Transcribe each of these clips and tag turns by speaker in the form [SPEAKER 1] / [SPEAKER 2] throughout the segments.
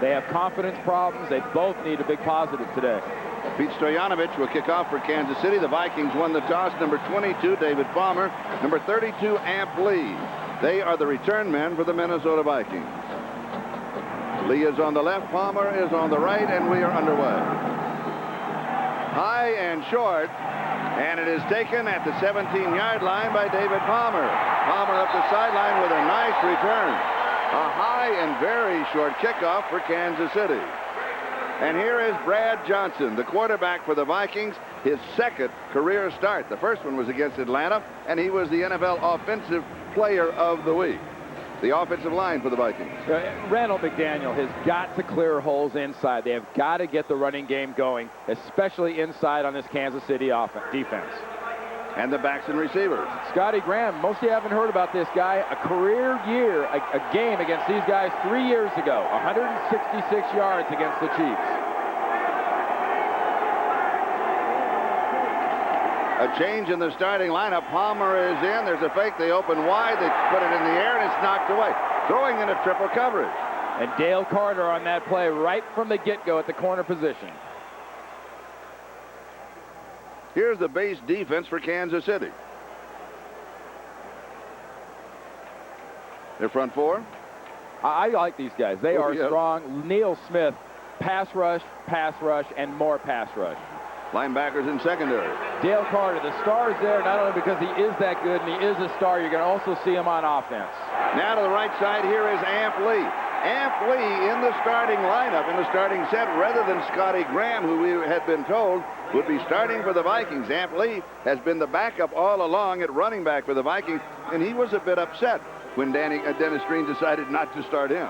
[SPEAKER 1] They have confidence problems. They both need a big positive today.
[SPEAKER 2] Pete Stoyanovich will kick off for Kansas City. The Vikings won the toss. Number 22, David Palmer. Number 32, Amp Lee. They are the return men for the Minnesota Vikings. Lee is on the left, Palmer is on the right, and we are underway. High and short, and it is taken at the 17-yard line by David Palmer. Palmer up the sideline with a nice return. A high and very short kickoff for Kansas City. And here is Brad Johnson, the quarterback for the Vikings, his second career start. The first one was against Atlanta, and he was the NFL Offensive Player of the Week. The offensive line for the Vikings.
[SPEAKER 1] Randall McDaniel has got to clear holes inside. They have got to get the running game going, especially inside on this Kansas City defense.
[SPEAKER 2] And the backs and receivers.
[SPEAKER 1] Scotty Graham, most of you haven't heard about this guy. A career year, a game against these guys 3 years ago. 166 yards against the Chiefs.
[SPEAKER 2] A change in the starting lineup. Palmer is in. There's a fake. They open wide. They put it in the air, and it's knocked away. Throwing in a triple coverage.
[SPEAKER 1] And Dale Carter on that play right from the get-go at the corner position.
[SPEAKER 2] Here's the base defense for Kansas City. Their front four.
[SPEAKER 1] I like these guys. They are strong. Neil Smith, pass rush, and more pass rush.
[SPEAKER 2] Linebackers in secondary.
[SPEAKER 1] Dale Carter, the star is there not only because he is that good and he is a star, you're going to also see him on offense.
[SPEAKER 2] Now to the right side, here is Amp Lee. Amp Lee in the starting lineup, in the starting set, rather than Scotty Graham, who we had been told would be starting for the Vikings. Amp Lee has been the backup all along at running back for the Vikings, and he was a bit upset when Dennis Green decided not to start him.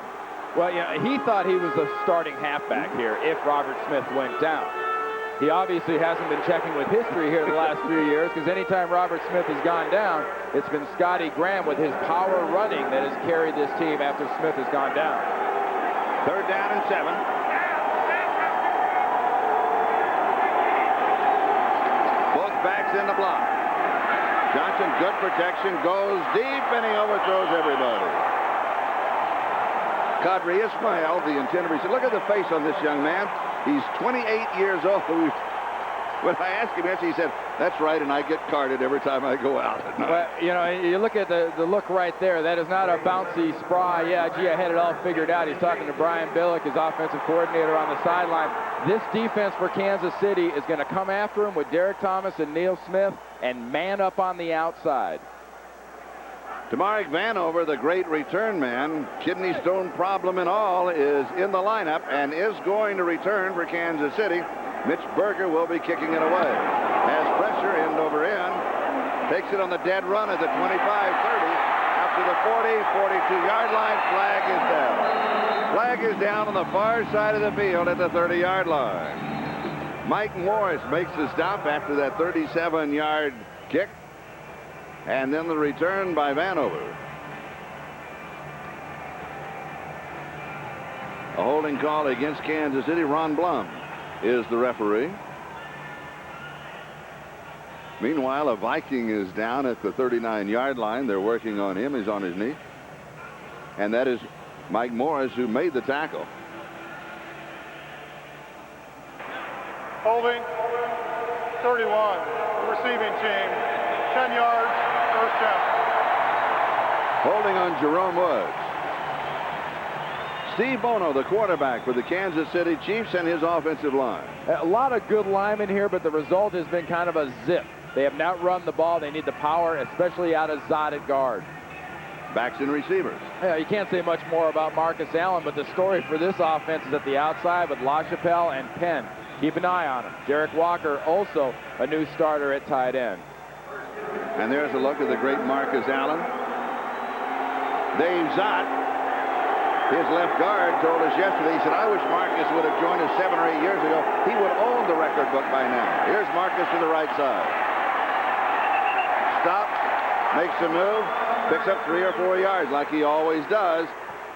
[SPEAKER 1] Well, yeah, he thought he was the starting halfback here if Robert Smith went down. He obviously hasn't been checking with history here the last few years, because anytime Robert Smith has gone down, it's been Scotty Graham with his power running that has carried this team after Smith has gone down.
[SPEAKER 2] 3rd down and 7. Both backs in the block. Johnson, good protection, goes deep, and he overthrows everybody. Qadri Ismail, the intended receiver. Look at the face on this young man. He's 28 years old. When I asked him yesterday, he said, "That's right, and I get carded every time I go out at night."
[SPEAKER 1] Well, you know, you look at the look right there. That is not a bouncy, spry, yeah, gee, I had it all figured out. He's talking to Brian Billick, his offensive coordinator, on the sideline. This defense for Kansas City is going to come after him with Derek Thomas and Neil Smith and man up on the outside.
[SPEAKER 2] Tamarek Vanover, the great return man, kidney stone problem and all, is in the lineup and is going to return for Kansas City. Mitch Berger will be kicking it away. Has pressure end over end. Takes it on the dead run at the 25-30. After the 42-yard line, flag is down. Flag is down on the far side of the field at the 30-yard line. Mike Morris makes the stop after that 37-yard kick. And then the return by Vanover. A holding call against Kansas City. Ron Blum is the referee. Meanwhile, a Viking is down at the 39-yard line. They're working on him. He's on his knee. And that is Mike Morris, who made the tackle.
[SPEAKER 3] Holding 31, the receiving team, 10 yards, first down.
[SPEAKER 2] Holding on Jerome Woods. Steve Bono, the quarterback for the Kansas City Chiefs, and his offensive line.
[SPEAKER 1] A lot of good linemen here, but the result has been kind of a zip. They have not run the ball. They need the power, especially out of Zod at guard.
[SPEAKER 2] Backs and receivers.
[SPEAKER 1] Yeah, you can't say much more about Marcus Allen, but the story for this offense is at the outside with LaChapelle and Penn. Keep an eye on him. Derek Walker, also a new starter at tight end.
[SPEAKER 2] And there's a look at the great Marcus Allen. Dave Zott, his left guard, told us yesterday, he said, "I wish Marcus would have joined us 7 or 8 years ago. He would own the record book by now." Here's Marcus to the right side. Stops, makes a move, picks up 3 or 4 yards like he always does.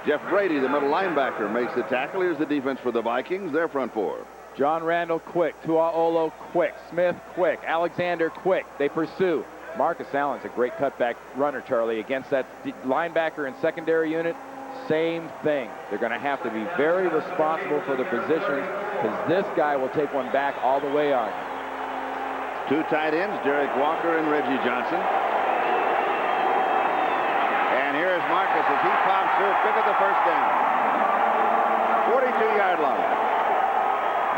[SPEAKER 2] Jeff Brady, the middle linebacker, makes the tackle. Here's the defense for the Vikings, their front four.
[SPEAKER 1] John Randall quick, Tuaolo quick, Smith quick, Alexander quick. They pursue. Marcus Allen's a great cutback runner, Charlie, against that linebacker and secondary unit. same thing. They're going to have to be very responsible for their positions because this guy will take one back all the way on you.
[SPEAKER 2] Two tight ends, Derek Walker and Reggie Johnson. And here's Marcus as he pops through, pick up the first down. 42-yard line.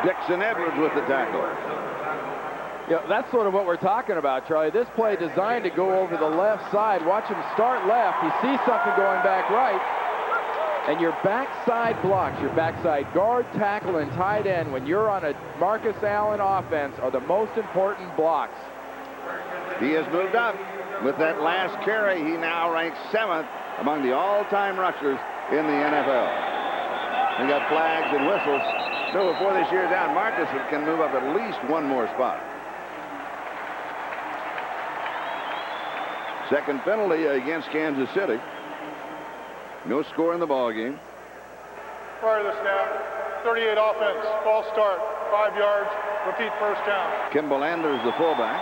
[SPEAKER 2] Dixon Edwards with the tackle.
[SPEAKER 1] Yeah, that's sort of what we're talking about, Charlie. This play designed to go over the left side. Watch him start left. He sees something going back right. And your backside blocks, your backside guard, tackle, and tight end, when you're on a Marcus Allen offense, are the most important blocks.
[SPEAKER 2] He has moved up. With that last carry, he now ranks 7th among the all-time rushers in the NFL. We got flags and whistles. So before this year's out, Marcus can move up at least one more spot. Second penalty against Kansas City. No score in the ball game.
[SPEAKER 3] Prior to the snap, 38 offense, false start, 5 yards, repeat first down.
[SPEAKER 2] Kimball Anders, the fullback.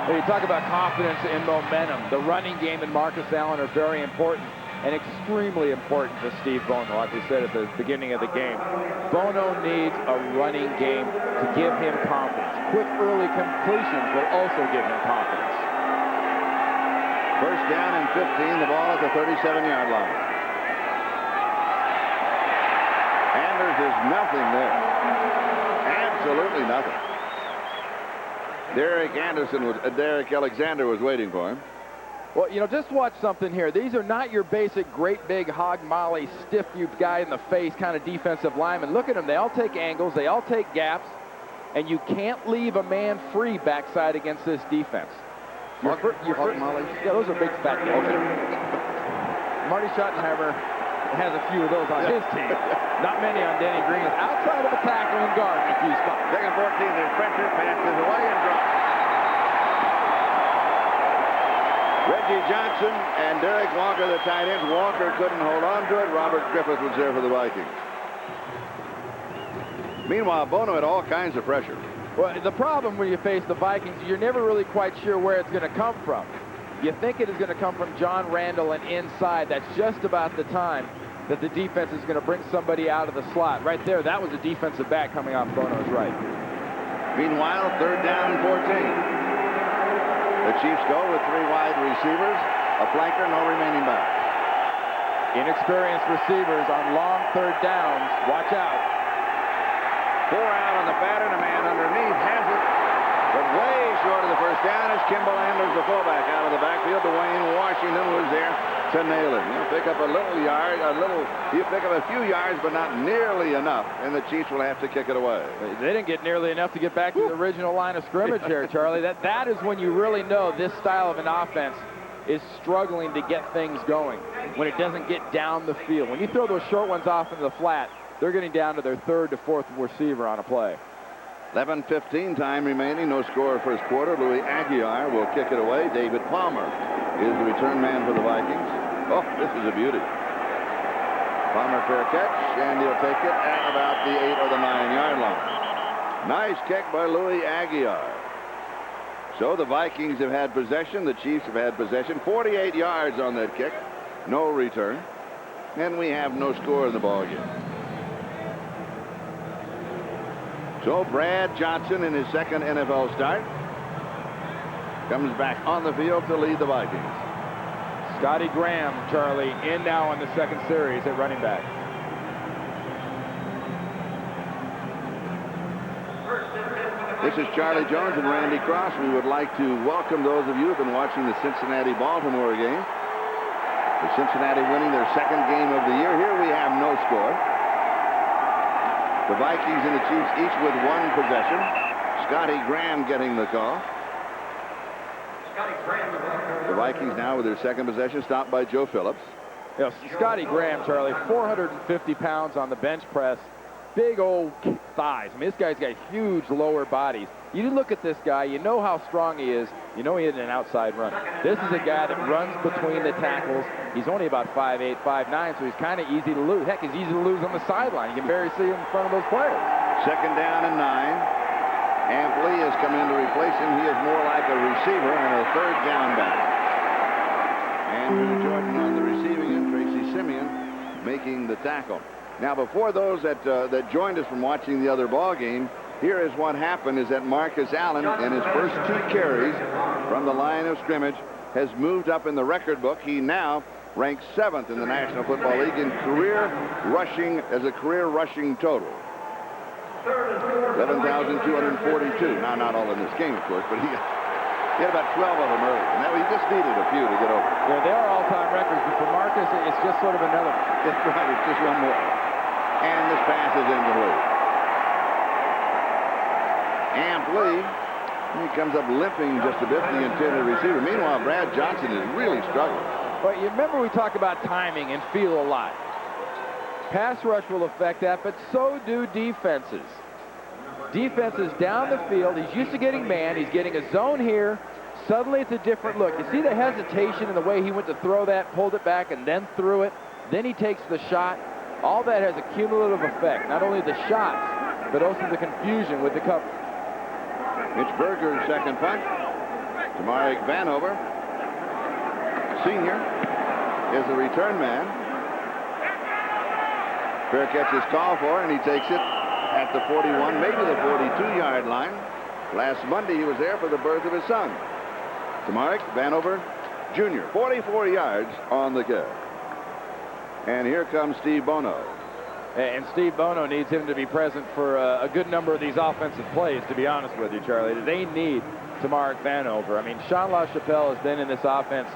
[SPEAKER 1] When you talk about confidence and momentum, the running game and Marcus Allen are very important and extremely important to Steve Bono, like we said at the beginning of the game. Bono needs a running game to give him confidence. Quick early completions will also give him confidence.
[SPEAKER 2] First down and 15, the ball at the 37-yard line. Anders is nothing there. Absolutely nothing. Derek Alexander was waiting for him.
[SPEAKER 1] Well, you know, just watch something here. These are not your basic great big hog molly, stiff you guy in the face kind of defensive linemen. Look at them. They all take angles. They all take gaps. And you can't leave a man free backside against this defense.
[SPEAKER 2] Hog mollies?
[SPEAKER 1] Yeah, those are big fat guys. Okay. Marty Schottenheimer has a few of those on his team. Not many on Denny Green. Outside of a tackle and guard in a few spots.
[SPEAKER 2] Second 14, there's pressure, passes away and drops. Reggie Johnson and Derek Walker, the tight ends. Walker couldn't hold on to it. Robert Griffith was there for the Vikings. Meanwhile, Bono had all kinds of pressure.
[SPEAKER 1] Well, the problem when you face the Vikings, you're never really quite sure where it's going to come from. You think it is going to come from John Randall and inside. That's just about the time that the defense is going to bring somebody out of the slot. Right there, that was a defensive back coming off Bono's right.
[SPEAKER 2] Meanwhile, third down and 14. The Chiefs go with 3 wide receivers, a flanker, no remaining back.
[SPEAKER 1] Inexperienced receivers on long third downs. Watch out.
[SPEAKER 2] 4 out on the pattern. A man underneath has it. But way short of the first down is Kimball Anders, the fullback, out of the backfield. Dwayne Washington was there to nail it. He'll pick up he'll pick up a few yards, but not nearly enough, and the Chiefs will have to kick it away.
[SPEAKER 1] They didn't get nearly enough to get back to the original line of scrimmage here, Charlie. That is when you really know this style of an offense is struggling to get things going, when it doesn't get down the field. When you throw those short ones off into the flat, they're getting down to their 3rd to 4th receiver on a play.
[SPEAKER 2] 11:15 time remaining. No score first quarter. Louis Aguiar will kick it away. David Palmer is the return man for the Vikings. Oh, this is a beauty. Palmer fair catch, and he'll take it at about the 8 or the 9-yard line. Nice kick by Louis Aguiar. So the Vikings have had possession. The Chiefs have had possession. 48 yards on that kick. No return. And we have no score in the ballgame. So Brad Johnson in his second NFL start comes back on the field to lead the Vikings.
[SPEAKER 1] Scotty Graham, Charlie, in now on the second series at running back.
[SPEAKER 2] This is Charlie Jones and Randy Cross. We would like to welcome those of you who have been watching the Cincinnati-Baltimore game. The Cincinnati winning their second game of the year. Here we have no score. The Vikings and the Chiefs each with 1 possession. Scotty Graham getting the call. The Vikings now with their second possession, stopped by Joe Phillips.
[SPEAKER 1] You know, Scotty Graham, Charlie, 450 pounds on the bench press. Big old thighs. I mean, this guy's got huge lower bodies. You look at this guy, you know how strong he is. You know he is an outside runner. This is a guy that runs between the tackles. He's only about 5'8", 5'9", so he's kind of easy to lose. Heck, he's easy to lose on the sideline. You can barely see him in front of those players.
[SPEAKER 2] Second down and 9. Ampley has come in to replace him. He is more like a receiver and a third down back. Andrew Jordan on the receiving end. Tracy Simeon making the tackle. Now, before those that joined us from watching the other ball game, here is what happened is that Marcus Allen, in his first 2 carries from the line of scrimmage, has moved up in the record book. He now ranks 7th in the National Football League in career rushing as a career rushing total. 11,242. Now, not all in this game, of course, but he had about 12 of them early. And he just needed a few to get over.
[SPEAKER 1] Yeah, they are all-time records, but for Marcus, it's just sort of another.
[SPEAKER 2] That's right. It's just one more. And this pass is incomplete. Amp Lee, he comes up limping just a bit, the intended receiver. Meanwhile, Brad Johnson is really struggling.
[SPEAKER 1] But you remember we talk about timing and feel a lot. Pass rush will affect that, but so do defenses. Defenses down the field. He's used to getting man. He's getting a zone here. Suddenly it's a different look. You see the hesitation in the way he went to throw that, pulled it back, and then threw it. Then he takes the shot. All that has a cumulative effect. Not only the shots, but also the confusion with the cover.
[SPEAKER 2] Mitch Berger's second punt to Mark Vanover. Senior is the return man. Fair catch is called for, and he takes it at the 41, maybe the 42-yard line. Last Monday, he was there for the birth of his son. To Mark Vanover Jr., 44 yards on the catch. And here comes Steve Bono.
[SPEAKER 1] And Steve Bono needs him to be present for a good number of these offensive plays, to be honest with you, Charlie. They need Mark Vanover. I mean, Sean LaChapelle has been in this offense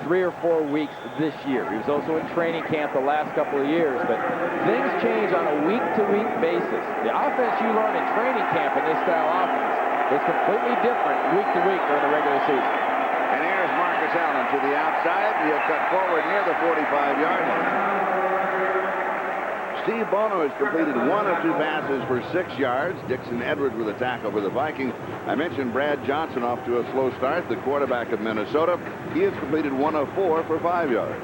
[SPEAKER 1] 3 or 4 weeks this year. He was also in training camp the last couple of years, but things change on a week-to-week basis. The offense you learn in training camp in this style offense is completely different week to week during the regular season.
[SPEAKER 2] And here's Marcus Allen to the outside. He'll cut forward near the 45-yard line. Steve Bono has completed 1 of 2 passes for 6 yards. Dixon Edwards with a tackle for the Vikings. I mentioned Brad Johnson off to a slow start, the quarterback of Minnesota. He has completed 1 of 4 for 5 yards.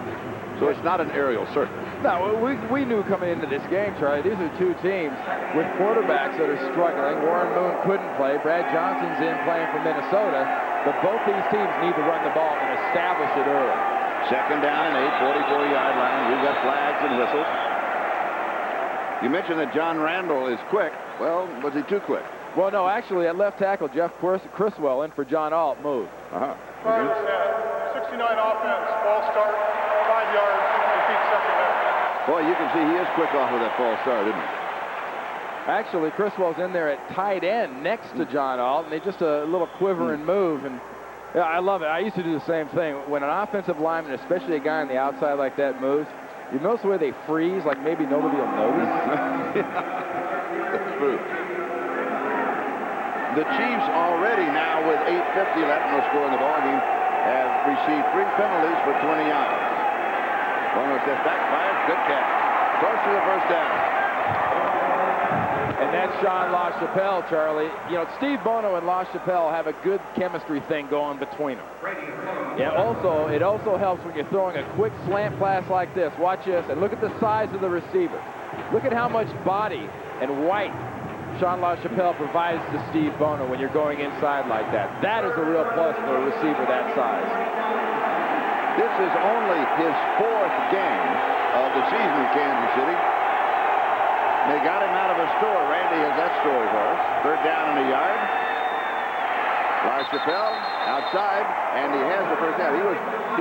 [SPEAKER 2] So it's not an aerial circus.
[SPEAKER 1] No, we knew coming into this game, Charlie, these are 2 teams with quarterbacks that are struggling. Warren Moon couldn't play. Brad Johnson's in playing for Minnesota. But both these teams need to run the ball and establish it early.
[SPEAKER 2] Second down and 8, 44-yard line. We've got flags and whistles. You mentioned that John Randall is quick. Well, was he too quick?
[SPEAKER 1] Well, no, actually, at left tackle, Jeff Criswell in for John Alt moved.
[SPEAKER 3] Prior to snap, 69 offense, ball start, 5 yards, repeat second down.
[SPEAKER 2] Boy, you can see he is quick off of that false start, isn't he?
[SPEAKER 1] Actually, Criswell's in there at tight end next to John Alt, and they just a little quiver and move. And yeah, I love it. I used to do the same thing. When an offensive lineman, especially a guy on the outside like that, moves, you notice the way they freeze, like maybe nobody will notice.
[SPEAKER 2] That's true. The Chiefs already now with 8:50 left, no score in the ballgame, have received 3 penalties for 20 yards. Bono steps back, fires, good catch. Close to the first down.
[SPEAKER 1] And that's Sean LaChapelle, Charlie. You know, Steve Bono and LaChapelle have a good chemistry thing going between them. Yeah, it also helps when you're throwing a quick slant pass like this. Watch this, and look at the size of the receiver. Look at how much body and weight Sean LaChapelle provides to Steve Bono when you're going inside like that. That is a real plus for a receiver that size.
[SPEAKER 2] This is only his 4th game of the season in Kansas City. They got him out of a store. Randy has that story for us. 3rd down and a yard. LaChapelle outside, and he has the first down. He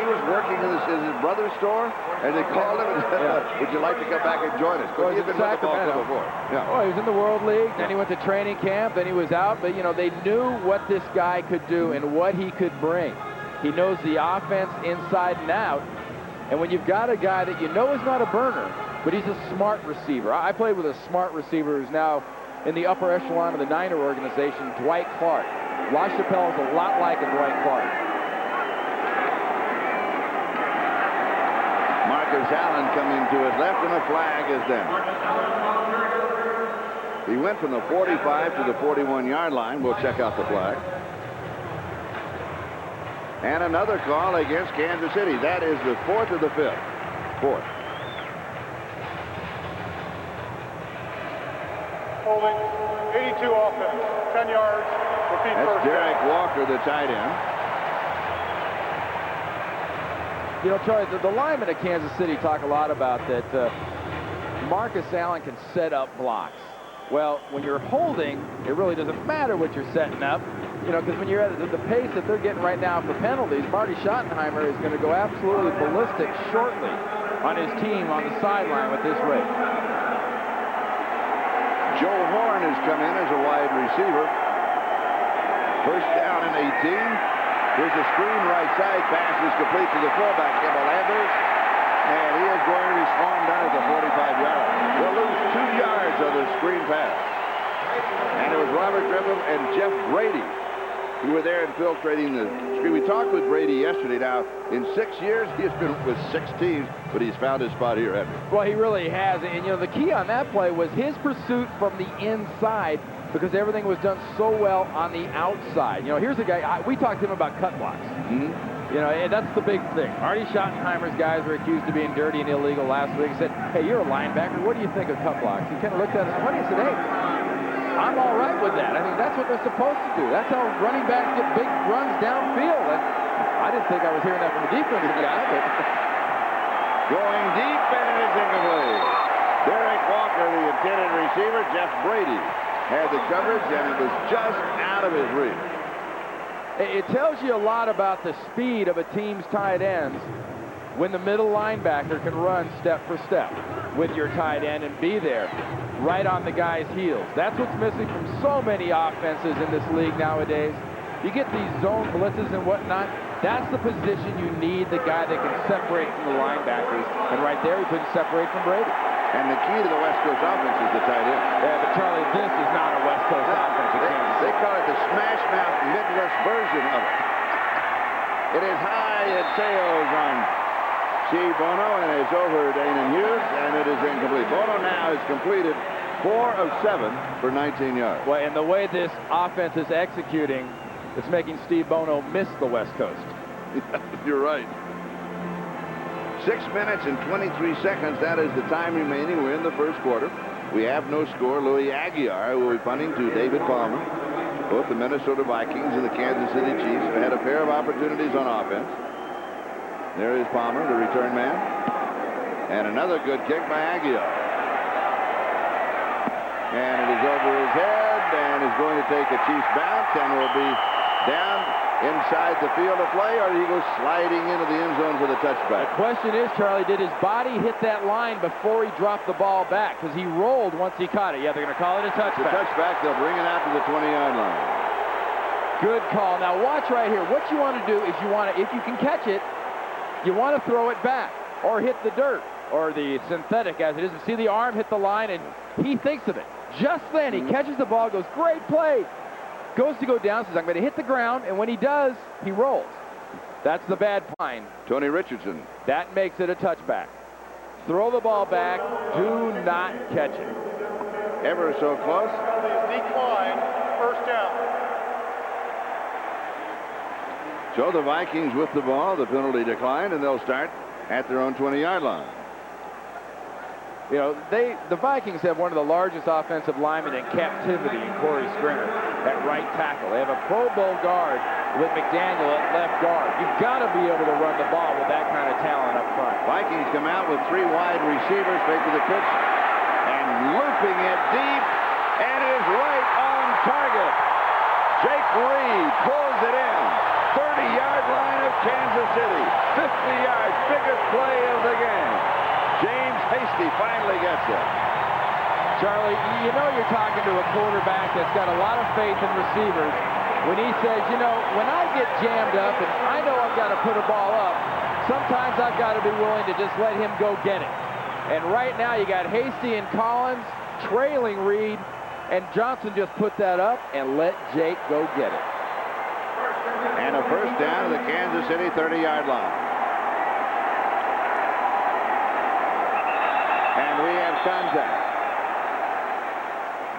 [SPEAKER 2] was working in his brother's store, and they called him and said, would you like to come back and join us? Because he had been with the ball before. Yeah.
[SPEAKER 1] Oh, he was in the World League, then he went to training camp, then he was out. But, you know, they knew what this guy could do and what he could bring. He knows the offense inside and out. And when you've got a guy that you know is not a burner, but he's a smart receiver. I played with a smart receiver who's now in the upper echelon of the Niner organization, Dwight Clark. LaChapelle is a lot like a Dwight Clark.
[SPEAKER 2] Marcus Allen coming to his left, and a flag is down. He went from the 45 to the 41-yard line. We'll check out the flag. And another call against Kansas City. That is the 4th or the 5th? 4th.
[SPEAKER 3] Holding, 82 offense, 10 yards, repeat
[SPEAKER 2] That's
[SPEAKER 3] first
[SPEAKER 2] Derek
[SPEAKER 3] down.
[SPEAKER 2] Walker, the tight end.
[SPEAKER 1] You know, Charlie, the linemen at Kansas City talk a lot about that Marcus Allen can set up blocks. Well, when you're holding, it really doesn't matter what you're setting up. You know, because when you're at the pace that they're getting right now for penalties, Marty Schottenheimer is going to go absolutely ballistic shortly on his team on the sideline with this rate.
[SPEAKER 2] Joe Horn has come in as a wide receiver. First down and 18. Here's a screen right side. Pass is complete to the fullback, Kimball Anders. And he is going to be swarmed down at the 45-yard. They'll lose 2 yards on the screen pass. And it was Robert Griffin and Jeff Brady who were there infiltrating the screen. We talked with Brady yesterday. Now, in 6 years, he has been with 6 teams, but he's found his spot here, hasn't he?
[SPEAKER 1] Well, he really has. And, you know, the key on that play was his pursuit from the inside because everything was done so well on the outside. You know, here's a guy, we talked to him about cut blocks. You know, and that's the big thing. Marty Schottenheimer's guys were accused of being dirty and illegal last week. He said, hey, you're a linebacker. What do you think of cut blocks? He kind of looked at us and said, hey, I'm all right with that. I mean, that's what they're supposed to do. That's how running backs get big runs downfield. And I didn't think I was hearing that from the defensive guy. But
[SPEAKER 2] going deep, and it is incomplete. Derek Walker, the intended receiver. Jeff Brady had the coverage, and it was just out of his reach.
[SPEAKER 1] It tells you a lot about the speed of a team's tight ends when the middle linebacker can run step for step with your tight end and be there right on the guy's heels. That's what's missing from so many offenses in this league nowadays. You get these zone blitzes and whatnot. That's the position you need, the guy that can separate from the linebackers. And right there, he couldn't separate from Brady.
[SPEAKER 2] And the key to the West Coast offense is the tight end.
[SPEAKER 1] Yeah, but Charlie, this is not a West Coast offense.
[SPEAKER 2] They call it the smash mouth Midwest version of it. It is high, it sails on Steve Bono, and it's over Dana Hughes, and it is incomplete. Bono now has completed 4 of 7 for 19 yards.
[SPEAKER 1] Well, and the way this offense is executing, it's making Steve Bono miss the West Coast.
[SPEAKER 2] You're right. 6 minutes and 23 seconds. That is the time remaining. We're in the first quarter. We have no score. Louis Aguiar will be punting to David Palmer. Both the Minnesota Vikings and the Kansas City Chiefs have had a pair of opportunities on offense. There is Palmer, the return man. And another good kick by Aguiar. And it is over his head and is going to take a Chiefs bounce and will be down inside the field of play, or he goes sliding into the end zone for the touchback.
[SPEAKER 1] The question is, Charlie, did his body hit that line before he dropped the ball back? Because he rolled once he caught it. Yeah, they're going to call it a touchback.
[SPEAKER 2] The touchback, they'll bring it out to the 20-yard line.
[SPEAKER 1] Good call. Now watch right here. What you want to do is you want to, if you can catch it, you want to throw it back or hit the dirt or the synthetic as it is. And see the arm hit the line, and he thinks of it. Just then, he catches the ball, goes, great play. Goes to go down, says, I'm going to hit the ground, and when he does, he rolls. That's the bad line.
[SPEAKER 2] Tony Richardson.
[SPEAKER 1] That makes it a touchback. Throw the ball back. Do not catch it.
[SPEAKER 2] Ever so close.
[SPEAKER 3] Penalties decline. First down.
[SPEAKER 2] So the Vikings with the ball, the penalty declined, and they'll start at their own 20-yard line.
[SPEAKER 1] You know, the Vikings have one of the largest offensive linemen in captivity in Corey Stringer at right tackle. They have a Pro Bowl guard with McDaniel at left guard. You've got to be able to run the ball with that kind of talent up front.
[SPEAKER 2] Vikings come out with 3 wide receivers, fake to the pitch, and looping it deep, and it is right on target. Jake Reed pulls it in. 30-yard line of Kansas City. 50 yards, biggest play of the game. James Hasty finally gets it.
[SPEAKER 1] Charlie, you know you're talking to a quarterback that's got a lot of faith in receivers when he says, you know, when I get jammed up and I know I've got to put a ball up, sometimes I've got to be willing to just let him go get it. And right now you got Hasty and Collins trailing Reed, and Johnson just put that up and let Jake go get it.
[SPEAKER 2] And a first down to the Kansas City 30-yard line. And we have contact.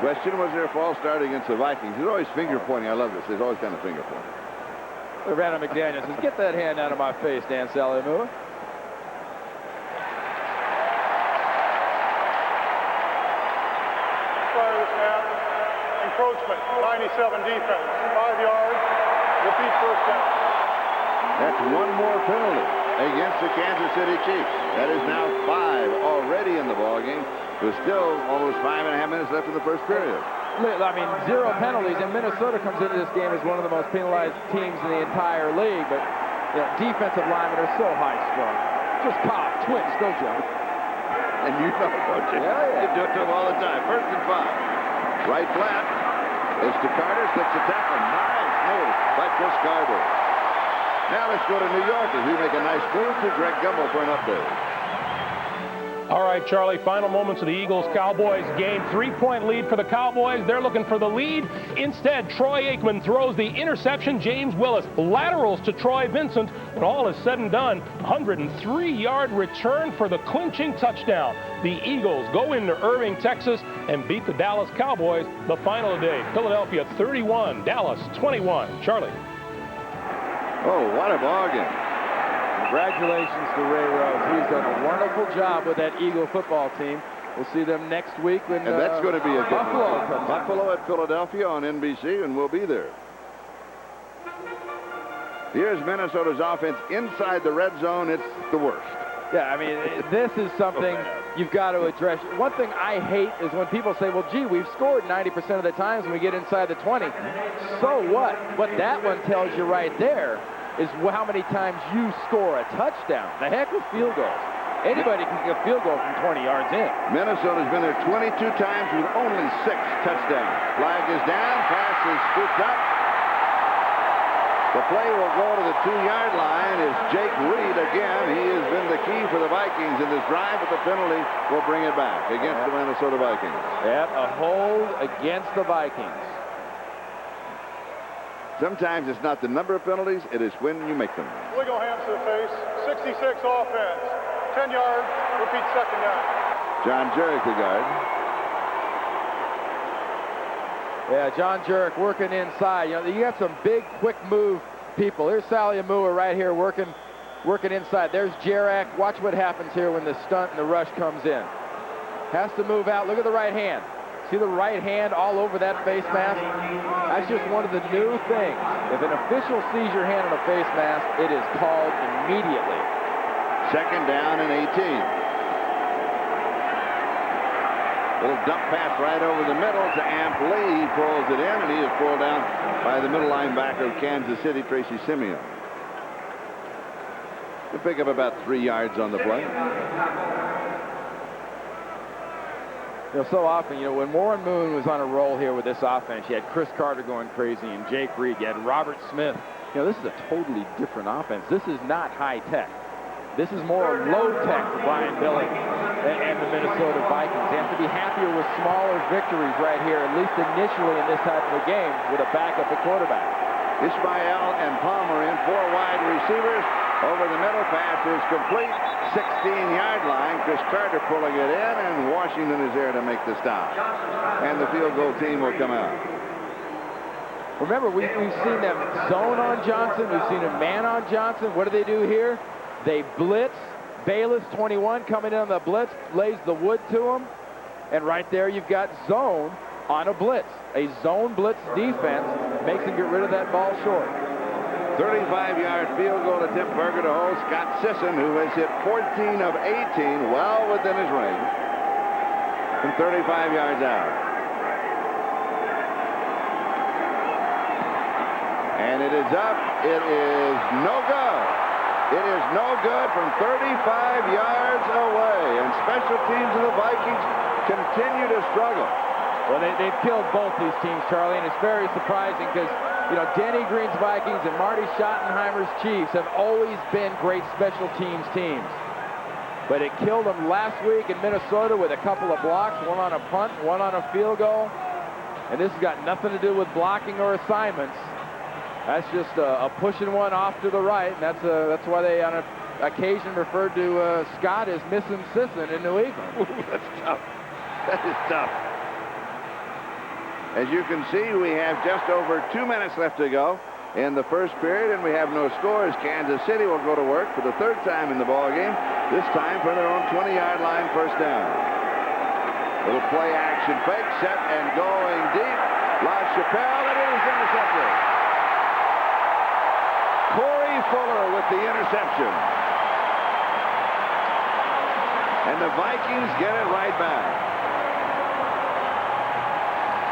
[SPEAKER 2] Question, was there a false start against the Vikings? There's always finger pointing. I love this. There's always kind of finger pointing.
[SPEAKER 1] Brandon McDaniel says, get that hand out of my face, Dan Salimua.
[SPEAKER 3] Prior to the snap, encroachment, 97 defense, 5 yards, repeat first down.
[SPEAKER 2] That's one more penalty against the Kansas City Chiefs. That is now 5 already in the ballgame. There's still almost 5.5 minutes left in the first period.
[SPEAKER 1] I mean, 0 penalties, and Minnesota comes into this game as one of the most penalized teams in the entire league, but defensive linemen are so high-strung. Just pop, twitch, go, Joe.
[SPEAKER 2] And you know, don't you?
[SPEAKER 1] Yeah.
[SPEAKER 2] You do it to them all the time. 1st and 5. Right flat. It's to Carter, 6 a tackle. Nice move by Chris Carter. Now let's go to New York as we make a nice move to Greg Gumbel for an update.
[SPEAKER 4] All right, Charlie, final moments of the Eagles-Cowboys game. 3-point lead for the Cowboys. They're looking for the lead. Instead, Troy Aikman throws the interception. James Willis laterals to Troy Vincent. When all is said and done, 103-yard return for the clinching touchdown. The Eagles go into Irving, Texas, and beat the Dallas Cowboys the final day. Philadelphia 31, Dallas 21. Charlie.
[SPEAKER 2] Oh, what a ball game.
[SPEAKER 1] Congratulations to Ray Rhodes. He's done a wonderful job with that Eagle football team. We'll see them next week when
[SPEAKER 2] and that's going to be a good
[SPEAKER 1] Buffalo
[SPEAKER 2] one.
[SPEAKER 1] comes
[SPEAKER 2] Buffalo at Philadelphia on NBC, and we'll be there. Here's Minnesota's offense inside the red zone. It's the worst.
[SPEAKER 1] Yeah, I mean, this is something you've got to address. One thing I hate is when people say, well, gee, we've scored 90% of the times when we get inside the 20. So what? What that one tells you right there is how many times you score a touchdown. The heck with field goals. Anybody can get a field goal from 20 yards in.
[SPEAKER 2] Minnesota's been there 22 times with only 6 touchdowns. Flag is down. Pass is scooped up. The play will go to the 2-yard line. Is Jake Reed again. He has been the key for the Vikings in this drive, but the penalty will bring it back against the Minnesota Vikings.
[SPEAKER 1] Yep, a hold against the Vikings.
[SPEAKER 2] Sometimes it's not the number of penalties, it is when you make them.
[SPEAKER 3] Wiggle hands to the face. 66 offense. 10 yards. Repeat 2nd down.
[SPEAKER 2] John Jurek, the guard.
[SPEAKER 1] Yeah, John Jurek working inside. You know, you got some big, quick move people. Here's Sally Amua right here working inside. There's Jurek. Watch what happens here when the stunt and the rush comes in. Has to move out. Look at the right hand. See the right hand all over that face mask? That's just one of the new things. If an official sees your hand on a face mask, it is called immediately.
[SPEAKER 2] 2nd down and 18. Little dump pass right over the middle to Amp Lee. He pulls it in, and he is pulled down by the middle linebacker of Kansas City, Tracy Simeon. He'll pick up about 3 yards on the play.
[SPEAKER 1] You know, so often, you know, when Warren Moon was on a roll here with this offense, you had Chris Carter going crazy and Jake Reed. You had Robert Smith. You know, this is a totally different offense. This is not high-tech. This is more low-tech for Brian Billick and the Minnesota Vikings. They have to be happier with smaller victories right here, at least initially in this type of a game, with a backup at quarterback.
[SPEAKER 2] Ismael and Palmer in, 4 wide receivers. Over the middle, pass is complete. 16-yard line. Chris Carter pulling it in, and Washington is there to make the stop. And the field goal team will come out.
[SPEAKER 1] Remember, we've seen them zone on Johnson. We've seen them man on Johnson. What do they do here? They blitz. Bayless, 21, coming in on the blitz, lays the wood to him. And right there, you've got zone on a blitz. A zone blitz defense makes him get rid of that ball short.
[SPEAKER 2] 35-yard field goal to Tim Berger to hold Scott Sisson, who has hit 14 of 18, well within his range, from 35 yards out. And it is up. It is no good. It is no good from 35 yards away. And special teams of the Vikings continue to struggle.
[SPEAKER 1] Well, they've killed both these teams, Charlie, and it's very surprising because, you know, Denny Green's Vikings and Marty Schottenheimer's Chiefs have always been great special teams. But it killed them last week in Minnesota with a couple of blocks, one on a punt, one on a field goal. And this has got nothing to do with blocking or assignments. That's just a pushing one off to the right, and that's why they on occasion referred to Scott as missing Sisson in New England.
[SPEAKER 2] Ooh, that's tough. That is tough. As you can see, we have just over 2 minutes left to go in the first period, and we have no scores. Kansas City will go to work for the 3rd time in the ballgame, this time for their own 20-yard line, 1st down. Little play action fake, set and going deep. LaChapelle, and it is intercepted. Corey Fuller with the interception. And the Vikings get it right back.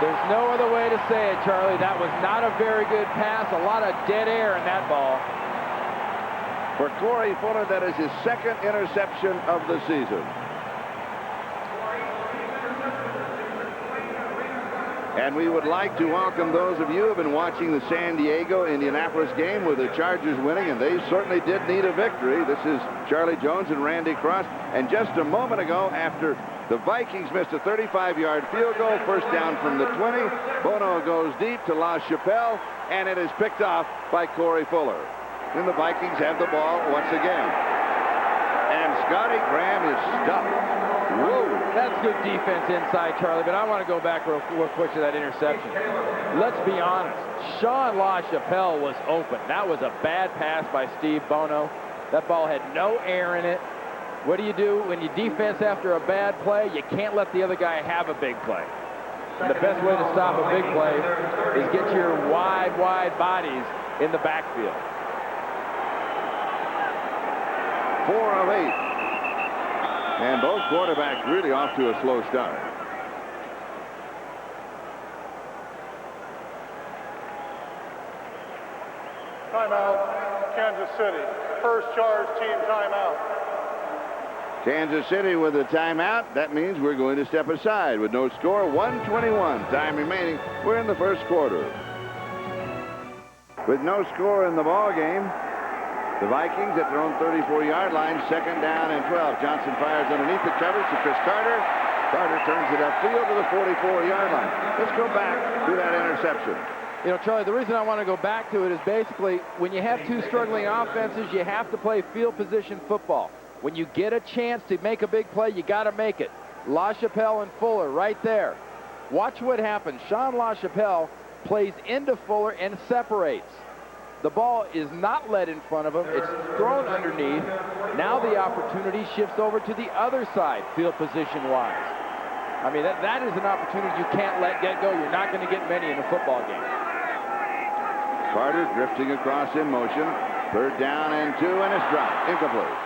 [SPEAKER 1] There's no other way to say it, Charlie. That was not a very good pass. A lot of dead air in that ball.
[SPEAKER 2] For Corey Fuller, that is his second interception of the season. And we would like to welcome those of you who have been watching the San Diego-Indianapolis game with the Chargers winning, and they certainly did need a victory. This is Charlie Jones and Randy Cross. And just a moment ago, after the Vikings missed a 35-yard field goal, first down from the 20, Bono goes deep to La Chapelle, and it is picked off by Corey Fuller. Then the Vikings have the ball once again. And Scotty Graham is stuffed. Whoa.
[SPEAKER 1] That's good defense inside, Charlie, but I want to go back real quick to that interception. Let's be honest. Sean La Chapelle was open. That was a bad pass by Steve Bono. That ball had no air in it. What do you do when you defense after a bad play? You can't let the other guy have a big play. And the best way to stop a big play is get your wide bodies in the backfield.
[SPEAKER 2] 4 of 8. And both quarterbacks really off to a slow start.
[SPEAKER 3] Timeout, Kansas City. First charge, team timeout.
[SPEAKER 2] Kansas City with a timeout. That means we're going to step aside with no score. 1:21 time remaining. We're in the first quarter. With no score in the ball game, the Vikings at their own 34-yard line, second down and 12. Johnson fires underneath the coverage to Chris Carter. Carter turns it upfield to the 44-yard line. Let's go back to that interception.
[SPEAKER 1] You know, Charlie, the reason I want to go back to it is basically when you have two struggling offenses, you have to play field position football. When you get a chance to make a big play, you got to make it. La Chapelle and Fuller right there. Watch what happens. Sean La Chapelle plays into Fuller and separates. The ball is not led in front of him. It's thrown underneath. Now the opportunity shifts over to the other side, field position-wise. I mean, that is an opportunity you can't let get go. You're not going to get many in a football game.
[SPEAKER 2] Carter drifting across in motion. Third down and 2, and it's dropped. Incomplete.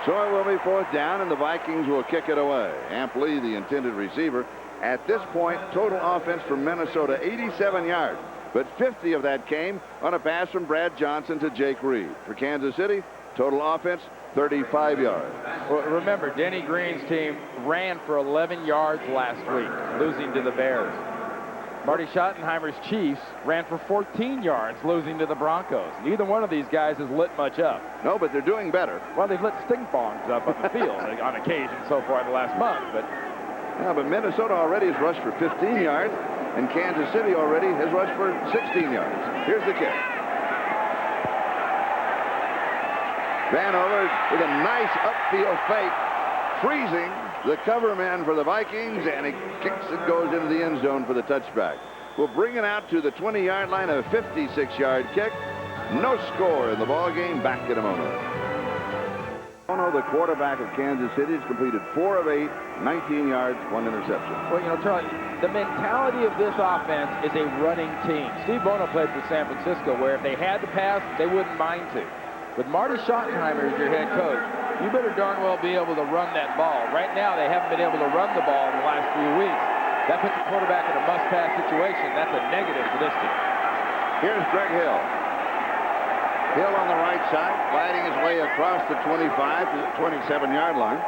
[SPEAKER 2] So it will be fourth down, and the Vikings will kick it away. Amp Lee, the intended receiver. At this point, total offense from Minnesota, 87 yards. But 50 of that came on a pass from Brad Johnson to Jake Reed. For Kansas City, total offense, 35 yards.
[SPEAKER 1] Well, remember, Denny Green's team ran for 11 yards last week, losing to the Bears. Marty Schottenheimer's Chiefs ran for 14 yards, losing to the Broncos. Neither one of these guys has lit much up.
[SPEAKER 2] No, but they're doing better.
[SPEAKER 1] Well, they've lit stink bombs up on the field on occasion so far in the last month.
[SPEAKER 2] But Minnesota already has rushed for 15 yards, and Kansas City already has rushed for 16 yards. Here's the kick. Vanover with a nice upfield fake, freezing the cover man for the Vikings, and he kicks it, goes into the end zone for the touchback. We'll bring it out to the 20-yard line, a 56-yard kick. No score in the ball game. Back in a moment. Bono, the quarterback of Kansas City, has completed 4 of 8, 19 yards, 1 interception.
[SPEAKER 1] Well, you know, Charlie, the mentality of this offense is a running team. Steve Bono played for San Francisco, where if they had to pass, they wouldn't mind to. With Marty Schottenheimer as your head coach, you better darn well be able to run that ball. Right now, they haven't been able to run the ball in the last few weeks. That puts the quarterback in a must-pass situation. That's a negative for this team.
[SPEAKER 2] Here's Greg Hill. Hill on the right side, fighting his way across the 25 to the 27-yard line.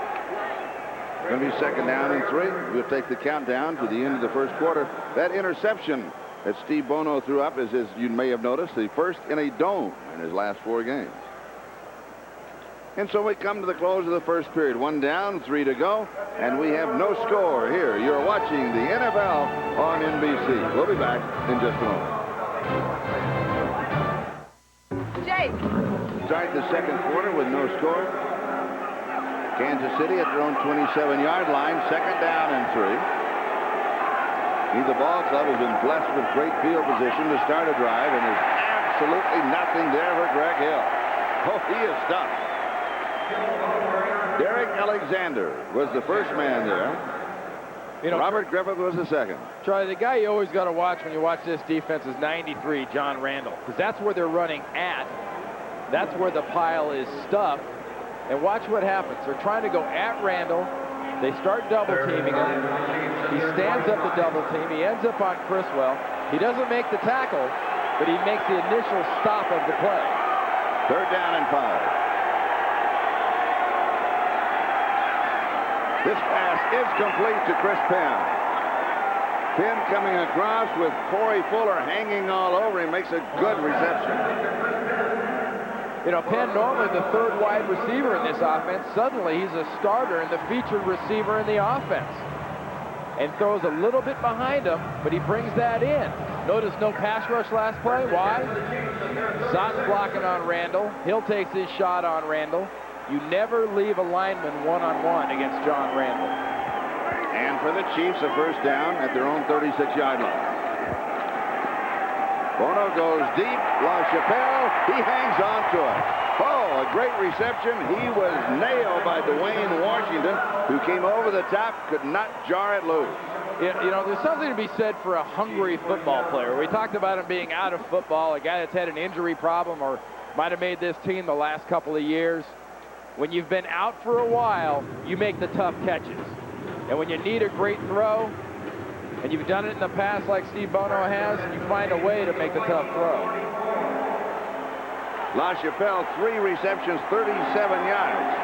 [SPEAKER 2] Going to be second down and 3. We'll take the countdown to the end of the first quarter. That interception that Steve Bono threw up is, as you may have noticed, the first in a dome in his last 4 games. And so we come to the close of the first period. 1 down, 3 to go, and we have no score here. You're watching the NFL on NBC. We'll be back in just a moment.
[SPEAKER 5] Jake.
[SPEAKER 2] Start the second quarter with no score. Kansas City at their own 27-yard line, second down and 3. The ball club has been blessed with great field position to start a drive, and there's absolutely nothing there for Greg Hill. Oh, he is stuffed. Derek Alexander was the first man there.
[SPEAKER 1] You know,
[SPEAKER 2] Robert Griffith was the second.
[SPEAKER 1] Charlie, the guy you always got to watch when you watch this defense is 93, John Randall, because that's where they're running at. That's where the pile is stuffed. And watch what happens. They're trying to go at Randall. They start double teaming him. He stands up the double team. He ends up on Criswell. He doesn't make the tackle, but he makes the initial stop of the play.
[SPEAKER 2] 3rd down and 5. This pass is complete to Chris Penn. Penn coming across with Corey Fuller hanging all over him, makes a good reception.
[SPEAKER 1] You know, Penn normally the 3rd wide receiver in this offense. Suddenly he's a starter and the featured receiver in the offense. And throws a little bit behind him, but he brings that in. Notice no pass rush last play. Why? Sutton's blocking on Randall. Hill takes his shot on Randall. You never leave a lineman one-on-one against John Randall.
[SPEAKER 2] And for the Chiefs, a 1st down at their own 36-yard line. Bono goes deep. LaChapelle, he hangs on to it. Oh, a great reception. He was nailed by Dwayne Washington, who came over the top, could not jar it loose.
[SPEAKER 1] You know, there's something to be said for a hungry football player. We talked about him being out of football, a guy that's had an injury problem or might have made this team the last couple of years. When you've been out for a while, you make the tough catches. And when you need a great throw, and you've done it in the past like Steve Bono has, you find a way to make the tough throw.
[SPEAKER 2] LaChapelle, 3 receptions, 37 yards.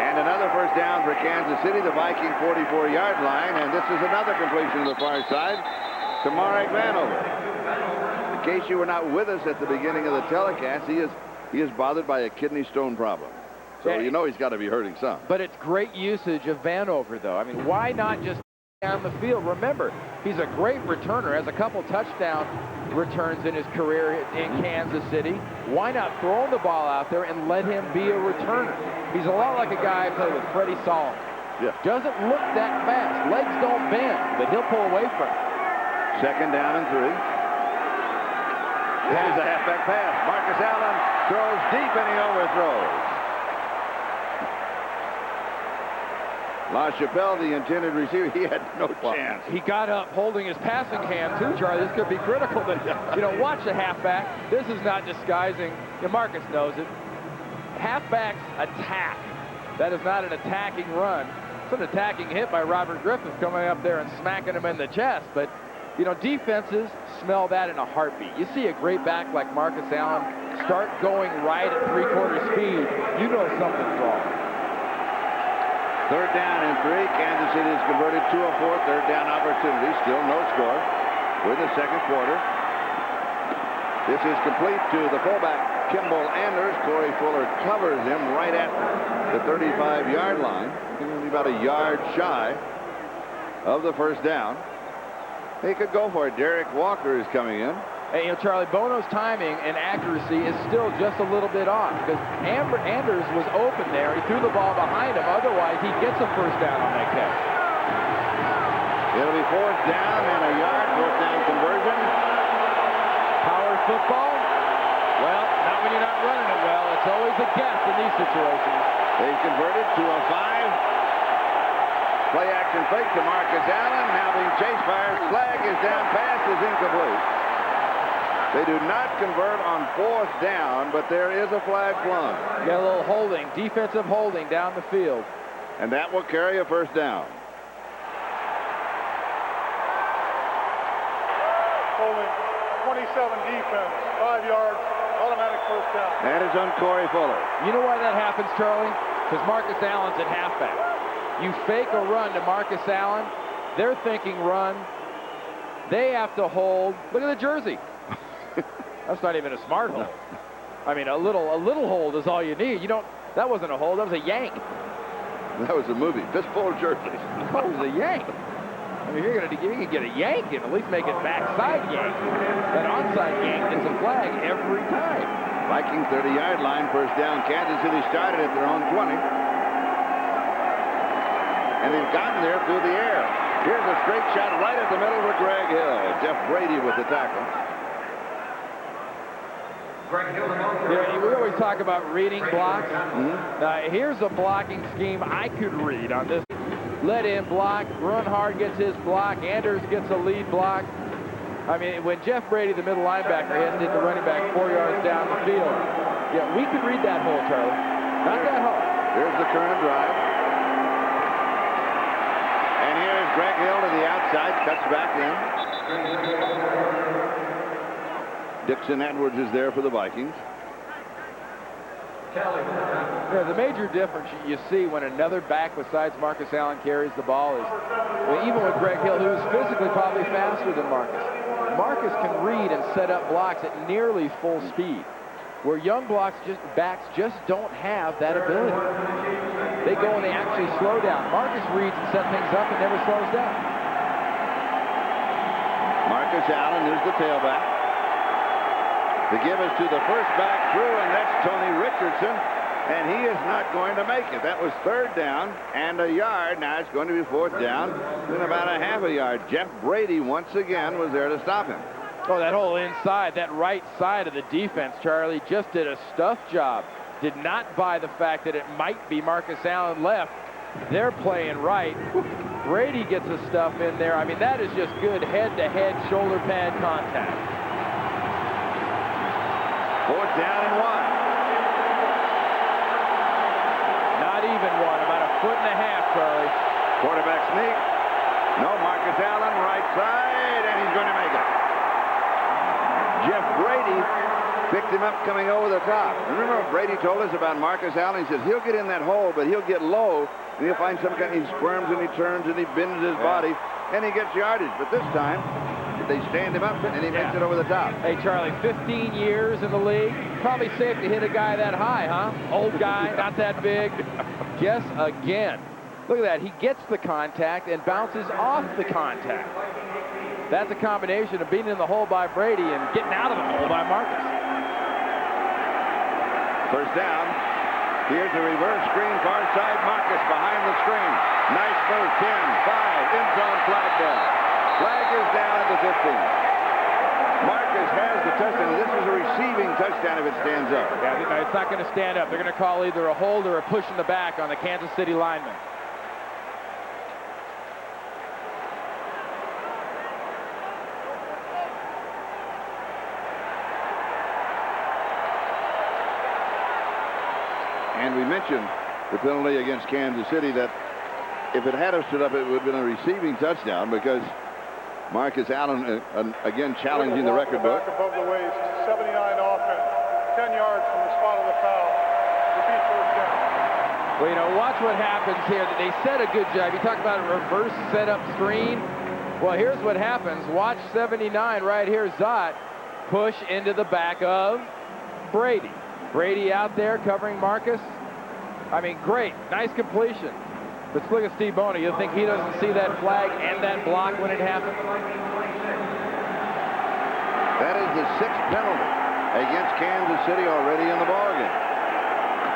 [SPEAKER 2] And another 1st down for Kansas City, the Viking 44-yard line. And this is another completion to the far side to Marek Vanover. In case you were not with us at the beginning of the telecast, he is bothered by a kidney stone problem. So you know he's got to be hurting some.
[SPEAKER 1] But it's great usage of Vanover, though. I mean, why not just down the field? Remember, he's a great returner, has a couple touchdown returns in his career in Kansas City. Why not throw the ball out there and let him be a returner? He's a lot like a guy I played with, Freddie Solomon.
[SPEAKER 2] Yeah.
[SPEAKER 1] Doesn't look that fast. Legs don't bend, but he'll pull away from it.
[SPEAKER 2] 2nd down and 3. This is a halfback pass. Marcus Allen throws deep and he overthrows. LaChapelle, the intended receiver, he had no chance.
[SPEAKER 1] He got up holding his passing hand, too, Charlie. This could be critical. But, you know, watch the halfback. This is not disguising. You know, Marcus knows it. Halfbacks attack. That is not an attacking run. It's an attacking hit by Robert Griffith coming up there and smacking him in the chest. But, you know, defenses smell that in a heartbeat. You see a great back like Marcus Allen start going right at 3/4 speed, you know something's wrong.
[SPEAKER 2] 3rd down and 3. Kansas City has converted to a 4th 3rd down opportunity. Still no score with the 2nd quarter. This is complete to the fullback, Kimball Anders. Corey Fuller covers him right at the 35-yard line. Only about a yard shy of the 1st down. He could go for it. Derek Walker is coming in.
[SPEAKER 1] And, you know, Charlie, Bono's timing and accuracy is still just a little bit off because Anders was open there. He threw the ball behind him. Otherwise, he gets a 1st down on that catch.
[SPEAKER 2] It'll be 4th down and a yard. 4th down conversion.
[SPEAKER 1] Power football? Well, not when you're not running it well. It's always a guess in these situations.
[SPEAKER 2] They've converted to a 5. Play action fake to Marcus Allen. Now being chased by our flag is down. Pass is incomplete. They do not convert on 4th down, but there is a flag flung.
[SPEAKER 1] You got a little holding, defensive holding down the field.
[SPEAKER 2] And that will carry a 1st down.
[SPEAKER 3] Holding 27 defense, 5 yards, automatic 1st down.
[SPEAKER 2] And it's on Corey Fuller.
[SPEAKER 1] You know why that happens, Charlie? Because Marcus Allen's at halfback. You fake a run to Marcus Allen, they're thinking run. They have to hold. Look at the jersey. That's not even a smart hold. I mean, a little hold is all you need. You don't. That wasn't a hold. That was a yank.
[SPEAKER 2] That was a movie. Fistful of jerseys.
[SPEAKER 1] That was a yank. I mean, you can get a yank and at least make it backside yank. That onside yank gets a flag every time.
[SPEAKER 2] Vikings 30-yard line, 1st down. Kansas City started at their own 20. And they've gotten there through the air. Here's a straight shot right at the middle for Greg Hill. Jeff Brady with the tackle.
[SPEAKER 1] Yeah, we always talk about reading blocks. Here's a blocking scheme I could read on this. Let in block, run hard gets his block, Anders gets a lead block. I mean, when Jeff Brady, the middle linebacker, hit the running back 4 yards down the field, yeah, we could read that hole, Charlie. Not that hard.
[SPEAKER 2] Here's the current drive. And here's Greg Hill to the outside, cuts back in. Dixon Edwards is there for the Vikings.
[SPEAKER 1] Yeah, the major difference you see when another back besides Marcus Allen carries the ball is, well, even with Greg Hill, who's physically probably faster than Marcus. Marcus can read and set up blocks at nearly full speed, where young backs just don't have that ability. They go and they actually slow down. Marcus reads and sets things up and never slows down.
[SPEAKER 2] Marcus Allen is the tailback. The give is to the first back through, and that's Tony Richardson, and he is not going to make it. That was third down and a yard. Now it's going to be fourth down and about a half a yard. Jeff Brady once again was there to stop him.
[SPEAKER 1] Oh, that whole inside, that right side of the defense, Charlie, just did a stuff job. Did not buy the fact that it might be Marcus Allen left. They're playing right. Brady gets the stuff in there. I mean, that is just good head-to-head shoulder pad contact.
[SPEAKER 2] Fourth down and one.
[SPEAKER 1] Not even one, about a foot and a half, Charlie.
[SPEAKER 2] Quarterback sneak. No, Marcus Allen, right side, and he's going to make it. Jeff Brady picked him up coming over the top. Remember what Brady told us about Marcus Allen? He says he'll get in that hole, but he'll get low, and he'll find some kind, he squirms and he turns and he bends his body, and he gets yardage. But this time, they stand him up, and he makes it over the top.
[SPEAKER 1] Hey, Charlie, 15 years in the league. Probably safe to hit a guy that high, huh? Old guy, not that big. Guess again. Look at that. He gets the contact and bounces off the contact. That's a combination of being in the hole by Brady and getting out of the hole by Marcus.
[SPEAKER 2] First down. Here's a reverse screen, far side. Marcus behind the screen. Nice move. 10, 5, end zone flag down. Flag is down at the 15. Marcus has the touchdown. This is a receiving touchdown if it stands up.
[SPEAKER 1] Yeah, it's not going to stand up. They're going to call either a hold or a push in the back on the Kansas City lineman.
[SPEAKER 2] And we mentioned the penalty against Kansas City, that if it had stood up, it would have been a receiving touchdown, because Marcus Allen, again, challenging the record book.
[SPEAKER 3] Back above the waist, 79 offense, 10 yards from the spot of the foul. Repeat first down.
[SPEAKER 1] Well, you know, watch what happens here. They set a good job. You talk about a reverse setup screen. Well, here's what happens. Watch 79 right here. Zott push into the back of Brady. Brady out there covering Marcus. I mean, great. Nice completion. Let's look at Steve Bono. You'll think he doesn't see that flag and that block when it happened?
[SPEAKER 2] That is the 6th penalty against Kansas City already in the ballgame.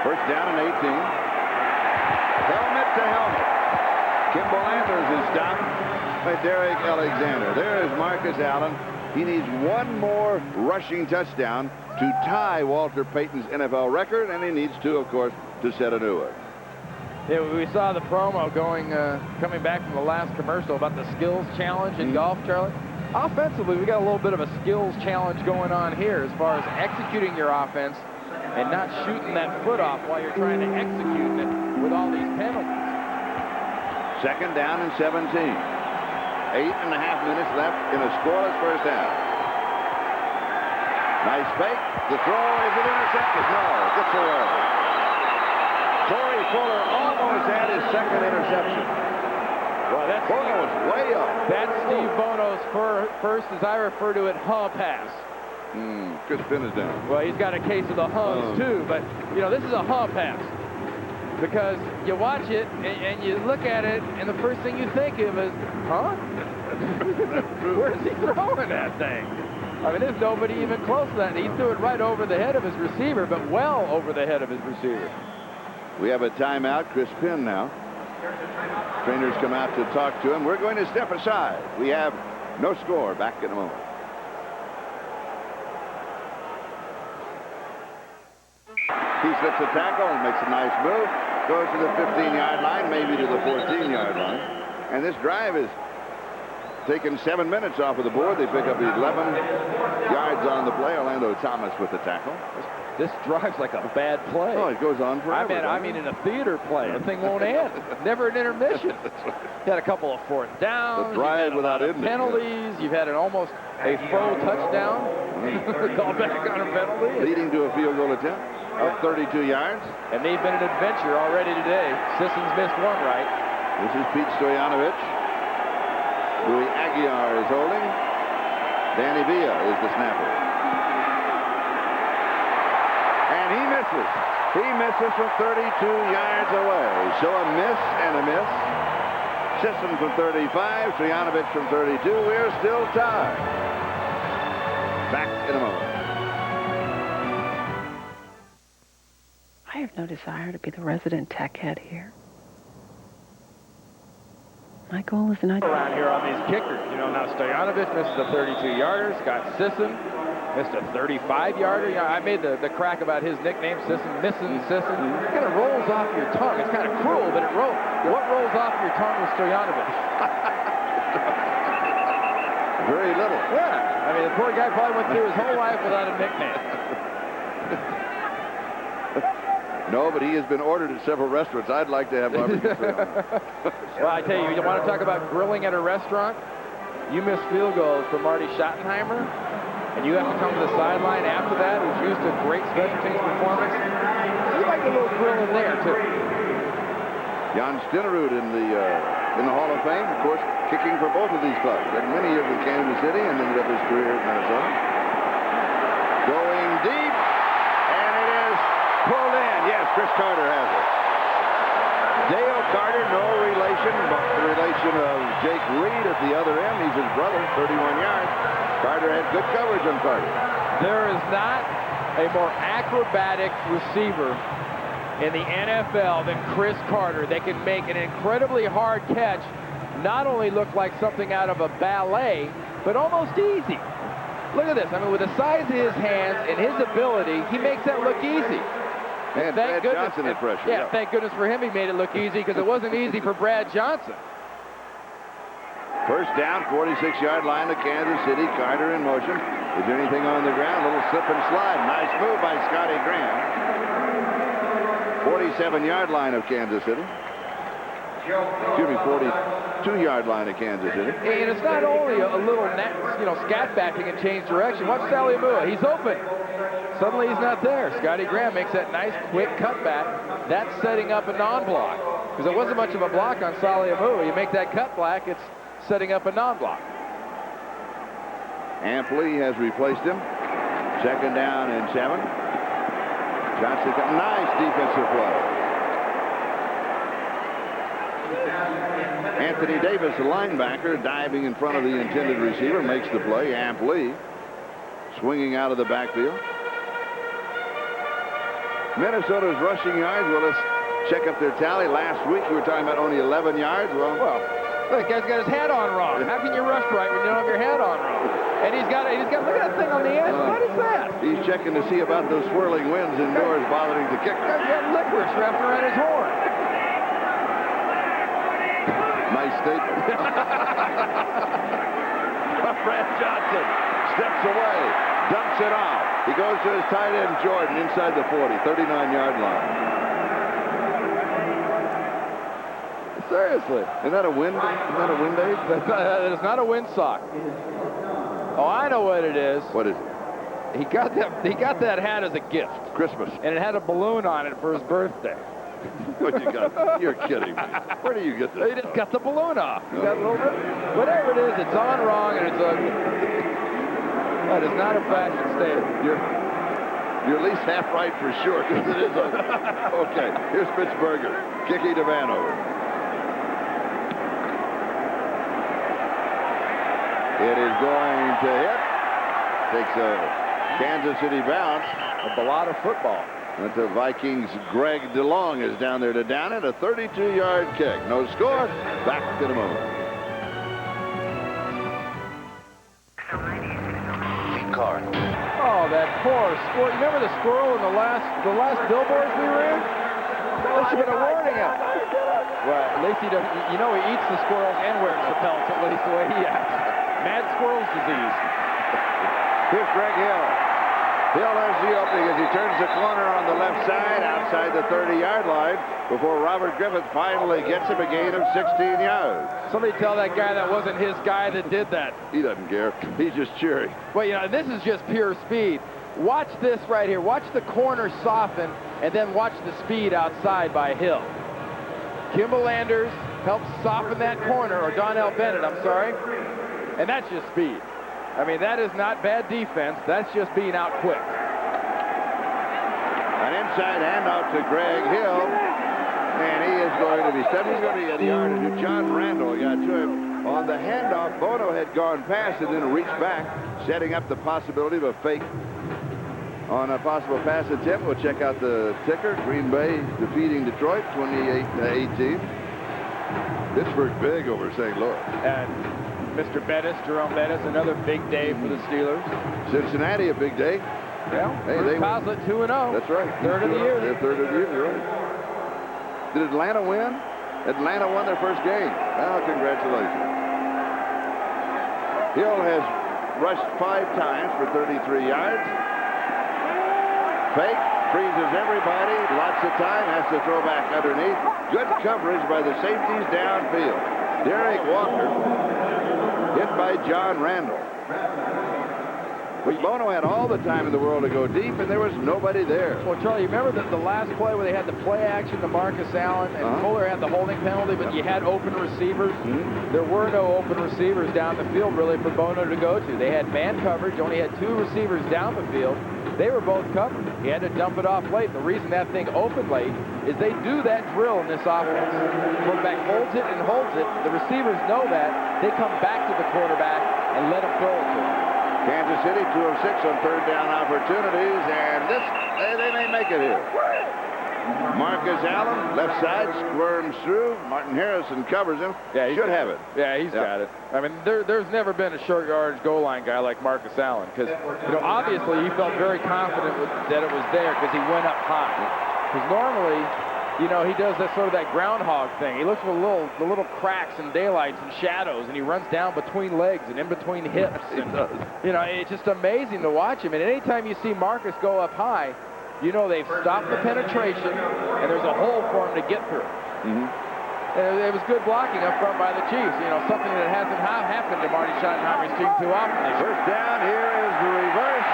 [SPEAKER 2] First down and 18. Helmet to helmet. Kimball Andrews is stopped by Derek Alexander. There is Marcus Allen. He needs one more rushing touchdown to tie Walter Payton's NFL record, and he needs two, of course, to set a new one.
[SPEAKER 1] Yeah, we saw the promo coming back from the last commercial about the skills challenge in golf, Charlie. Offensively, we got a little bit of a skills challenge going on here as far as executing your offense and not shooting that foot off while you're trying to execute it with all these penalties.
[SPEAKER 2] Second down and 17. 8.5 minutes left in a scoreless first half. Nice fake. The throw, is it intercepted? No, it gets away. Corey Fuller almost had his second interception.
[SPEAKER 1] Well, that's
[SPEAKER 2] Bono's way up.
[SPEAKER 1] That's Steve Bono's first, as I refer to it, huh pass.
[SPEAKER 2] Chris Finn is down.
[SPEAKER 1] Well, he's got a case of the hums too, but you know, this is a huh pass because you watch it and you look at it, and the first thing you think of is, huh? Where's he throwing that thing? I mean, there's nobody even close to that. He threw it right over the head of his receiver, but well over the head of his receiver.
[SPEAKER 2] We have a timeout. Chris Finn now. Trainers come out to talk to him. We're going to step aside. We have no score. Back in a moment. He slips a tackle and makes a nice move. Goes to the 15-yard line, maybe to the 14-yard line. And this drive is taken 7 minutes off of the board. They pick up 11 yards on the play. Orlando Thomas with the tackle.
[SPEAKER 1] This drive's like a bad play.
[SPEAKER 2] Oh, it goes on forever.
[SPEAKER 1] I mean, in a theater play, the thing won't end. Never an intermission. You had a couple of fourth downs.
[SPEAKER 2] The drive without ending.
[SPEAKER 1] Penalties. You've had almost a faux touchdown. Call back on a penalty.
[SPEAKER 2] Leading to a field goal attempt of 32 yards.
[SPEAKER 1] And they've been an adventure already today. Sissons missed one right.
[SPEAKER 2] This is Pete Stoyanovich. Louis Aguiar is holding. Danny Villa is the snapper. And he misses. He misses from 32 yards away. So a miss and a miss. Sisson from 35. Stoyanovich from 32. We're still tied. Back in a moment.
[SPEAKER 5] I have no desire to be the resident tech head here. My goal is not
[SPEAKER 1] around here on these kickers. You know, now Stoyanovich misses a 32-yarder. Scott Sisson missed a 35-yarder. You know, I made the crack about his nickname, Sisson, missing Sisson. It kind of rolls off your tongue. It's kind of cruel, but it rolls. What rolls off your tongue with Stoyanovich?
[SPEAKER 2] Very little.
[SPEAKER 1] Yeah. I mean, the poor guy probably went through his whole life without a nickname.
[SPEAKER 2] No, but he has been ordered at several restaurants. I'd like to have barbecue.
[SPEAKER 1] Well, I tell you want to talk about grilling at a restaurant? You miss field goals for Marty Schottenheimer, and you have to come to the sideline after that, who's used to great special teams performance. You might get a little grill in there, too.
[SPEAKER 2] Jan Stinnerud in the Hall of Fame, of course, kicking for both of these clubs. Had many years with Kansas City and ended up his career at Minnesota. Going deep, and it is pulled in. Yes, Chris Carter has it. Dale Carter, no relation, but the relation of Jake Reed at the other end. He's his brother, 31 yards. Carter had good coverage on Carter.
[SPEAKER 1] There is not a more acrobatic receiver in the NFL than Chris Carter. They can make an incredibly hard catch, not only look like something out of a ballet, but almost easy. Look at this. I mean, with the size of his hands and his ability, he makes that look easy.
[SPEAKER 2] And Brad Johnson had pressure.
[SPEAKER 1] Yeah, thank goodness for him he made it look easy, because it wasn't easy for Brad Johnson.
[SPEAKER 2] First down, 46-yard line to Kansas City. Carter in motion. Is there anything on the ground? A little slip and slide. Nice move by Scotty Graham. 47-yard line of Kansas City. Excuse me, 42-yard line of Kansas City.
[SPEAKER 1] And it's not only a little, scat back and change direction. Watch Sally Mua. He's open. Suddenly he's not there. Scotty Graham makes that nice quick cutback. That's setting up a non-block, because it wasn't much of a block on Sally Mua. You make that cut black, it's setting up a non-block.
[SPEAKER 2] Ampley has replaced him. Second down and 7. Johnson, nice defensive play. Anthony Davis, the linebacker, diving in front of the intended receiver, makes the play. Ampley swinging out of the backfield. Minnesota's rushing yards. Well, let's check up their tally. Last week you were talking about only 11 yards. Well,
[SPEAKER 1] look, the guy's got his hat on wrong. How can you rush right when you don't have your hat on wrong? And he's got look at that thing on the edge. What is that?
[SPEAKER 2] He's checking to see about those swirling winds indoors bothering the kicker.
[SPEAKER 1] He's got licorice wrapped around his horn.
[SPEAKER 2] Nice statement. Brad Johnson steps away, dumps it off. He goes to his tight end, Jordan, inside the 40, 39-yard line.
[SPEAKER 1] Seriously.
[SPEAKER 2] Isn't that a wind? Isn't that a wind aid?
[SPEAKER 1] It's not a windsock. Oh, I know what it is.
[SPEAKER 2] What is it?
[SPEAKER 1] He got that hat as a gift.
[SPEAKER 2] Christmas.
[SPEAKER 1] And it had a balloon on it for his birthday.
[SPEAKER 2] What you got? You're kidding me. Where do you get this?
[SPEAKER 1] He just got the balloon off. He got a little bit. Whatever it is, it's on wrong and it's ugly. That is not a fashion statement.
[SPEAKER 2] You're at least half right for sure, because it is ugly. Okay, here's Pittsburgher kicking to Vanover. It is going to hit. Takes a Kansas City bounce.
[SPEAKER 1] A ballad of football.
[SPEAKER 2] But the Vikings' Greg DeLong is down there to down it. A 32-yard kick. No score. Back in a moment.
[SPEAKER 6] Car.
[SPEAKER 1] Oh, that poor squirrel. You remember the squirrel in the last billboards we were in? That should have been a warning him. Well, at least he doesn't. You know, he eats the squirrels and wears the pelts, at least the way he acts. Mad squirrel's disease.
[SPEAKER 2] Here's Greg Hill. Hill has the opening as he turns the corner on the left side outside the 30-yard line before Robert Griffith finally gets him a gain of 16 yards.
[SPEAKER 1] Somebody tell that guy that wasn't his guy that did that.
[SPEAKER 2] He doesn't care. He's just cheering.
[SPEAKER 1] Well, you know, this is just pure speed. Watch this right here. Watch the corner soften, and then watch the speed outside by Hill. Kimball Landers helps soften that corner, or Donnell Bennett, I'm sorry. And that's just speed. I mean, that is not bad defense. That's just being out quick.
[SPEAKER 2] An inside handoff to Greg Hill. And he is going to be stepping. He's going to get the yardage. John Randall got to him on the handoff. Bono had gone past and then reached back, setting up the possibility of a fake on a possible pass attempt. We'll check out the ticker. Green Bay defeating Detroit 28-18. Pittsburgh big over St. Louis.
[SPEAKER 1] And Mr. Bettis, Jerome Bettis, another big day for the Steelers.
[SPEAKER 2] Cincinnati, a big day.
[SPEAKER 1] Yeah,
[SPEAKER 2] hey,
[SPEAKER 1] Bruce Coslet 2-0.
[SPEAKER 2] That's right.
[SPEAKER 1] Third of the year.
[SPEAKER 2] They're third of the year, you're right. Did Atlanta win? Atlanta won their first game. Well, congratulations. Hill has rushed 5 times for 33 yards. Fake, freezes everybody, lots of time, has to throw back underneath. Good coverage by the safeties downfield. Derek Walker hit by John Randall. But Bono had all the time in the world to go deep, and there was nobody there.
[SPEAKER 1] Well, Charlie, you remember the last play where they had the play action to Marcus Allen, and Fuller had the holding penalty, but you had open receivers? There were no open receivers down the field, really, for Bono to go to. They had man coverage, only had 2 receivers down the field. They were both covered. He had to dump it off late. The reason that thing opened late is they do that drill in this offense. Quarterback holds it and holds it. The receivers know that. They come back to the quarterback and let him throw it to him.
[SPEAKER 2] Kansas City 2 of 6 on third down opportunities, and this they may make it here. Marcus Allen, left side, squirms through. Martin Harrison covers him.
[SPEAKER 1] Yeah, he
[SPEAKER 2] should have it.
[SPEAKER 1] Yeah, he's got it. I mean, there's never been a short yardage goal line guy like Marcus Allen, because, you know, obviously he felt very confident that it was there because he went up high. Because normally, you know, he does that sort of that groundhog thing. He looks for the little cracks and daylights and shadows, and he runs down between legs and in between hips. And, you know, it's just amazing to watch him. And anytime you see Marcus go up high, you know they've stopped the penetration, and there's a hole for him to get through. And it was good blocking up front by the Chiefs. You know, something that hasn't happened to Marty Schottenheimer's team too often.
[SPEAKER 2] First down, here is the reverse.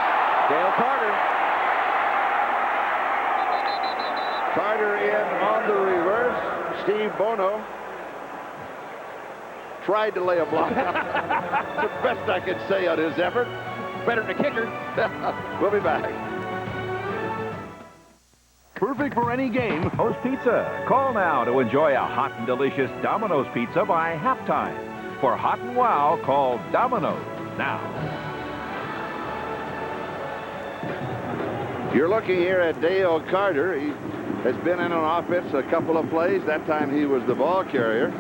[SPEAKER 1] Dale Carter.
[SPEAKER 2] Carter in on the reverse. Steve Bono tried to lay a block. The best I could say on his effort.
[SPEAKER 1] Better than a kicker.
[SPEAKER 2] We'll be back.
[SPEAKER 6] Perfect for any game, Domino's Pizza. Call now to enjoy a hot and delicious Domino's Pizza by halftime. For hot and wow, call Domino's now.
[SPEAKER 2] You're looking here at Dale Carter. He has been in on offense a couple of plays. That time he was the ball carrier.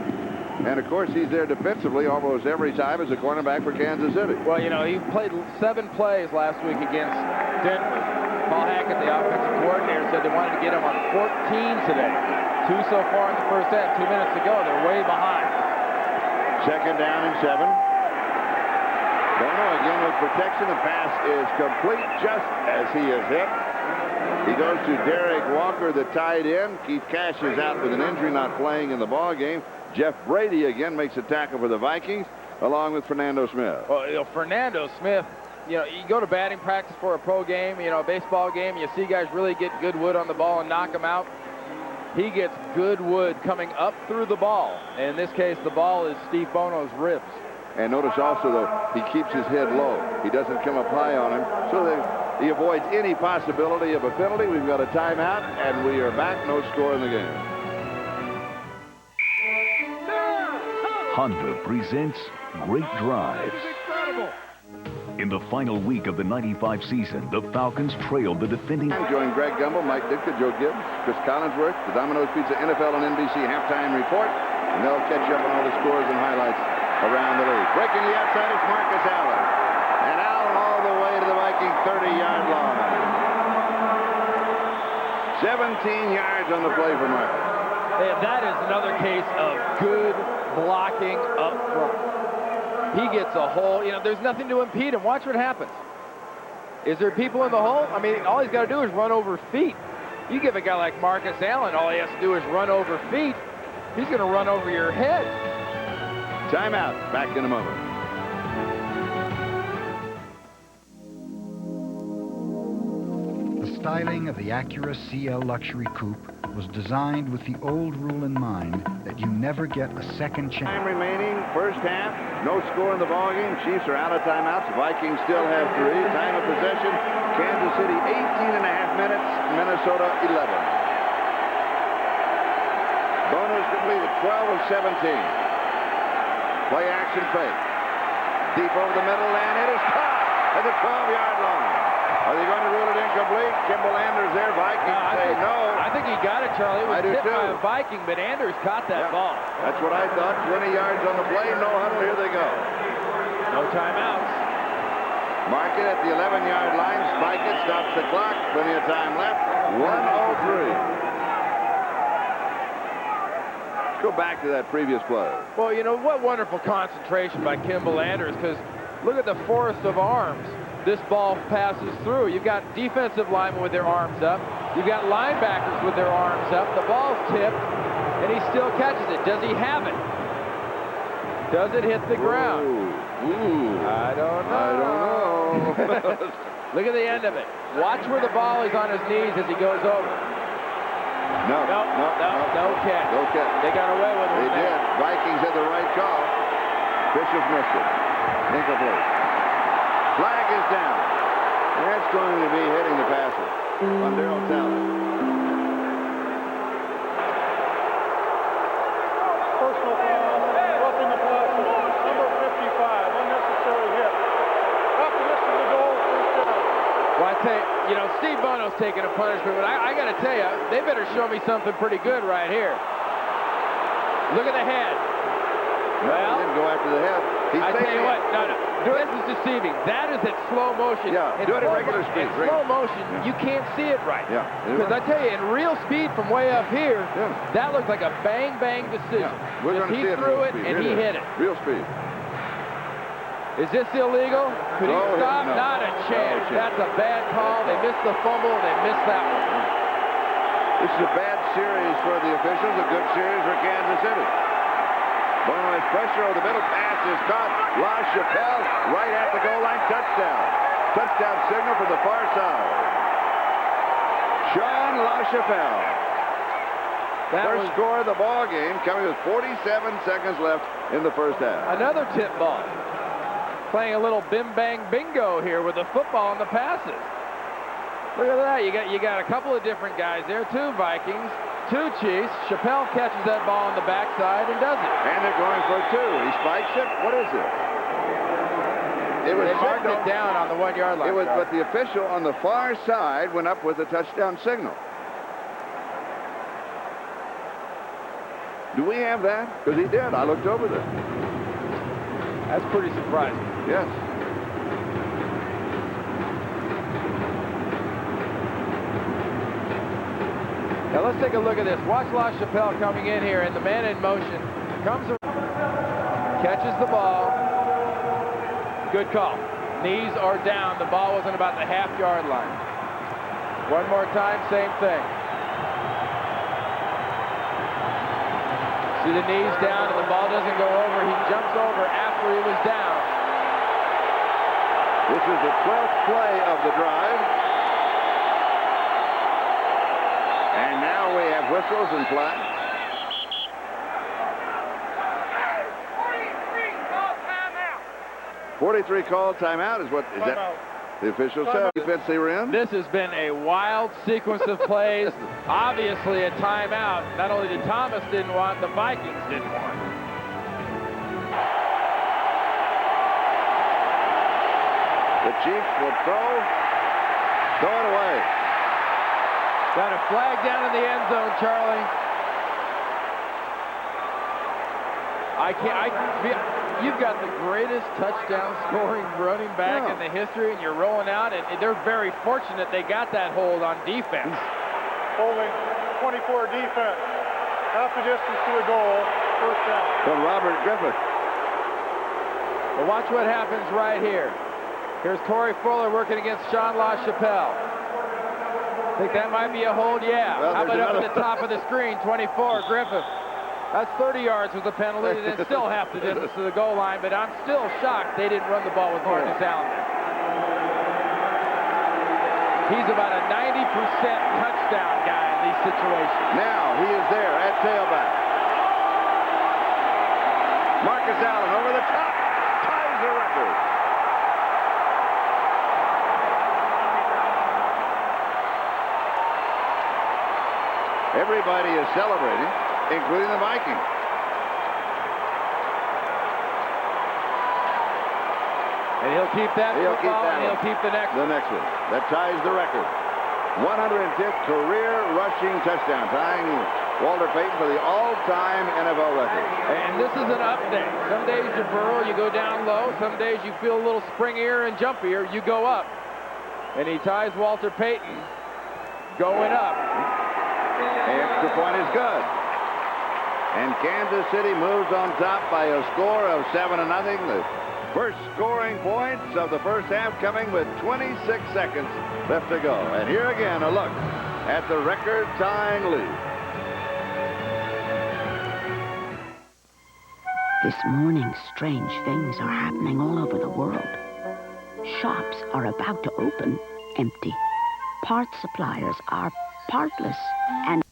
[SPEAKER 2] And, of course, he's there defensively almost every time as a cornerback for Kansas City.
[SPEAKER 1] Well, you know, he played 7 plays last week against Denver. Paul Hackett, the offensive coordinator, said they wanted to get him on 14 today. 2 so far in the first half. 2 minutes to go. They're way behind.
[SPEAKER 2] Second down and 7. Bono again with protection. The pass is complete just as he is hit. He goes to Derek Walker, the tight end. Keith Cash is out with an injury, not playing in the ball game. Jeff Brady again makes a tackle for the Vikings, along with Fernando Smith.
[SPEAKER 1] Well, you know, Fernando Smith, you know, you go to batting practice for a pro game, you know, a baseball game, you see guys really get good wood on the ball and knock them out. He gets good wood coming up through the ball. And in this case, the ball is Steve Bono's ribs.
[SPEAKER 2] And notice also, though, he keeps his head low. He doesn't come up high on him, so he avoids any possibility of a penalty. We've got a timeout, and we are back. No score in the game.
[SPEAKER 7] Honda presents Great Drives. In the final week of the '95 season, the Falcons trailed the defending...
[SPEAKER 2] Join Greg Gumbel, Mike Ditka, Joe Gibbs, Chris Collinsworth, the Domino's Pizza NFL and NBC halftime report, and they'll catch you up on all the scores and highlights around the league. Breaking the outside is Marcus Allen. And Allen all the way to the Viking 30-yard line. 17 yards on the play for Marcus.
[SPEAKER 1] That is another case of good blocking up front. He gets a hole. You know, there's nothing to impede him. Watch what happens. Is there people in the hole? I mean, all he's got to do is run over feet. You give a guy like Marcus Allen, all he has to do is run over feet. He's going to run over your head.
[SPEAKER 2] Timeout. Back in a moment.
[SPEAKER 8] The styling of the Acura CL Luxury Coupe was designed with the old rule in mind that you never get a second chance.
[SPEAKER 2] Time remaining, first half. No score in the ballgame. Chiefs are out of timeouts. Vikings still have 3. Time of possession, Kansas City 18.5 minutes, Minnesota 11. Bonus completed 12 of 17. Play action fake. Deep over the middle, and it is caught at the 12-yard line. Are they going to rule it incomplete? Kimball Anders there. Vikings say no.
[SPEAKER 1] I think he got it, Charlie. It was hit by a
[SPEAKER 2] too.
[SPEAKER 1] Viking, but Anders caught that ball.
[SPEAKER 2] That's what I thought. 20 yards on the play. No huddle. Here they go.
[SPEAKER 1] No timeouts.
[SPEAKER 2] Mark it at the 11-yard line. Spike it. Stops the clock. Plenty of time left. 1:03. Go back to that previous play.
[SPEAKER 1] Well, you know, what wonderful concentration by Kimball Anders, because look at the forest of arms this ball passes through. You've got defensive linemen with their arms up. You've got linebackers with their arms up. The ball's tipped, and he still catches it. Does he have it? Does it hit the ground?
[SPEAKER 2] Ooh.
[SPEAKER 1] I don't know. Look at the end of it. Watch where the ball is on his knees as he goes over.
[SPEAKER 2] No
[SPEAKER 1] catch.
[SPEAKER 2] No catch.
[SPEAKER 1] They got away with it.
[SPEAKER 2] They did. Vikings had the right call. Bishop missed it. Incomplete. Flag is down. That's going to be hitting the passer on Darryl Talbot.
[SPEAKER 3] Personal foul, roughing the passer, number 55, unnecessary hit. After this is the goal, first down.
[SPEAKER 1] Well, I tell you, you know, Steve Bono's taking a punishment, but I got to tell you, they better show me something pretty good right here. Look at the head.
[SPEAKER 2] Well, he didn't go after the head.
[SPEAKER 1] I tell you what, no. This is deceiving. That is at slow motion.
[SPEAKER 2] Yeah, do it at regular speed.
[SPEAKER 1] In slow motion, you can't see it right.
[SPEAKER 2] Yeah.
[SPEAKER 1] Because I tell you, in real speed from way up here, that looked like a bang-bang decision.
[SPEAKER 2] Yeah. We're going to see it.
[SPEAKER 1] He threw it, and he hit it.
[SPEAKER 2] Real speed.
[SPEAKER 1] Is this illegal? Could he stop?
[SPEAKER 2] No.
[SPEAKER 1] Not a chance. That's a bad call. They missed the fumble, and they missed that one.
[SPEAKER 2] This is a bad series for the officials, a good series for Kansas City. Bono has pressure over the middle. Pass is caught. La Chapelle right at the goal line. Touchdown. Touchdown signal from the far side. Sean La Chapelle. First score of the ball game, coming with 47 seconds left in the first half.
[SPEAKER 1] Another tip ball. Playing a little bim-bang-bingo here with the football and the passes. Look at that. You got a couple of different guys there. 2 Vikings. 2 Chiefs. Chappelle catches that ball on the backside and does it.
[SPEAKER 2] And they're going for 2. He spikes it. What is it? It was
[SPEAKER 1] they marked it down on the 1-yard line.
[SPEAKER 2] But the official on the far side went up with a touchdown signal. Do we have that? Because he did. I looked over there.
[SPEAKER 1] That's pretty surprising.
[SPEAKER 2] Yes.
[SPEAKER 1] Now let's take a look at this. Watch La Chapelle coming in here, and the man in motion comes around, catches the ball. Good call. Knees are down. The ball wasn't about the half-yard line. One more time, same thing. See the knees down, and the ball doesn't go over. He jumps over after he was down.
[SPEAKER 2] This is the 12th play of the drive. And now we have whistles and flags. 43 called timeout is what is that the official said. Defense they were in.
[SPEAKER 1] This has been a wild sequence of plays. Obviously a timeout. Not only did Thomas didn't want, the Vikings didn't want.
[SPEAKER 2] The Chiefs will throw it away.
[SPEAKER 1] Got a flag down in the end zone, Charlie. You've got the greatest touchdown scoring running back in the history, and you're rolling out, and they're very fortunate they got that hold on defense.
[SPEAKER 3] Holding 24 defense. Half the distance to the goal. First down.
[SPEAKER 2] From Robert Griffith.
[SPEAKER 1] But watch what happens right here. Here's Torrey Fuller working against Sean LaChapelle. Think that might be a hold? Yeah.
[SPEAKER 2] Well,
[SPEAKER 1] how about up
[SPEAKER 2] another...
[SPEAKER 1] at the top of the screen? 24, Griffith. That's 30 yards with a penalty, and it's still half the distance to the goal line, but I'm still shocked they didn't run the ball with Marcus Allen. He's about a 90% touchdown guy in these situations.
[SPEAKER 2] Now he is there at tailback. Marcus Allen over the top. Ties the record. Everybody is celebrating, including the Vikings.
[SPEAKER 1] And he'll keep that
[SPEAKER 2] He'll keep that
[SPEAKER 1] and he'll keep the next one.
[SPEAKER 2] The next one. That ties the record. 105th career rushing touchdown, tying Walter Payton for the all-time NFL record.
[SPEAKER 1] And this is an up day. Some days you burrow, you go down low. Some days you feel a little springier and jumpier, you go up. And he ties Walter Payton going up.
[SPEAKER 2] The extra point is good. And Kansas City moves on top by a score of 7-0. The first scoring points of the first half coming with 26 seconds left to go. And here again, a look at the record-tying lead.
[SPEAKER 9] This morning, strange things are happening all over the world. Shops are about to open empty. Parts suppliers are partless and...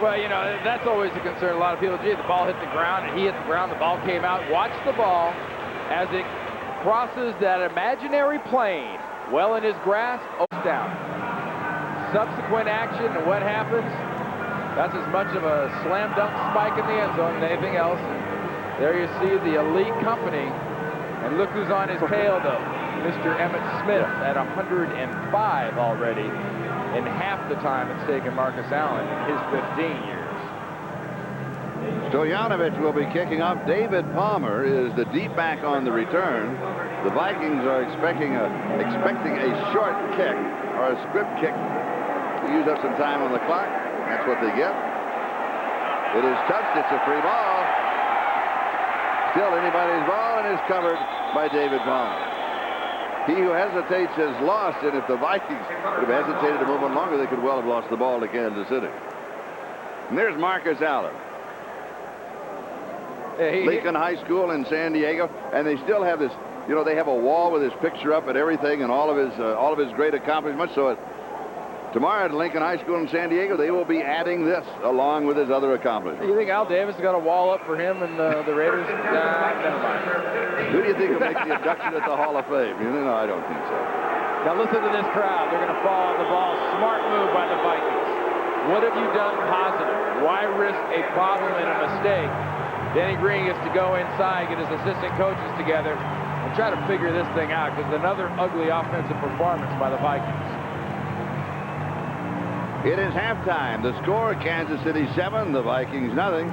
[SPEAKER 1] Well, you know, that's always a concern. A lot of people, gee, the ball hit the ground, and he hit the ground, the ball came out. Watch the ball as it crosses that imaginary plane. Well in his grasp, down. Subsequent action and what happens, that's as much of a slam dunk spike in the end zone than anything else. And there you see the elite company. And look who's on his tail, though. Mr. Emmitt Smith at 105 already. In half the time it's taken Marcus Allen in his 15 years.
[SPEAKER 2] Stoyanovich will be kicking off. David Palmer is the deep back on the return. The Vikings are expecting a short kick or a script kick to use up some time on the clock. That's what they get. It is touched. It's a free ball. Still anybody's ball, and is covered by David Palmer. He who hesitates is lost, and if the Vikings would have hesitated a moment longer, they could well have lost the ball to Kansas City. And there's Marcus Allen. Lincoln High School in San Diego, and they still have this, you know, they have a wall with his picture up and everything and all of his great accomplishments. So tomorrow at Lincoln High School in San Diego, they will be adding this along with his other accomplishments.
[SPEAKER 1] You think Al Davis has got a wall up for him and the Raiders? Never mind.
[SPEAKER 2] Who do you think will make the induction at the Hall of Fame? No, I don't think so.
[SPEAKER 1] Now listen to this crowd. They're going to fall on the ball. Smart move by the Vikings. What have you done positive? Why risk a problem and a mistake? Denny Green gets to go inside, get his assistant coaches together, and try to figure this thing out, because another ugly offensive performance by the Vikings.
[SPEAKER 2] It is halftime. The score, Kansas City 7, the Vikings nothing.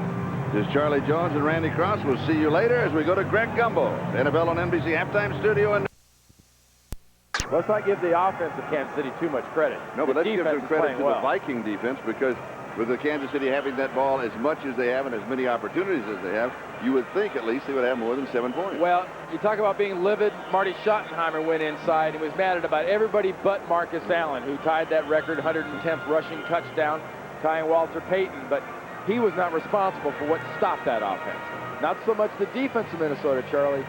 [SPEAKER 2] This is Charlie Jones and Randy Cross. We'll see you later as we go to Greg Gumbel, NFL on NBC halftime studio. And
[SPEAKER 1] let's not give the offense of Kansas City too much credit.
[SPEAKER 2] No, but let's give some credit to
[SPEAKER 1] the
[SPEAKER 2] Viking defense, because with the Kansas City having that ball as much as they have and as many opportunities as they have, you would think at least they would have more than 7 points.
[SPEAKER 1] Well, you talk about being livid. Marty Schottenheimer went inside and was mad at about everybody but Marcus Allen, who tied that record, 110th rushing touchdown, tying Walter Payton. But he was not responsible for what stopped that offense. Not so much the defense of Minnesota, Charlie.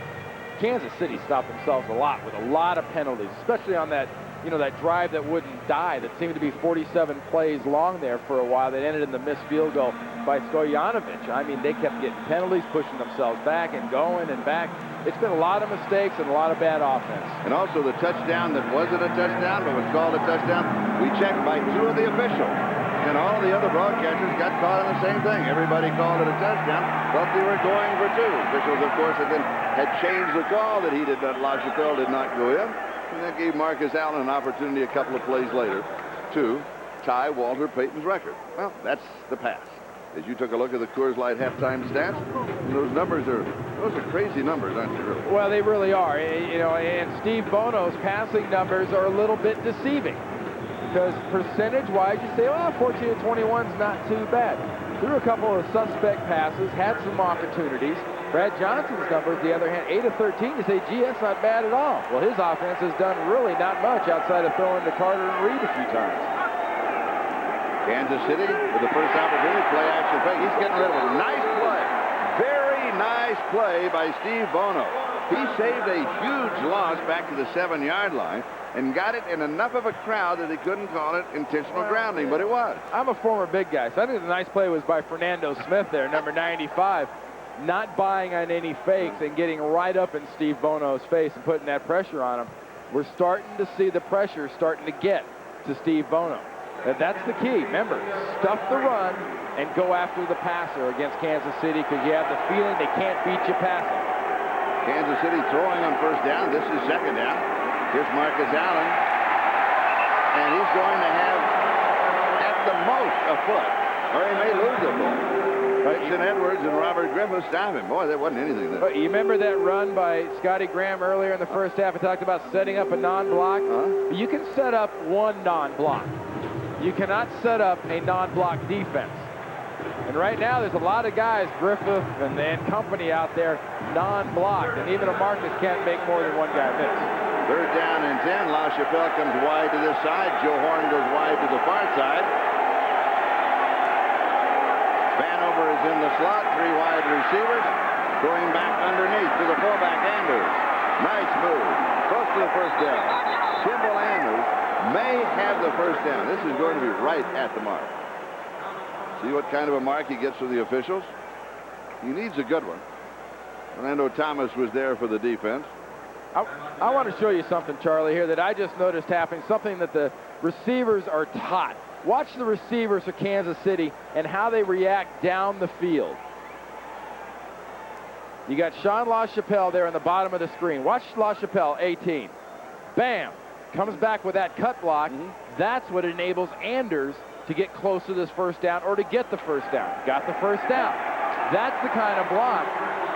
[SPEAKER 1] Kansas City stopped themselves a lot with a lot of penalties, especially on that, you know, that drive that wouldn't die, that seemed to be 47 plays long there for a while, that ended in the missed field goal by Stoyanovich. I mean, they kept getting penalties, pushing themselves back and going and back. It's been a lot of mistakes and a lot of bad offense.
[SPEAKER 2] And also the touchdown that wasn't a touchdown but was called a touchdown, we checked by 2 of the officials. And all the other broadcasters got caught on the same thing. Everybody called it a touchdown, thought they were going for 2. Officials, of course, had changed the call that LaChapelle did not go in. And that gave Marcus Allen an opportunity a couple of plays later to tie Walter Payton's record. Well, that's the pass. As you took a look at the Coors Light halftime stats, those are crazy numbers, aren't they, really?
[SPEAKER 1] Well, they really are. You know, and Steve Bono's passing numbers are a little bit deceiving. because percentage-wise, you say, well, 14 to 21 is not too bad. Threw a couple of suspect passes, had some opportunities. Brad Johnson's numbers, the other hand, 8 of 13. You say, gee, that's not bad at all. Well, his offense has done really not much outside of throwing to Carter and Reed a few times.
[SPEAKER 2] Kansas City with the first opportunity, play action fake. He's getting rid of a nice play. Very nice play by Steve Bono. He saved a huge loss back to the 7-yard line and got it in enough of a crowd that he couldn't call it intentional grounding, but it was.
[SPEAKER 1] I'm a former big guy, so I think the nice play was by Fernando Smith there, number 95, not buying on any fakes and getting right up in Steve Bono's face and putting that pressure on him. We're starting to see the pressure starting to get to Steve Bono. And that's the key. Remember, stuff the run and go after the passer against Kansas City because you have the feeling they can't beat you passing.
[SPEAKER 2] Kansas City throwing on first down. This is second down. Here's Marcus Allen. And he's going to have, at the most, a foot. Or he may lose a foot. Tyson Edwards and Robert Griffith stop him. Boy, there wasn't anything there.
[SPEAKER 1] You remember that run by Scotty Graham earlier in the first half? I talked about setting up a non-block. You can set up one non-block. You cannot set up a non-block defense. And right now, there's a lot of guys, Griffith and company out there, non-blocked. And even a Marcus can't make more than one guy miss.
[SPEAKER 2] Third down and 10. LaChapelle comes wide to this side. Joe Horn goes wide to the far side. Vanover is in the slot. 3 wide receivers. Going back underneath to the fullback, Anders. Nice move. Close to the first down. Kimball Anders may have the first down. This is going to be right at the mark. See what kind of a mark he gets from the officials? He needs a good one. Orlando Thomas was there for the defense.
[SPEAKER 1] I want to show you something, Charlie, here that I just noticed happening, something that the receivers are taught. Watch the receivers for Kansas City and how they react down the field. You got Sean LaChapelle there on the bottom of the screen. Watch LaChapelle, 18. Bam! Comes back with that cut block. That's what enables Anders to get close to this first down or to get the first down. Got the first down. That's the kind of block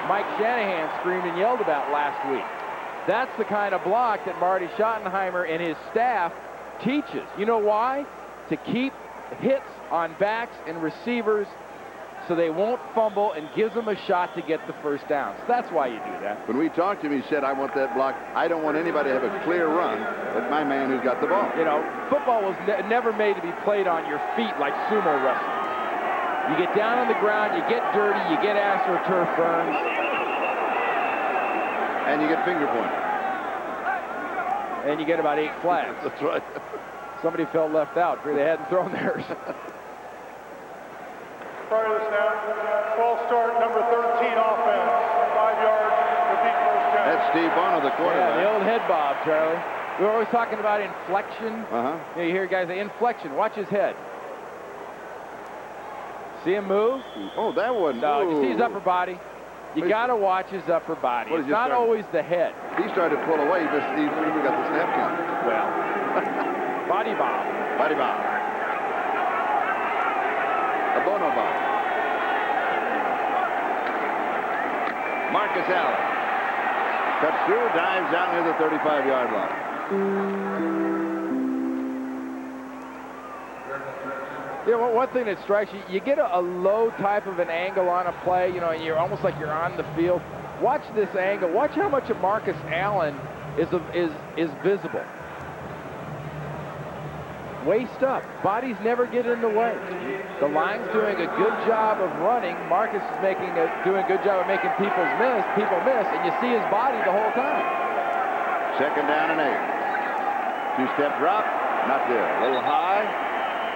[SPEAKER 1] Mike Shanahan screamed and yelled about last week. That's the kind of block that Marty Schottenheimer and his staff teaches. You know why? To keep hits on backs and receivers so they won't fumble and gives them a shot to get the first down. So that's why you do that.
[SPEAKER 2] When we talked to him, he said, I want that block. I don't want anybody to have a clear run at my man who's got the ball.
[SPEAKER 1] You know, football was never made to be played on your feet like sumo wrestling. You get down on the ground, you get dirty, you get astroturf burns.
[SPEAKER 2] And you get finger pointing.
[SPEAKER 1] And you get about 8 flags.
[SPEAKER 2] That's right.
[SPEAKER 1] Somebody felt left out because they hadn't thrown theirs.
[SPEAKER 3] Prior to the snap, false start, number 13 offense. 5 yards, repeat first down.
[SPEAKER 2] That's Steve Bono, the quarterback.
[SPEAKER 1] Yeah, the old head bob, Charlie. We're always talking about inflection. You hear guys say inflection. Watch his head. See him move?
[SPEAKER 2] Oh, that one.
[SPEAKER 1] No, you see his upper body. You got to watch his upper body. It's not always the head.
[SPEAKER 2] He started to pull away. He got the snap count.
[SPEAKER 1] Well, body bob.
[SPEAKER 2] Body bob. A Bono bob. Marcus Allen cuts through, dives out near the 35-yard line.
[SPEAKER 1] Yeah, well, one thing that strikes you, you get a low type of an angle on a play, you know, and you're almost like you're on the field. Watch this angle. Watch how much of Marcus Allen is visible. Waist up. Bodies never get in the way. The line's doing a good job of running. Marcus is doing a good job of making people miss, and you see his body the whole time.
[SPEAKER 2] Second down and 8. 2-step drop, not there. A little high.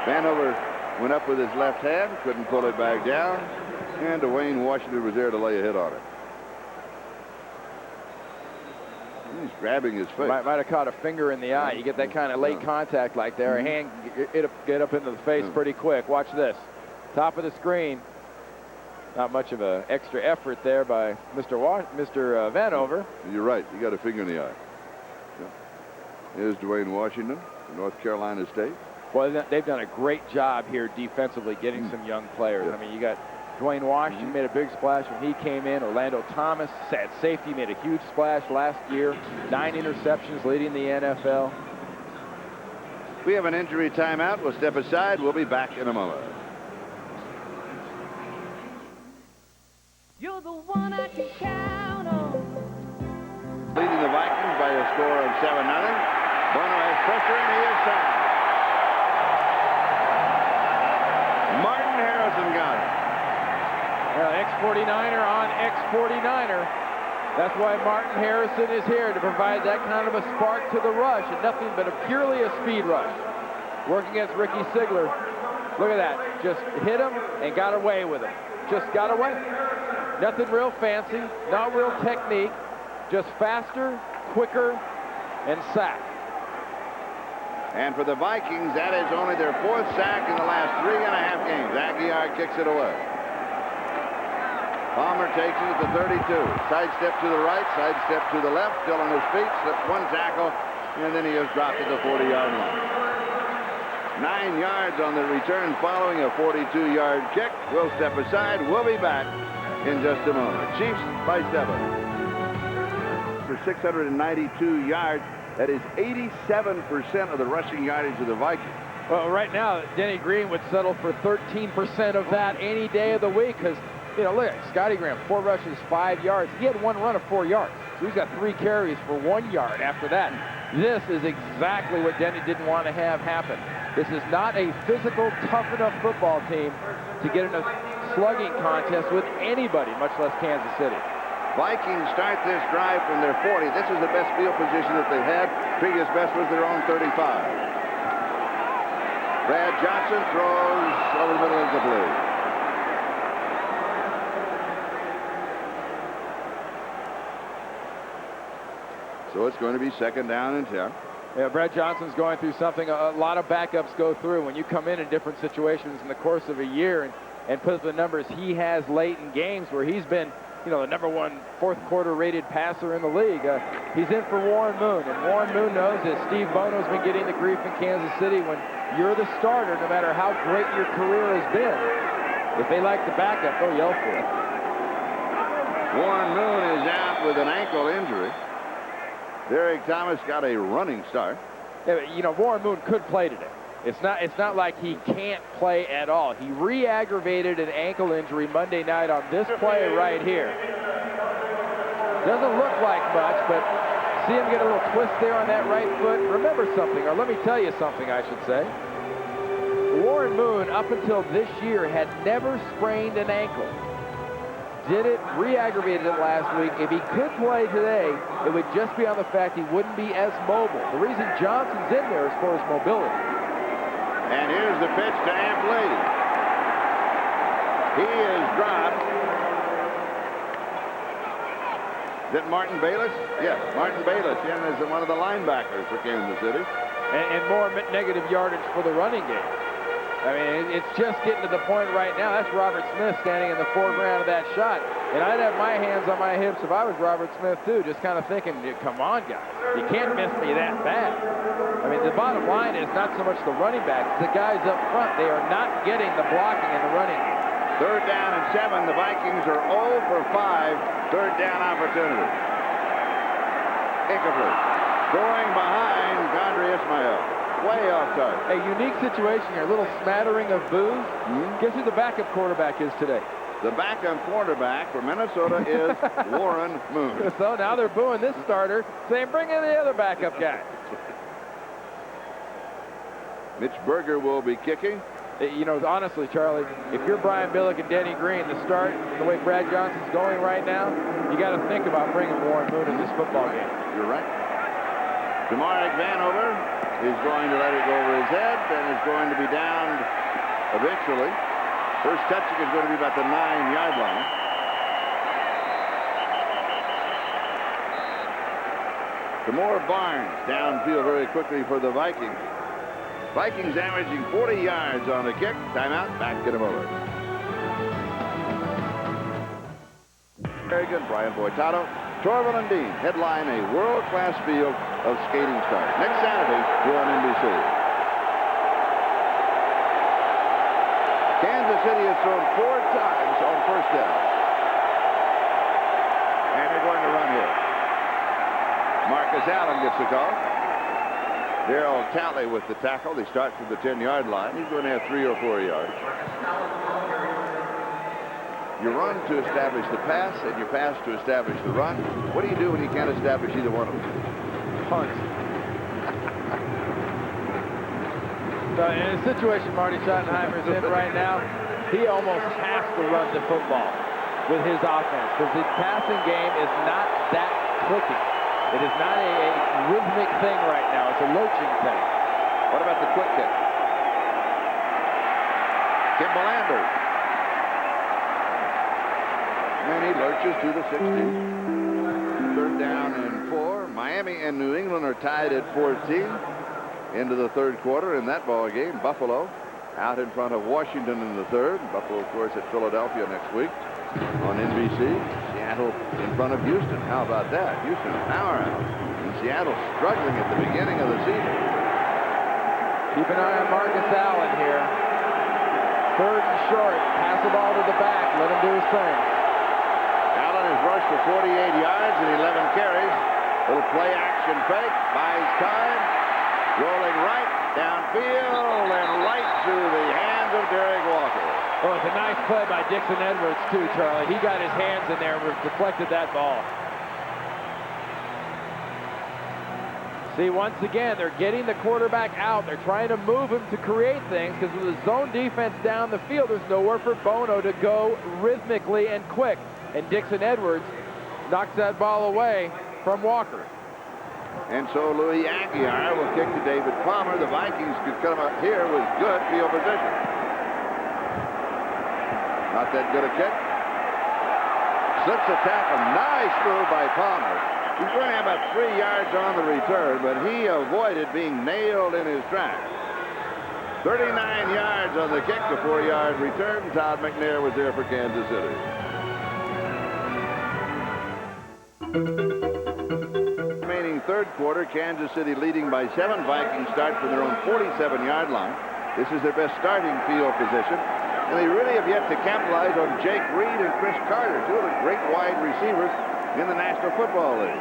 [SPEAKER 2] Vanover went up with his left hand, couldn't pull it back down, and Dwayne Washington was there to lay a hit on it. He's grabbing his face.
[SPEAKER 1] Might have caught a finger in the eye. You get that kind of late contact like there. A hand get up into the face pretty quick. Watch this. Top of the screen. Not much of an extra effort there by Mr. Vanover.
[SPEAKER 2] You're right. You got a finger in the eye. Yeah. Here's Dwayne Washington from North Carolina State.
[SPEAKER 1] Well, they've done a great job here defensively getting some young players. I mean, you got Dwayne Washington made a big splash when he came in. Orlando Thomas, at safety, made a huge splash last year. 9 interceptions leading the NFL.
[SPEAKER 2] We have an injury timeout. We'll step aside. We'll be back in a moment.
[SPEAKER 10] You're the one I can count on.
[SPEAKER 2] Leading the Vikings by a score of 7-0. Bono has pressure, and he is sacked. Martin Harrison got it.
[SPEAKER 1] Well, ex-49er on ex-49er. That's why Martin Harrison is here, to provide that kind of a spark to the rush, and nothing but purely a speed rush. Working against Ricky Sigler. Look at that. Just hit him and got away with him. Just got away. Nothing real fancy, not real technique. Just faster, quicker, and sack.
[SPEAKER 2] And for the Vikings, that is only their 4th sack in the last 3.5 games. Aguiar kicks it away. Palmer takes it at the 32. Sidestep to the right, sidestep to the left, still on his feet, slips 1 tackle, and then he is dropped at the 40-yard line. 9 yards on the return following a 42-yard kick. We'll step aside. We'll be back in just a moment. Chiefs by 7. For 692 yards. That is 87% of the rushing yardage of the Vikings.
[SPEAKER 1] Well, right now, Denny Green would settle for 13% of that any day of the week, because, you know, look, Scotty Graham, 4 rushes, 5 yards. He had 1 run of 4 yards. So he's got 3 carries for 1 yard after that. This is exactly what Denny didn't want to have happen. This is not a physical, tough enough football team to get in a slugging contest with anybody, much less Kansas City.
[SPEAKER 2] Vikings start this drive from their 40. This is the best field position that they've had. Previous best was their own 35. Brad Johnson throws over the middle, incomplete. So it's going to be 2nd down and 10.
[SPEAKER 1] Yeah, Brad Johnson's going through something a lot of backups go through when you come in different situations in the course of a year and put up the numbers he has late in games where he's been, you know, the #1 4th quarter rated passer in the league. He's in for Warren Moon, and Warren Moon knows that Steve Bono's been getting the grief in Kansas City when you're the starter, no matter how great your career has been. If they like the backup, they'll yell for it.
[SPEAKER 2] Warren Moon is out with an ankle injury. Derek Thomas got a running start.
[SPEAKER 1] Yeah, you know, Warren Moon could play today. It's not like he can't play at all. He re-aggravated an ankle injury Monday night on this play right here. Doesn't look like much, but see him get a little twist there on that right foot. Remember something, or let me tell you something, I should say. Warren Moon, up until this year, had never sprained an ankle. Did it, re-aggravated it last week. If he could play today, it would just be on the fact he wouldn't be as mobile. The reason Johnson's in there is for his mobility.
[SPEAKER 2] And here's the pitch to Amplady. He is dropped. Is it Martin Bayless? Yes, Martin Bayless in as one of the linebackers for Kansas City.
[SPEAKER 1] And more negative yardage for the running game. I mean, it's just getting to the point right now. That's Robert Smith standing in the foreground of that shot. And I'd have my hands on my hips if I was Robert Smith, too, just kind of thinking, come on, guys. You can't miss me that bad. I mean, the bottom line is not so much the running backs. The guys up front, they are not getting the blocking in the running game.
[SPEAKER 2] 3rd down and 7. The Vikings are 0 for 5. 3rd down opportunity. Incomplete. Going behind Gondry Ismail. Way off target.
[SPEAKER 1] A unique situation here. A little smattering of boos. Guess who the backup quarterback is today?
[SPEAKER 2] The backup quarterback for Minnesota is Warren Moon.
[SPEAKER 1] So now they're booing this starter, saying, bring in the other backup guy.
[SPEAKER 2] Mitch Berger will be kicking.
[SPEAKER 1] You know, honestly, Charlie, if you're Brian Billick and Denny Green, the start, the way Brad Johnson's going right now, you got to think about bringing Warren Moon in this football game.
[SPEAKER 2] You're right. Demaric Vanover is going to let it go over his head and is going to be down eventually. First touching is going to be about the 9-yard line. Demore Barnes downfield very quickly for the Vikings. Vikings averaging 40 yards on the kick. Timeout. Back in a moment. Very good. Brian Boitato. Torvald and Dean headline a world-class field of skating stars. Next Saturday, here on NBC. Kansas City has thrown 4 times on first down. And they're going to run here. Marcus Allen gets the call. Darryl Talley with the tackle. They start from the 10-yard line. He's going to have 3 or 4 yards. You run to establish the pass, and you pass to establish the run. What do you do when you can't establish either one of them?
[SPEAKER 1] Punt. So in a situation Marty Schottenheimer's in right now, he almost has to run the football with his offense because the passing game is not that clicky. It is not a rhythmic thing right now. It's a lurching thing.
[SPEAKER 2] What about the quick kick? Kimball Anders. And he lurches to the 60. 3rd down and 4. Miami and New England are tied at 14 into the 3rd quarter in that ball game. Buffalo out in front of Washington in the 3rd. Buffalo, of course, at Philadelphia next week on NBC. Seattle in front of Houston. How about that? Houston an hour out. And Seattle struggling at the beginning of the season.
[SPEAKER 1] Keep an eye on Marcus Allen here. 3rd and short. Pass the ball to the back. Let him do his thing.
[SPEAKER 2] Allen has rushed for 48 yards and 11 carries. Little play action fake. Buys time. Rolling right downfield and right through the hands of Derek Walker.
[SPEAKER 1] Oh, it's a nice play by Dixon Edwards, too, Charlie. He got his hands in there and deflected that ball. See, once again, they're getting the quarterback out. They're trying to move him to create things because with the zone defense down the field, there's nowhere for Bono to go rhythmically and quick. And Dixon Edwards knocks that ball away from Walker.
[SPEAKER 2] And so Louis Aguiar will kick to David Palmer. The Vikings could come up here with good field position. Not that good a kick. Slips a tackle. Nice move by Palmer. He's going to have about 3 yards on the return, but he avoided being nailed in his tracks. 39 yards on the kick, the 4-yard return. Todd McNair was there for Kansas City. Remaining 3rd quarter, Kansas City leading by 7. Vikings start from their own 47-yard line. This is their best starting field position. And they really have yet to capitalize on Jake Reed and Chris Carter, 2 of the great wide receivers in the National Football League.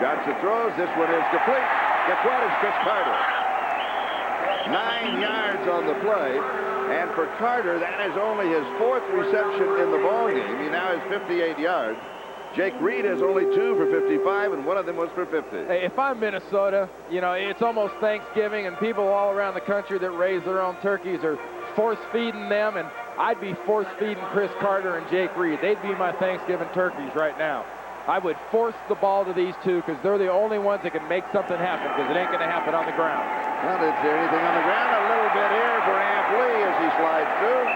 [SPEAKER 2] Johnson throws. This one is complete. Guess what? It's Chris Carter. 9 yards on the play. And for Carter, that is only his 4th reception in the ball game. He now has 58 yards. Jake Reed has only 2 for 55, and one of them was for 50.
[SPEAKER 1] Hey, if I'm Minnesota, you know, it's almost Thanksgiving, and people all around the country that raise their own turkeys are force-feeding them, and I'd be force-feeding Chris Carter and Jake Reed. They'd be my Thanksgiving turkeys right now. I would force the ball to these two because they're the only ones that can make something happen because it ain't going to happen on the ground.
[SPEAKER 2] Well, is there anything on the ground? A little bit here for Amp Lee as he slides through.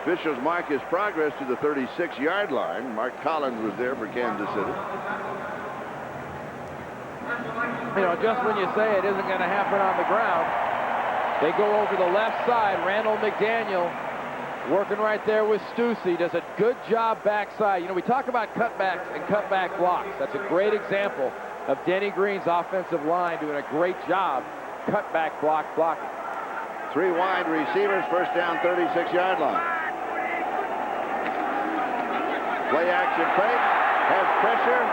[SPEAKER 2] Officials mark his progress to the 36-yard line. Mark Collins was there for Kansas City.
[SPEAKER 1] You know, just when you say it isn't going to happen on the ground, they go over the left side. Randall McDaniel working right there with Stussy. Does a good job backside. You know, we talk about cutbacks and cutback blocks. That's a great example of Denny Green's offensive line doing a great job cutback blocking.
[SPEAKER 2] 3 wide receivers, first down, 36-yard line. Play action fake, has pressure,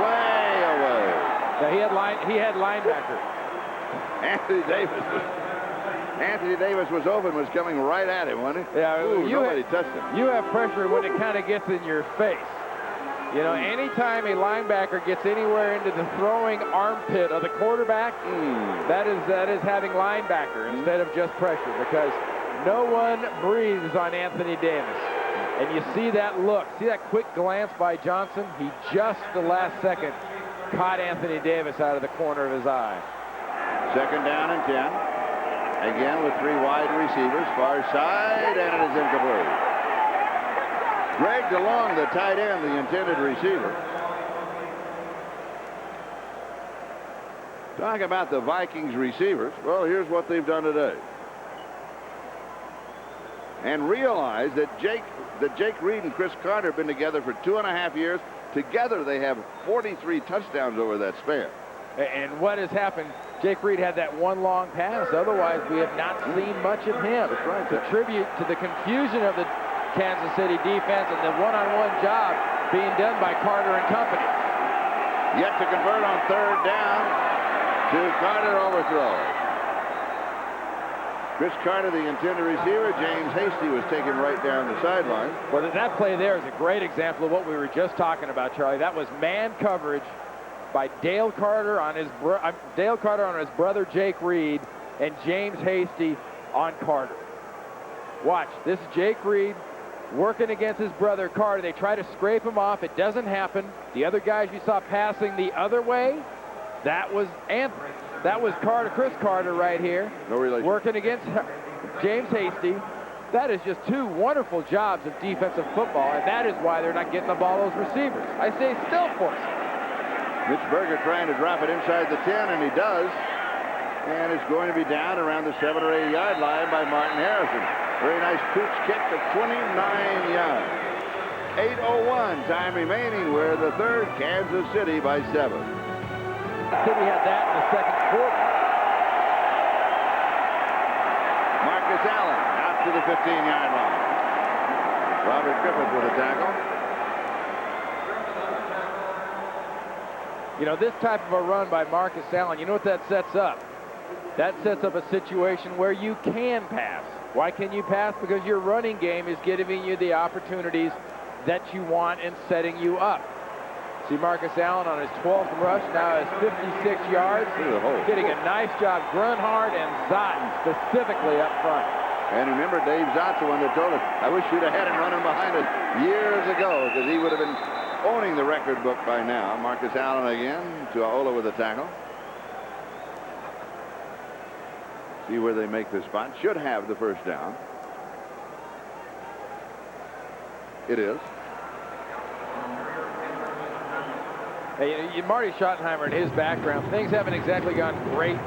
[SPEAKER 2] way away.
[SPEAKER 1] Yeah, he had linebacker.
[SPEAKER 2] Anthony Davis was open, was coming right at him, wasn't he?
[SPEAKER 1] Yeah,
[SPEAKER 2] ooh, nobody touched him.
[SPEAKER 1] You have pressure when it kind of gets in your face. You know, anytime a linebacker gets anywhere into the throwing armpit of the quarterback, that is having linebacker instead of just pressure because no one breathes on Anthony Davis. And you see that look. See that quick glance by Johnson? He just the last second caught Anthony Davis out of the corner of his eye.
[SPEAKER 2] 2nd down and 10. Again with 3 wide receivers. Far side, and it is incomplete. Greg DeLong, the tight end, the intended receiver. Talk about the Vikings receivers. Well, here's what they've done today. And realize that Jake Reed and Chris Carter have been together for 2.5 years. Together, they have 43 touchdowns over that span.
[SPEAKER 1] And what has happened? Jake Reed had that one long pass. Otherwise, we have not seen much of him.
[SPEAKER 2] That's right.
[SPEAKER 1] To tribute to the confusion of the Kansas City defense and the one-on-one job being done by Carter and company.
[SPEAKER 2] Yet to convert on third down to Carter, overthrow. Chris Carter, the intended receiver. James Hasty was taken right down the sideline.
[SPEAKER 1] Well, that play there is a great example of what we were just talking about, Charlie. That was man coverage by Dale Carter on his brother Jake Reed and James Hasty on Carter. Watch, this is Jake Reed working against his brother Carter. They try to scrape him off. It doesn't happen. The other guys you saw passing the other way, that was Carter, Chris Carter right here.
[SPEAKER 2] No relation.
[SPEAKER 1] Working against James Hasty. That is just two wonderful jobs of defensive football, and that is why they're not getting the ball to those receivers. I say still force it.
[SPEAKER 2] Mitch Berger trying to drop it inside the 10, and he does. And it's going to be down around the 7 or 8 yard line by Martin Harrison. Very nice pooch kick of 29 yards. 8:01 time remaining. We're the third, Kansas City by 7.
[SPEAKER 1] City had that in the second quarter.
[SPEAKER 2] Marcus Allen out to the 15-yard line. Robert Griffith with a tackle.
[SPEAKER 1] You know, this type of a run by Marcus Allen, you know what that sets up? That sets up a situation where you can pass. Why can you pass? Because your running game is giving you the opportunities that you want and setting you up. See Marcus Allen on his 12th rush, now has 56 yards. Getting a nice job. Grunhard and Zotten specifically up front.
[SPEAKER 2] And remember, Dave Zott's the one that told us, I wish you'd have had him running behind us years ago, because he would have been owning the record book by now. Marcus Allen again to Ola with a tackle. See where they make the spot. Should have the first down. It is.
[SPEAKER 1] Hey, Marty Schottenheimer and his background, things haven't exactly gone great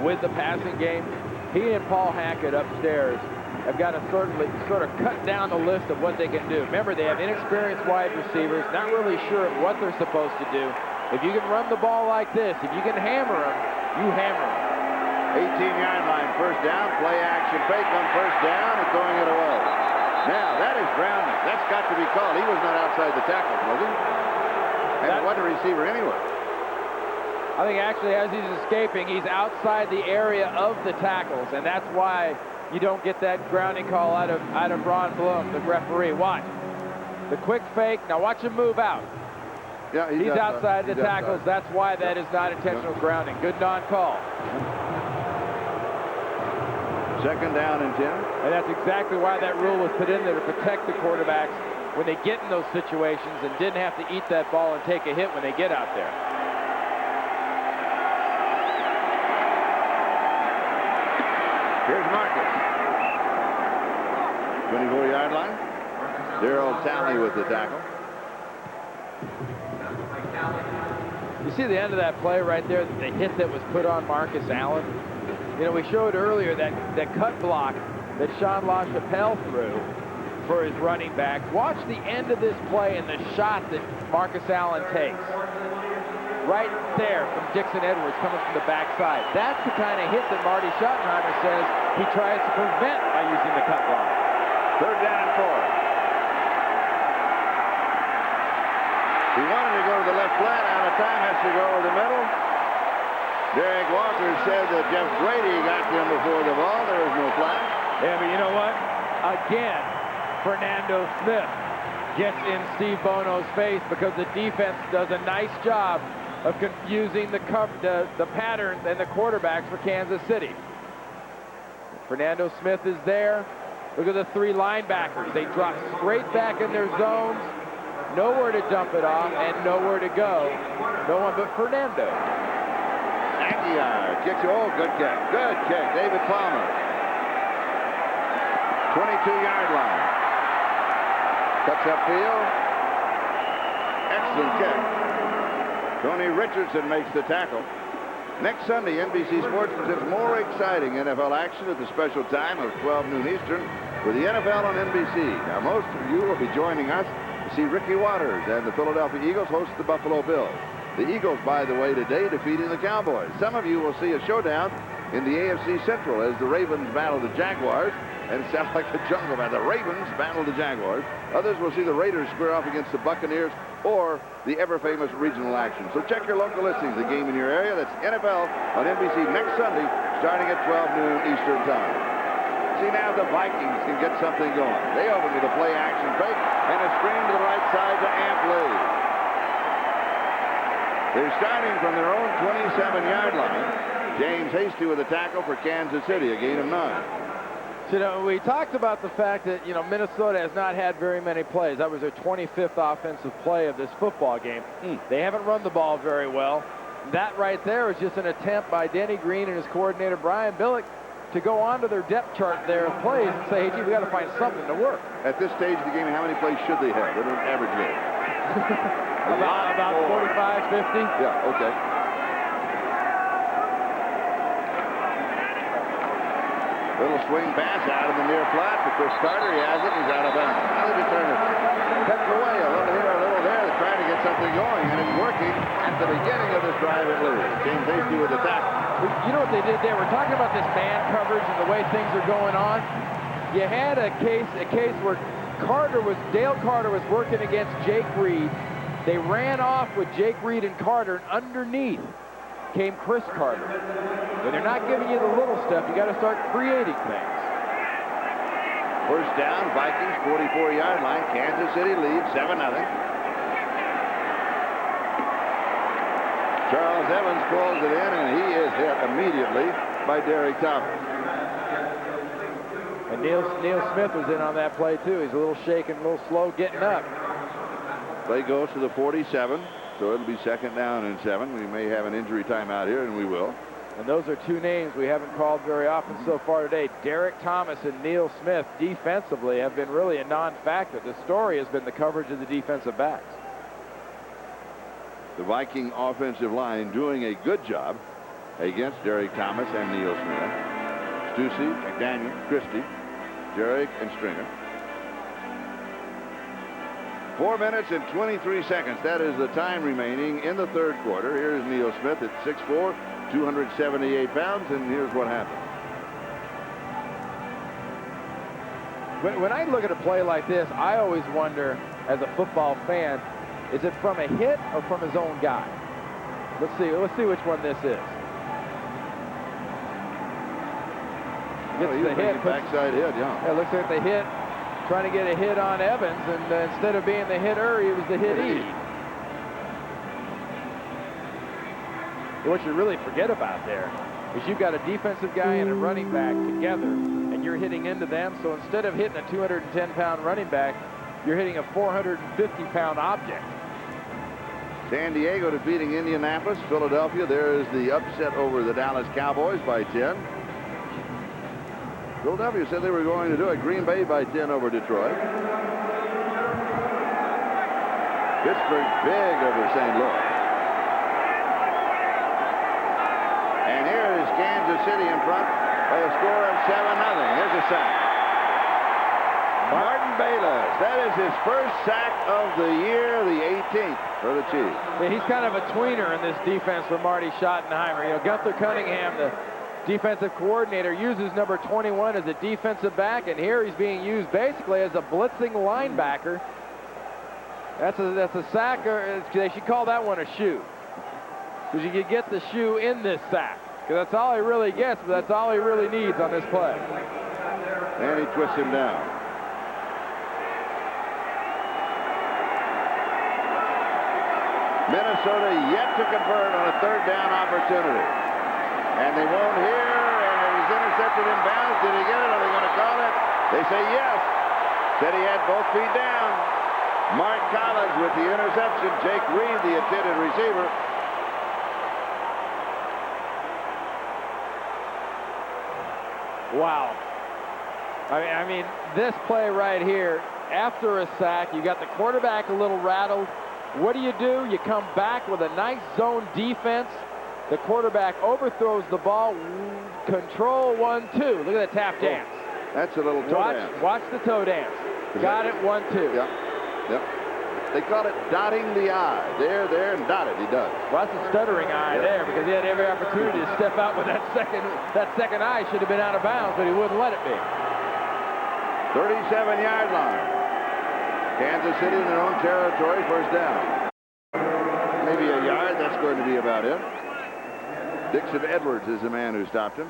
[SPEAKER 1] with the passing game. He and Paul Hackett upstairs have got to sort of cut down the list of what they can do. Remember, they have inexperienced wide receivers, not really sure of what they're supposed to do. If you can run the ball like this, if you can hammer them, you hammer them.
[SPEAKER 2] 18-yard line, first down, play action, fake on first down, and throwing it away. Now, that is grounding. That's got to be called. He was not outside the tackle, was he? And it wasn't a receiver anyway.
[SPEAKER 1] I think actually as he's escaping, he's outside the area of the tackles, and that's why you don't get that grounding call out of Ron Bloom, the referee. Watch. The quick fake. Now watch him move out.
[SPEAKER 2] Yeah,
[SPEAKER 1] he's outside the tackles. That's why that is not intentional grounding. Good non-call.
[SPEAKER 2] Second down and 10.
[SPEAKER 1] And that's exactly why that rule was put in there, to protect the quarterbacks when they get in those situations and didn't have to eat that ball and take a hit when they get out there.
[SPEAKER 2] Here's Marcus. 24-yard line. Darryl Talley with the tackle.
[SPEAKER 1] You see the end of that play right there, the hit that was put on Marcus Allen? You know, we showed earlier that cut block that Sean LaChapelle threw for his running back. Watch the end of this play and the shot that Marcus Allen takes. Right there from Dixon Edwards coming from the backside. That's the kind of hit that Marty Schottenheimer says he tries to prevent by using the cut block.
[SPEAKER 2] Third down and 4. He wanted to go to the left flat. Out of time, has to go over the middle. Derek Walker said that Jeff Grady got to him before the ball. There was no flag.
[SPEAKER 1] Yeah, but you know what? Again, Fernando Smith gets in Steve Bono's face because the defense does a nice job of confusing the patterns and the quarterbacks for Kansas City. Fernando Smith is there. Look at the three linebackers. They drop straight back in their zones. Nowhere to dump it off and nowhere to go. No one but Fernando.
[SPEAKER 2] Aguiar kicks. Oh, good kick. Good kick. David Palmer. 22-yard line. Cuts upfield. Excellent kick. Tony Richardson makes the tackle. Next Sunday, NBC Sports presents more exciting NFL action at the special time of 12 noon Eastern with the NFL on NBC. Now, most of you will be joining us to see Ricky Waters and the Philadelphia Eagles host the Buffalo Bills. The Eagles, by the way, today defeating the Cowboys. Some of you will see a showdown in the AFC Central as the Ravens battle the Jaguars. And it sounds like the jungle band. The Ravens battle the Jaguars. Others will see the Raiders square off against the Buccaneers or the ever-famous regional action. So check your local listings. The game in your area, that's NFL on NBC next Sunday, starting at 12 noon Eastern Time. See now if the Vikings can get something going. They open with a play-action fake and a screen to the right side to Amp Lee. They're starting from their own 27-yard line. James Hasty with a tackle for Kansas City, a gain of 9.
[SPEAKER 1] So, you know, we talked about the fact that, you know, Minnesota has not had very many plays. That was their 25th offensive play of this football game. They haven't run the ball very well. That right there is just an attempt by Denny Green and his coordinator, Brian Billick, to go onto their depth chart there of plays and say, hey, gee, we got to find something to work.
[SPEAKER 2] At this stage of the game, how many plays should they have? What an average game?
[SPEAKER 1] about 45, 50.
[SPEAKER 2] Yeah, okay. Little swing pass out of the near flat for Chris Carter. He has it. He's out of bounds. Now they just turn it. Cut away a little here, a little there. They're trying to get something going, and it's working at the beginning of this drive at Lee. James Hasty with the tackle.
[SPEAKER 1] You know what they did there? We're talking about this man coverage and the way things are going on. You had a case where Dale Carter was working against Jake Reed. They ran off with Jake Reed and Carter, and underneath came Chris Carter. When they're not giving you the little stuff, you got to start creating things.
[SPEAKER 2] First down, Vikings, 44-yard line. Kansas City leads 7-0. Charles Evans pulls it in, and he is hit immediately by Derek Thomas.
[SPEAKER 1] And Neil Smith was in on that play, too. He's a little shaken, a little slow getting up.
[SPEAKER 2] Play goes to the 47. So it'll be second down and 7. We may have an injury timeout here, and we will.
[SPEAKER 1] And those are two names we haven't called very often so far today. Derek Thomas and Neil Smith defensively have been really a non-factor. The story has been the coverage of the defensive backs.
[SPEAKER 2] The Viking offensive line doing a good job against Derek Thomas and Neil Smith. Stussy, McDaniel, Christie, Derek, and Stringer. 4 minutes and 23 seconds. That is the time remaining in the third quarter. Here's Neil Smith at 6'4", 278 pounds, and here's what happened.
[SPEAKER 1] When I look at a play like this, I always wonder, as a football fan, is it from a hit or from his own guy? Let's see which one this is.
[SPEAKER 2] Well, he was
[SPEAKER 1] the hit,
[SPEAKER 2] making backside hit, yeah.
[SPEAKER 1] It looks like the hit, trying to get a hit on Evans, and instead of being the hitter, he was the hitee. What you really forget about there is you've got a defensive guy and a running back together, and you're hitting into them. So instead of hitting a 210-pound running back, you're hitting a 450-pound object.
[SPEAKER 2] San Diego defeating Indianapolis. Philadelphia, there is the upset over the Dallas Cowboys by 10. Philadelphia said they were going to do it. Green Bay by 10 over Detroit. Pittsburgh big over St. Louis. And here is Kansas City in front by a score of 7-0. Here's a sack. Martin Bayless. That is his first sack of the year, the 18th for the Chiefs.
[SPEAKER 1] Yeah, he's kind of a tweener in this defense for Marty Schottenheimer. You know, Gunther Cunningham, the defensive coordinator, uses number 21 as a defensive back, and here he's being used basically as a blitzing linebacker. That's a sack, or they should call that one a shoe, because you could get the shoe in this sack, because that's all he really gets, but that's all he really needs on this play.
[SPEAKER 2] And he twists him down. Minnesota yet to convert on a third down opportunity. And they won't hear, and it was intercepted in bounds. Did he get it? Are they going to call it? They say yes. Said he had both feet down. Mark Collins with the interception. Jake Reed, the intended receiver.
[SPEAKER 1] Wow. I mean, this play right here, after a sack, you got the quarterback a little rattled. What do? You come back with a nice zone defense. The quarterback overthrows the ball. Control 1-2. Look at the tap dance.
[SPEAKER 2] That's a little toe dance.
[SPEAKER 1] Watch the toe dance. Got it, 1-2.
[SPEAKER 2] Yep. Yep. They call it dotting the I. There, and dot it. He does.
[SPEAKER 1] Well, that's a stuttering eye there, because he had every opportunity to step out with that second eye. Should have been out of bounds, but he wouldn't let it be.
[SPEAKER 2] 37-yard line. Kansas City in their own territory, first down. Maybe a yard, that's going to be about it. Dixon Edwards is the man who stopped him.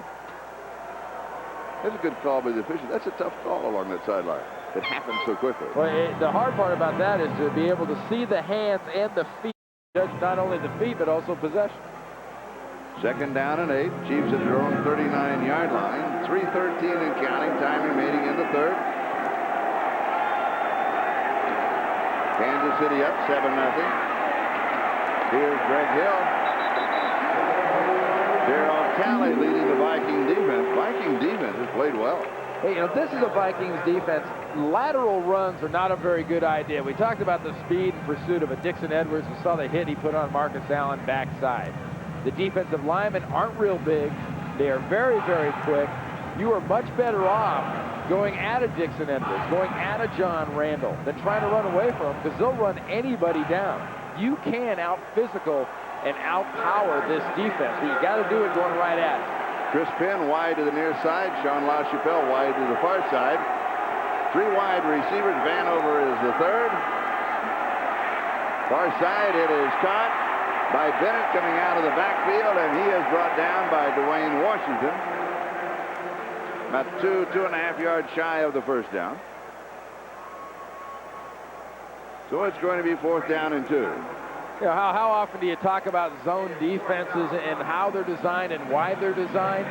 [SPEAKER 2] That's a good call by the official. That's a tough call along that sideline. It happens so quickly.
[SPEAKER 1] Well, the hard part about that is to be able to see the hands and the feet. Not only the feet, but also possession.
[SPEAKER 2] Second down and 8. Chiefs at their own 39-yard line. 3:13 and counting. Time remaining in the third. Kansas City up 7-0. Here's Greg Hill. Darryl Talley leading the Viking defense. Viking defense has played well.
[SPEAKER 1] Hey, you know, this is a Vikings defense. Lateral runs are not a very good idea. We talked about the speed and pursuit of a Dixon Edwards. We saw the hit he put on Marcus Allen backside. The defensive linemen aren't real big. They are very, very quick. You are much better off going at a Dixon Edwards, going at a John Randall, than trying to run away from them, because they'll run anybody down. You can out-physical and out-power this defense, but you got to do it going right at it.
[SPEAKER 2] Chris Penn wide to the near side. Sean LaChapelle wide to the far side. 3 wide receivers. Vanover is the third. Far side, it is caught by Bennett coming out of the backfield, and he is brought down by Dwayne Washington. About 2.5 yards shy of the first down. So it's going to be 4th down and 2.
[SPEAKER 1] You know, how often do you talk about zone defenses and how they're designed and why they're designed?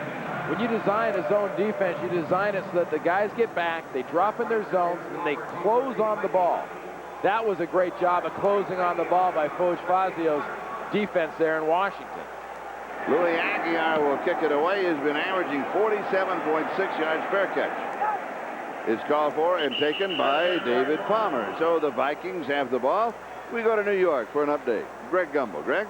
[SPEAKER 1] When you design a zone defense, you design it so that the guys get back, they drop in their zones, and they close on the ball. That was a great job of closing on the ball by Foch Fazio's defense there in Washington.
[SPEAKER 2] Louis Aguiar will kick it away. He's been averaging 47.6 yards per catch. It's called for and taken by David Palmer. So the Vikings have the ball. We go to New York for an update. Greg Gumbel. Greg?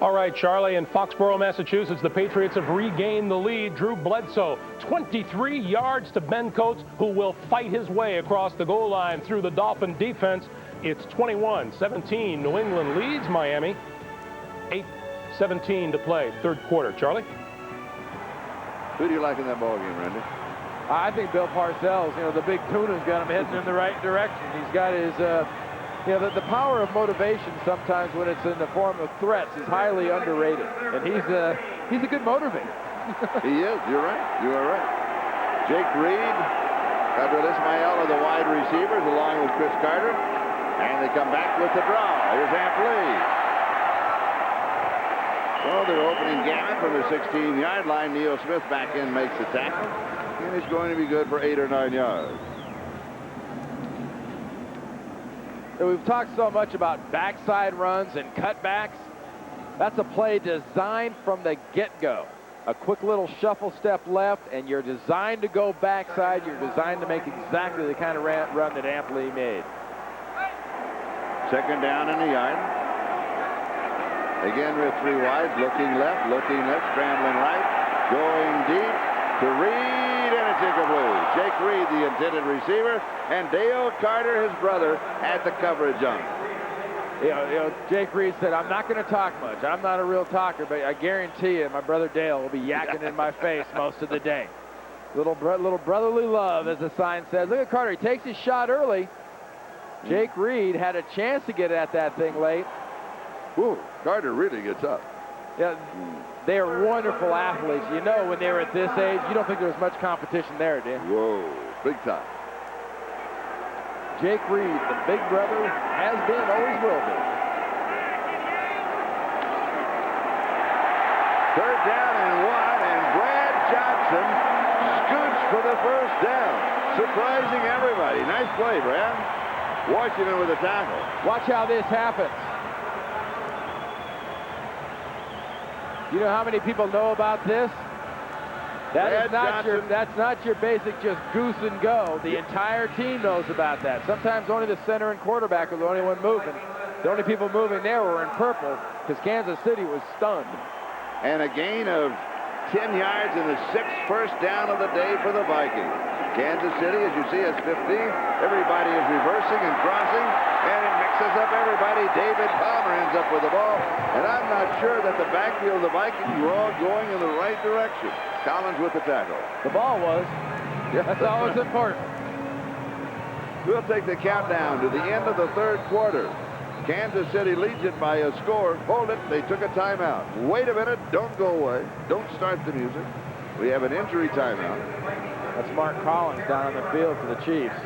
[SPEAKER 4] All right, Charlie, in Foxborough, Massachusetts, the Patriots have regained the lead. Drew Bledsoe, 23 yards to Ben Coates, who will fight his way across the goal line through the Dolphin defense. It's 21-17. New England leads Miami. 8:17 to play, third quarter. Charlie?
[SPEAKER 2] Who do you like in that ball game, Randy?
[SPEAKER 1] I think Bill Parcells, you know, the big tuna's got him heading in the right direction. He's got his, you know, the power of motivation sometimes when it's in the form of threats is highly underrated. And he's a good motivator.
[SPEAKER 2] He is. You're right. You are right. Jake Reed, Federal Ismail are the wide receivers along with Chris Carter. And they come back with the draw. Here's Amp Lee. So they're opening gamut from the 16-yard line. Neil Smith back in, makes the tackle. And it's going to be good for 8 or 9 yards.
[SPEAKER 1] And we've talked so much about backside runs and cutbacks. That's a play designed from the get-go. A quick little shuffle step left, and you're designed to go backside. You're designed to make exactly the kind of run that Amp Lee made.
[SPEAKER 2] Second down in the yard. Again with 3 wide, looking left, scrambling right, going deep to Reed, and it's incomplete. Jake Reed, the intended receiver, and Dale Carter, his brother, had the coverage on him.
[SPEAKER 1] You know, Jake Reed said, I'm not going to talk much. I'm not a real talker, but I guarantee you my brother Dale will be yakking in my face most of the day. Little brotherly love, as the sign says. Look at Carter. He takes his shot early. Jake Reed had a chance to get at that thing late.
[SPEAKER 2] Whoa, Carter really gets up.
[SPEAKER 1] Yeah, they are wonderful athletes. You know, when they were at this age, you don't think there was much competition there, do you?
[SPEAKER 2] Whoa, big time.
[SPEAKER 1] Jake Reed, the big brother, has been, always will be.
[SPEAKER 2] Third down and 1, and Brad Johnson scoots for the first down, surprising everybody. Nice play, Brad. Washington with a tackle.
[SPEAKER 1] Watch how this happens. You know how many people know about this? That's not your basic just goose and go. The entire team knows about that. Sometimes only the center and quarterback are the only one moving. The only people moving there were in purple because Kansas City was stunned.
[SPEAKER 2] And a gain of 10 yards in the 6th first down of the day for the Vikings. Kansas City, as you see, is 15. Everybody is reversing and crossing, and it mixes up everybody. David Palmer ends up with the ball, and I'm not sure that the backfield of the Vikings were all going in the right direction. Collins with the tackle.
[SPEAKER 1] The ball was. Yeah, that's always important.
[SPEAKER 2] We'll take the countdown to the end of the third quarter. Kansas City leads it by a score. Hold it. They took a timeout. Wait a minute. Don't go away. Don't start the music. We have an injury timeout.
[SPEAKER 1] That's Mark Collins down on the field for the Chiefs.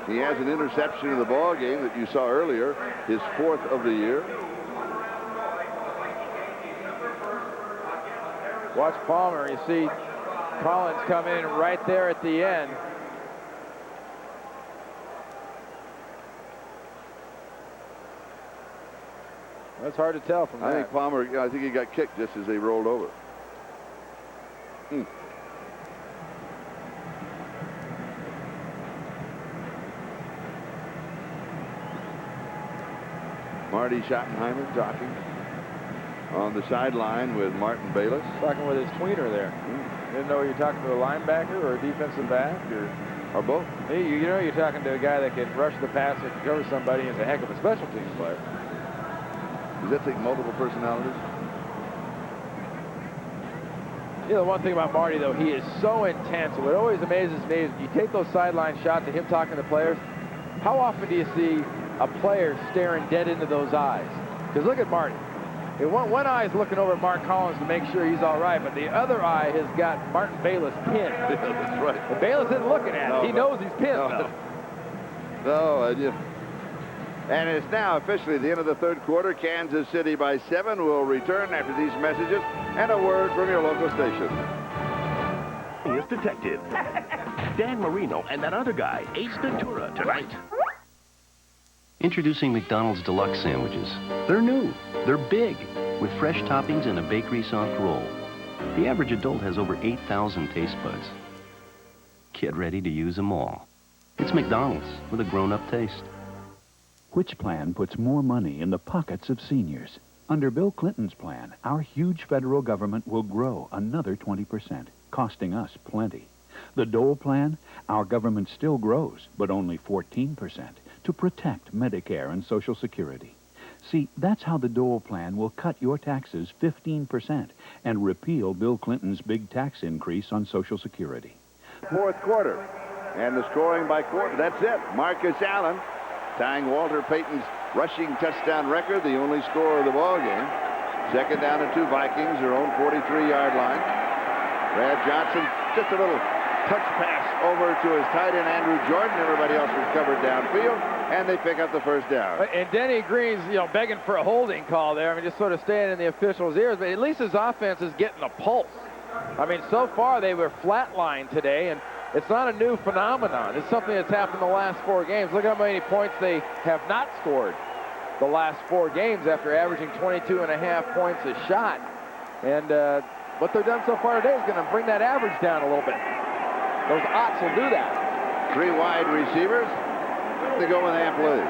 [SPEAKER 2] He has an interception in the ball game that you saw earlier, his 4th of the year.
[SPEAKER 1] Watch Palmer. You see Collins come in right there at the end. That's hard to tell from that.
[SPEAKER 2] I think Palmer, I think he got kicked just as they rolled over. Marty Schottenheimer talking on the sideline with Martin Bayless.
[SPEAKER 1] Talking with his tweener there. Didn't know you were talking to a linebacker or a defensive back
[SPEAKER 2] or both.
[SPEAKER 1] Hey, you know you're talking to a guy that can rush the passer, can cover somebody, and is a heck of a special teams player.
[SPEAKER 2] Does that take multiple personalities?
[SPEAKER 1] You know, the one thing about Marty, though, he is so intense. What always amazes me is you take those sideline shots of him talking to players, how often do you see a player staring dead into those eyes? Because look at Marty. One eye is looking over at Mark Collins to make sure he's all right, but the other eye has got Martin Bayless pinned.
[SPEAKER 2] Yeah, that's right.
[SPEAKER 1] But Bayless isn't looking at him. He knows he's pinned.
[SPEAKER 2] And it's now officially the end of the third quarter. Kansas City by 7 will return after these messages and a word from your local station.
[SPEAKER 11] Here's Detective Dan Marino and that other guy, Ace Ventura, tonight.
[SPEAKER 12] Introducing McDonald's Deluxe Sandwiches. They're new, they're big, with fresh toppings and a bakery soft roll. The average adult has over 8,000 taste buds. Get ready to use them all. It's McDonald's with a grown-up taste.
[SPEAKER 6] Which plan puts more money in the pockets of seniors? Under Bill Clinton's plan, our huge federal government will grow another 20%, costing us plenty. The Dole plan, our government still grows, but only 14%, to protect Medicare and Social Security. See, that's how the Dole plan will cut your taxes 15% and repeal Bill Clinton's big tax increase on Social Security.
[SPEAKER 2] Fourth quarter, and the scoring by quarter, that's it. Marcus Allen tying Walter Payton's rushing touchdown record, the only score of the ball game. Second down and 2, Vikings, their own 43-yard line. Brad Johnson, just a little touch pass over to his tight end, Andrew Jordan. Everybody else was covered downfield, and they pick up the first down.
[SPEAKER 1] And Denny Green's, begging for a holding call there. I mean, just sort of staying in the officials' ears, but at least his offense is getting a pulse. I mean, so far they were flatlined today, and it's not a new phenomenon. It's something that's happened the last 4 games. Look at how many points they have not scored the last 4 games after averaging 22.5 points a shot. And what they've done so far today is going to bring that average down a little bit. Those Otts will do that.
[SPEAKER 2] 3 wide receivers. They go with Ampley.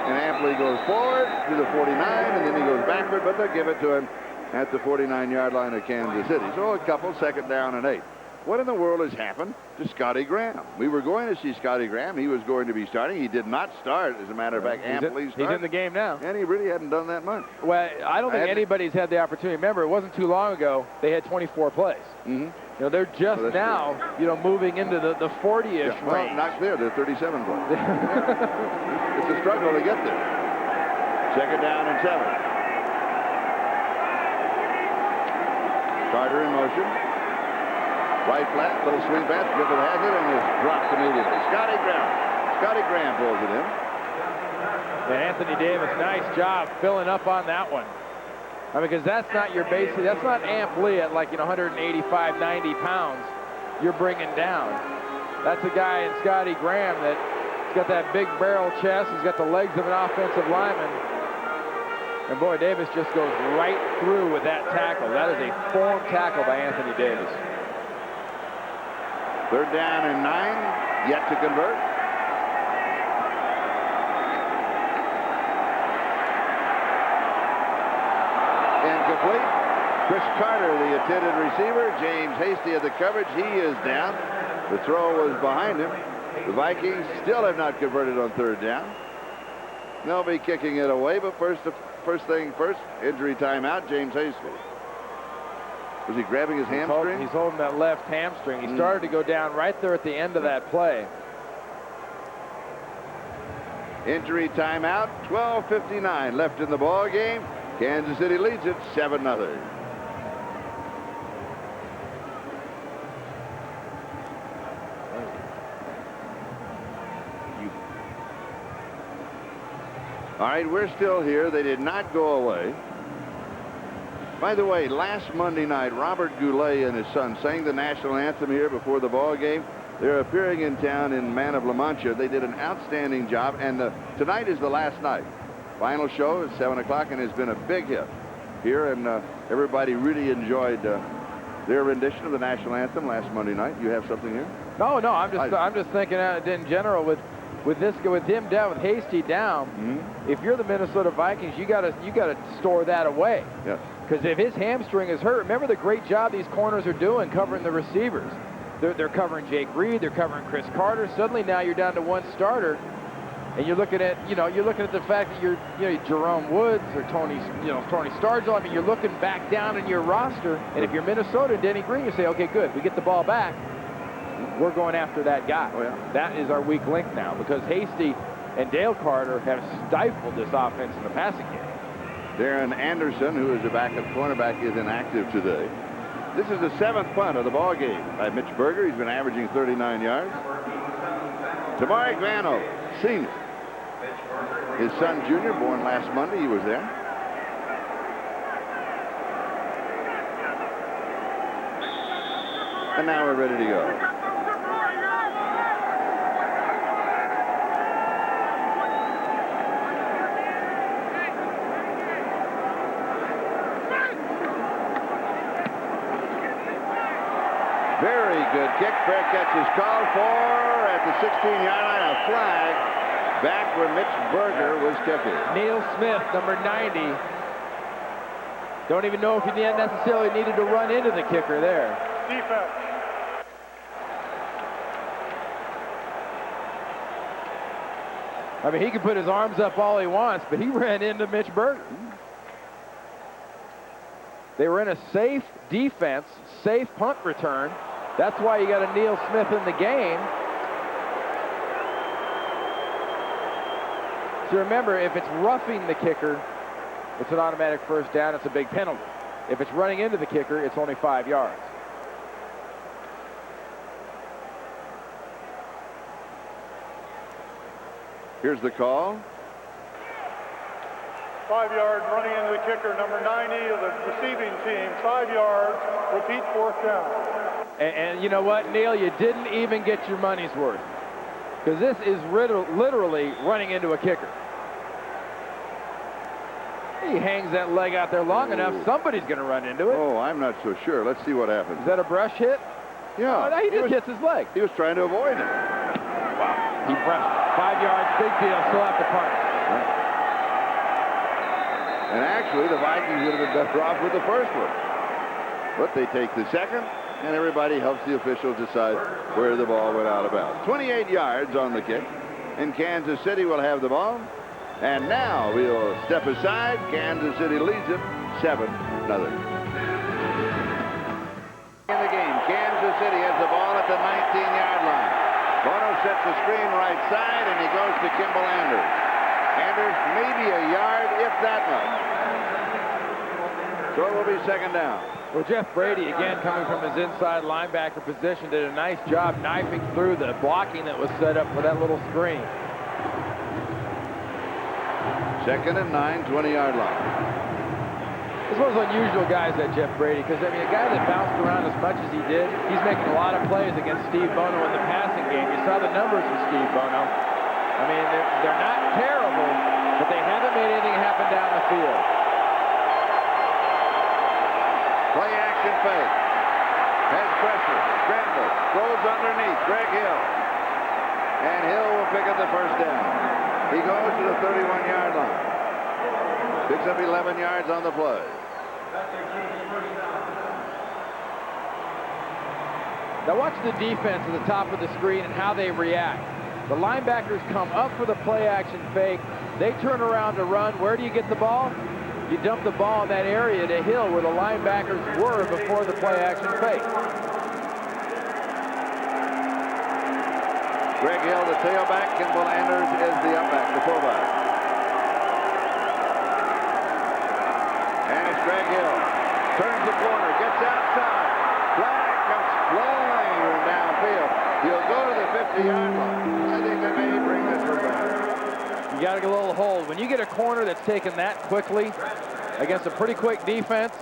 [SPEAKER 2] And Ampley goes forward to the 49, and then he goes backward, but they'll give it to him at the 49-yard line of Kansas City. So a couple, second down and 8. What in the world has happened to Scotty Graham? We were going to see Scotty Graham. He was going to be starting. He did not start. As a matter of fact, Ampley started.
[SPEAKER 1] He's in the game now.
[SPEAKER 2] And he really hadn't done that much.
[SPEAKER 1] Well, I don't think anybody's had the opportunity. Remember, it wasn't too long ago they had 24 plays.
[SPEAKER 2] Mm-hmm.
[SPEAKER 1] They're just now, moving into the 40-ish range.
[SPEAKER 2] Well, not clear. They're 37 plays. It's a struggle to get there. Second down and 7. Carter in motion. Right flat, little swing pass. Griffin has it and is dropped immediately. Scotty Graham pulls it in.
[SPEAKER 1] And Anthony Davis, nice job filling up on that one. Because that's not your basic, that's not Amp Lee at 185, 90 pounds you're bringing down. That's a guy in Scotty Graham that's got that big barrel chest. He's got the legs of an offensive lineman. And boy, Davis just goes right through with that tackle. That is a form tackle by Anthony Davis.
[SPEAKER 2] Third down and 9, yet to convert. Incomplete. Chris Carter, the intended receiver. James Hasty of the coverage. He is down. The throw was behind him. The Vikings still have not converted on third down. They'll be kicking it away, but first thing first, injury timeout, James Hasty. Was he grabbing his hamstring?
[SPEAKER 1] He's holding that left hamstring. He started to go down right there at the end of that play.
[SPEAKER 2] Injury timeout. 12:59 left in the ball game. Kansas City leads it 7-0. All right, we're still here. They did not go away. By the way, last Monday night, Robert Goulet and his son sang the national anthem here before the ball game. They're appearing in town in Man of La Mancha. They did an outstanding job, and tonight is the last night. Final show is 7 o'clock, and has been a big hit here, and everybody really enjoyed their rendition of the national anthem last Monday night. You have something here?
[SPEAKER 1] No, I'm just thinking in general with him down, with Hasty down. If you're the Minnesota Vikings, you gotta store that away.
[SPEAKER 2] Yes.
[SPEAKER 1] Because if his hamstring is hurt, remember the great job these corners are doing covering the receivers. They're covering Jake Reed, they're covering Chris Carter. Suddenly now you're down to one starter, and you're looking at the fact that you're Jerome Woods or Tony Stargell. I mean, you're looking back down in your roster, and if you're Minnesota and Denny Green, you say, okay, good, we get the ball back. We're going after that guy.
[SPEAKER 2] Oh, yeah.
[SPEAKER 1] That is our weak link now, because Hasty and Dale Carter have stifled this offense in the passing game.
[SPEAKER 2] Darren Anderson, who is a backup cornerback, is inactive today. This is the 7th punt of the ball game by Mitch Berger. He's been averaging 39 yards. Tamarick Vano, senior. His son, Junior, born last Monday. He was there. And now we're ready to go. Very good kick. Fair catch is called for at the 16-yard line. A flag back where Mitch Berger was kicking.
[SPEAKER 1] Neil Smith, number 90. Don't even know if he necessarily needed to run into the kicker there.
[SPEAKER 3] Defense.
[SPEAKER 1] I mean, he can put his arms up all he wants, but he ran into Mitch Berger. They were in a safe defense, safe punt return. That's why you got a Neil Smith in the game. So remember, if it's roughing the kicker, it's an automatic first down. It's a big penalty. If it's running into the kicker, it's only 5 yards.
[SPEAKER 2] Here's the call.
[SPEAKER 3] 5 yards running into the kicker, number 90 of the receiving team. 5 yards, repeat 4th down.
[SPEAKER 1] And you know what, Neil, you didn't even get your money's worth. Because this is literally running into a kicker. He hangs that leg out there long enough, somebody's going to run into it.
[SPEAKER 2] Oh, I'm not so sure. Let's see what happens.
[SPEAKER 1] Is that a brush hit?
[SPEAKER 2] Yeah.
[SPEAKER 1] Oh, no, he just hits his leg.
[SPEAKER 2] He was trying to avoid it.
[SPEAKER 1] Wow. He brushed 5 yards, big deal, still have to punt.
[SPEAKER 2] And actually, the Vikings would have been better off with the first one. But they take the second, and everybody helps the officials decide where the ball went out of bounds. 28 yards on the kick, and Kansas City will have the ball. And now we'll step aside. Kansas City leads it 7-0. In the game, Kansas City has the ball at the 19-yard line. Bono sets the screen right side, and he goes to Kimball Anders. Anders maybe a yard, if that much. So it will be 2nd down.
[SPEAKER 1] Well, Jeff Brady, again, coming from his inside linebacker position, did a nice job knifing through the blocking that was set up for that little screen.
[SPEAKER 2] 2nd and 9, 20-yard line.
[SPEAKER 1] This was unusual guys, that Jeff Brady, because, I mean, a guy that bounced around as much as he did, he's making a lot of plays against Steve Bono in the passing game. You saw the numbers with Steve Bono. I mean, they're not terrible, but they haven't made anything happen down the field.
[SPEAKER 2] Play action fake. Has pressure. Scramble. Goes underneath. Greg Hill. And Hill will pick up the first down. He goes to the 31-yard line. Picks up 11 yards on the play.
[SPEAKER 1] Now watch the defense at the top of the screen and how they react. The linebackers come up for the play action fake. They turn around to run. Where do you get the ball? You dump the ball in that area to Hill where the linebackers were before the play action fake.
[SPEAKER 2] Greg Hill, the tailback. Kimball Anders is the upback, the fullback. And it's Greg Hill. Turns the corner, gets outside. Flag comes flying downfield. He'll go to the 50-yard line. I think they may bring this one back.
[SPEAKER 1] You got to get a little hold. When you get a corner that's taken that quickly against a pretty quick defense,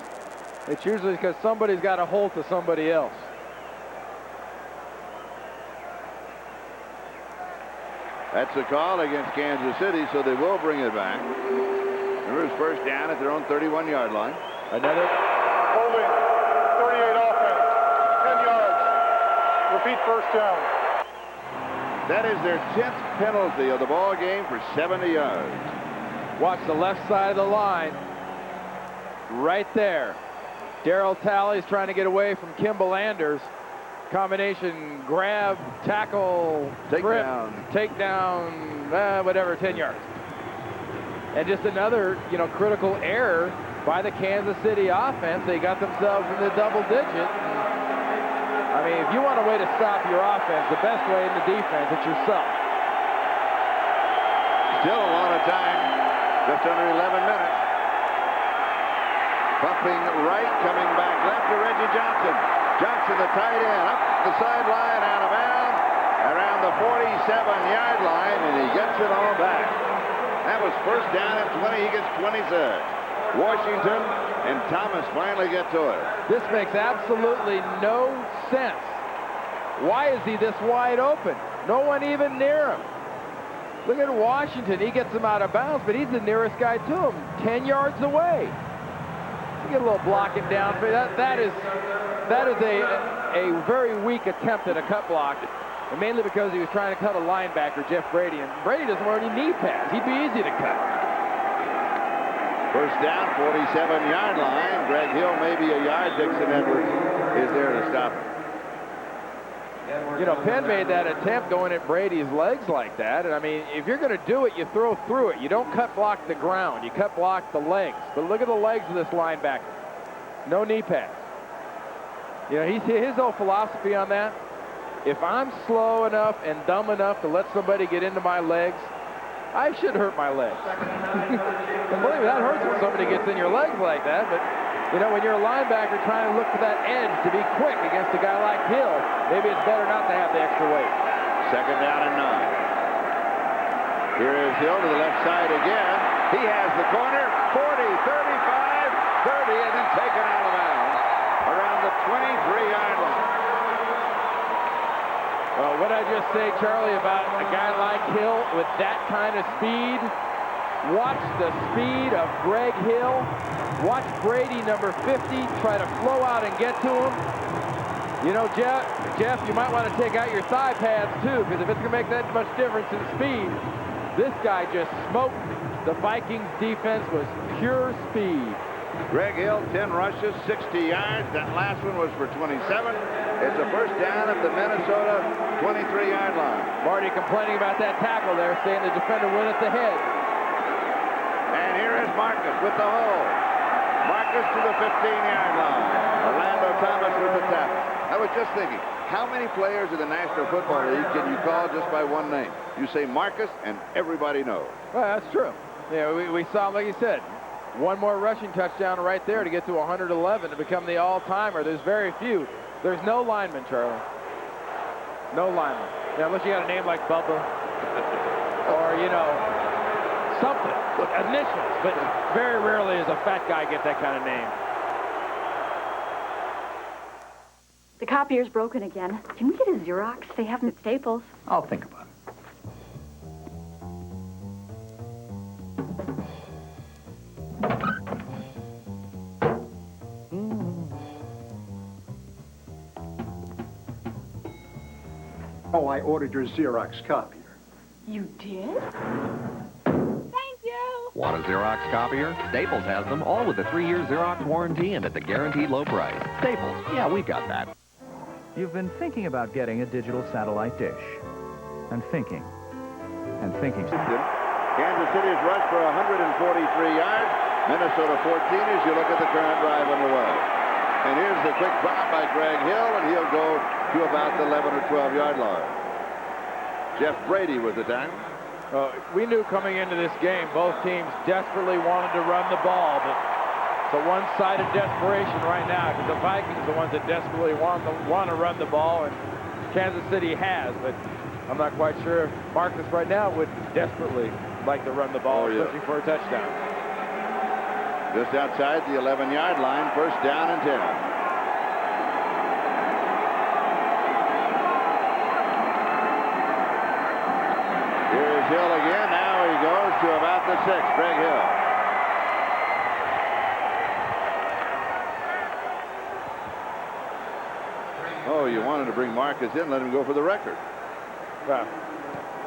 [SPEAKER 1] it's usually because somebody's got a hold to somebody else.
[SPEAKER 2] That's the call against Kansas City, so they will bring it back. Here's first down at their own 31-yard line.
[SPEAKER 1] Another
[SPEAKER 3] Holding, 38 offense, 10 yards. Repeat first down.
[SPEAKER 2] That is their 10th penalty of the ball game for 70 yards.
[SPEAKER 1] Watch the left side of the line. Right there. Darryl Talley's trying to get away from Kimball Anders. Combination grab, tackle, takedown, whatever, 10 yards. And just another, critical error by the Kansas City offense. They got themselves in the double digit. I mean, if you want a way to stop your offense, the best way in the defense, it's yourself.
[SPEAKER 2] Still a lot of time, just under 11 minutes. Bumping right, coming back left to Reggie Johnson. Johnson, the tight end, up the sideline, out of bounds, around the 47-yard line, and he gets it all back. That was first down at 20. He gets 26. Washington and Thomas finally get to it.
[SPEAKER 1] This makes absolutely no sense. Why is he this wide open? No one even near him. Look at Washington. He gets him out of bounds, but he's the nearest guy to him, 10 yards away. You get a little blocking down. That is a very weak attempt at a cut block, and mainly because he was trying to cut a linebacker, Jeff Brady, and Brady doesn't wear any knee pads. He'd be easy to cut.
[SPEAKER 2] First down, 47-yard line. Greg Hill maybe a yard. Dixon Edwards is there to stop him.
[SPEAKER 1] Penn made that attempt going at Brady's legs like that, and I mean, if you're going to do it, you throw through it. You don't cut block the ground. You cut block the legs. But look at the legs of this linebacker. No knee pads. His whole philosophy on that, if I'm slow enough and dumb enough to let somebody get into my legs, I should hurt my legs. And believe me, that hurts when somebody gets in your legs like that, but when you're a linebacker trying to look for that edge to be quick against a guy like Hill, maybe it's better not to have the extra weight.
[SPEAKER 2] Second down and 9. Here is Hill to the left side again. He has the corner, 40, 35, 30, and then taken out of bounds around the 23-yard line.
[SPEAKER 1] Well, what I just say, Charlie, about a guy like Hill with that kind of speed, watch the speed of Greg Hill. Watch Brady, number 50, try to flow out and get to him. Jeff, you might want to take out your thigh pads, too, because if it's going to make that much difference in speed, this guy just smoked. The Vikings defense was pure speed.
[SPEAKER 2] Greg Hill, 10 rushes, 60 yards. That last one was for 27. It's a first down at the Minnesota 23-yard line.
[SPEAKER 1] Marty complaining about that tackle there, saying the defender went at the head.
[SPEAKER 2] And here is Marcus with the hold. Marcus to the 15-yard line. Orlando Thomas with the tackle. I was just thinking, how many players in the National Football League can you call just by one name? You say Marcus, and everybody knows.
[SPEAKER 1] Well, that's true. We saw, like you said, one more rushing touchdown right there to get to 111 to become the all-timer. There's very few. There's no lineman, Charlie. No lineman. Unless you got a name like Bubba or, something. Initials. But very rarely does a fat guy get that kind of name.
[SPEAKER 13] The copier's broken again. Can we get a Xerox? They have them at Staples.
[SPEAKER 14] I'll think about it. Oh, I ordered your Xerox copier.
[SPEAKER 13] You did?
[SPEAKER 10] Thank you.
[SPEAKER 15] Want a Xerox copier? Staples has them, all with a 3-year Xerox warranty and at the guaranteed low price. Staples, yeah, we've got that.
[SPEAKER 16] You've been thinking about getting a digital satellite dish. And thinking. And thinking.
[SPEAKER 2] Kansas City has rushed for 143 yards. Minnesota 14 as you look at the current drive underway. And here's the quick drop by Greg Hill, and he'll go to about the 11 or 12-yard line. Jeff Brady with the tackle.
[SPEAKER 1] We knew coming into this game both teams desperately wanted to run the ball, but it's a one-sided desperation right now because the Vikings are the ones that desperately want to run the ball, and Kansas City has, but I'm not quite sure if Marcus right now would desperately like to run the ball, especially for a touchdown.
[SPEAKER 2] Just outside the 11-yard line, first down and 10. Here's Hill again. Now he goes to about the 6. Greg Hill. Oh, you wanted to bring Marcus in, let him go for the record.
[SPEAKER 1] Well,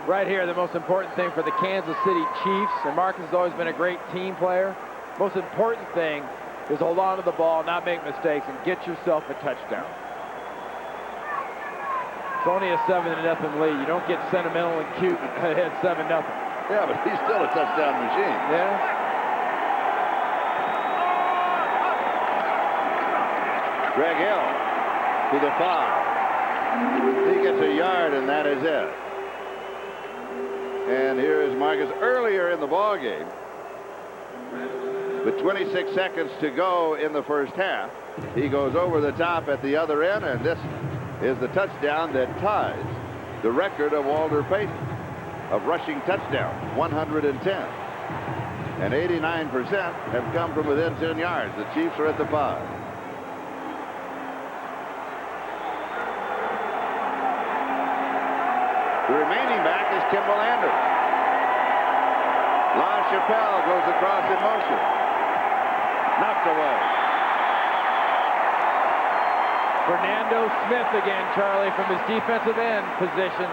[SPEAKER 1] right here, the most important thing for the Kansas City Chiefs, and Marcus has always been a great team player. Most important thing is hold on to the ball, not make mistakes, and get yourself a touchdown. It's only a 7-0 lead. You don't get sentimental and cute ahead 7-0.
[SPEAKER 2] Yeah, but he's still a touchdown machine.
[SPEAKER 1] Yeah.
[SPEAKER 2] Greg Hill to the 5. He gets a yard, and that is it. And here is Marcus earlier in the ball game. With 26 seconds to go in the first half, he goes over the top at the other end, and this is the touchdown that ties the record of Walter Payton of rushing touchdowns, 110. And 89% have come from within 10 yards. The Chiefs are at the 5. The remaining back is Kimball Anders. LaChapelle goes across in motion. Knocked away.
[SPEAKER 1] Fernando Smith again, Charlie, from his defensive end position.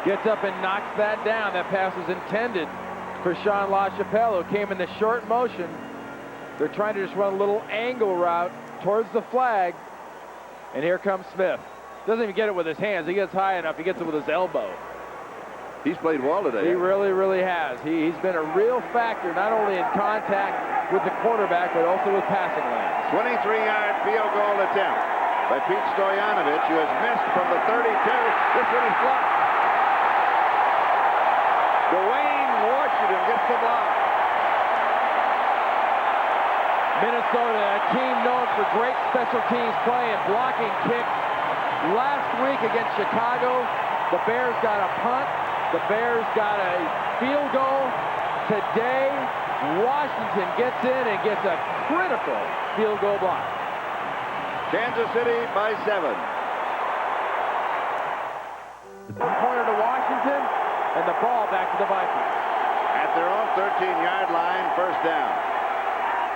[SPEAKER 1] Gets up and knocks that down. That pass was intended for Sean LaChapelle, who came in the short motion. They're trying to just run a little angle route towards the flag. And here comes Smith. Doesn't even get it with his hands. He gets high enough. He gets it with his elbow.
[SPEAKER 2] He's played well today.
[SPEAKER 1] He really, really has. He's been a real factor, not only in contact with the quarterback, but also with passing lanes.
[SPEAKER 2] 23-yard field goal attempt by Pete Stoyanovich, who has missed from the 32. This one is blocked. Dwayne Washington gets the block.
[SPEAKER 1] Minnesota, a team known for great special teams play and blocking kicks. Last week against Chicago, the Bears got a punt. The Bears got a field goal. Today, Washington gets in and gets a critical field goal block.
[SPEAKER 2] Kansas City by 7.
[SPEAKER 1] Corner to Washington, and the ball back to the Vikings.
[SPEAKER 2] At their own 13-yard line, first down.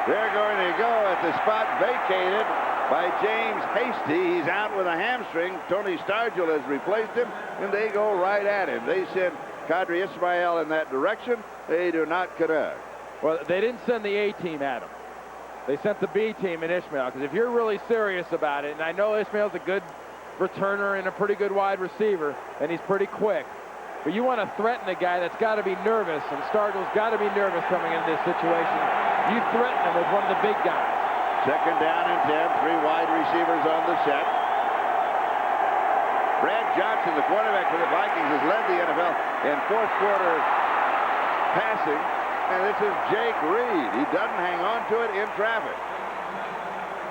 [SPEAKER 2] They're going to go at the spot vacated by James Hasty. He's out with a hamstring. Tony Stargell has replaced him, and they go right at him. They send Kadri Ismail in that direction. They do not connect.
[SPEAKER 1] Well, they didn't send the A team at him. They sent the B team in Ishmael, because if you're really serious about it, and I know Ishmael's a good returner and a pretty good wide receiver, and he's pretty quick, but you want to threaten a guy that's got to be nervous, and Stargell's got to be nervous coming into this situation. You threaten him with one of the big guys.
[SPEAKER 2] Second down and 10, 3 wide receivers on the set. Brad Johnson, the quarterback for the Vikings, has led the NFL in fourth quarter passing. And this is Jake Reed. He doesn't hang on to it in traffic.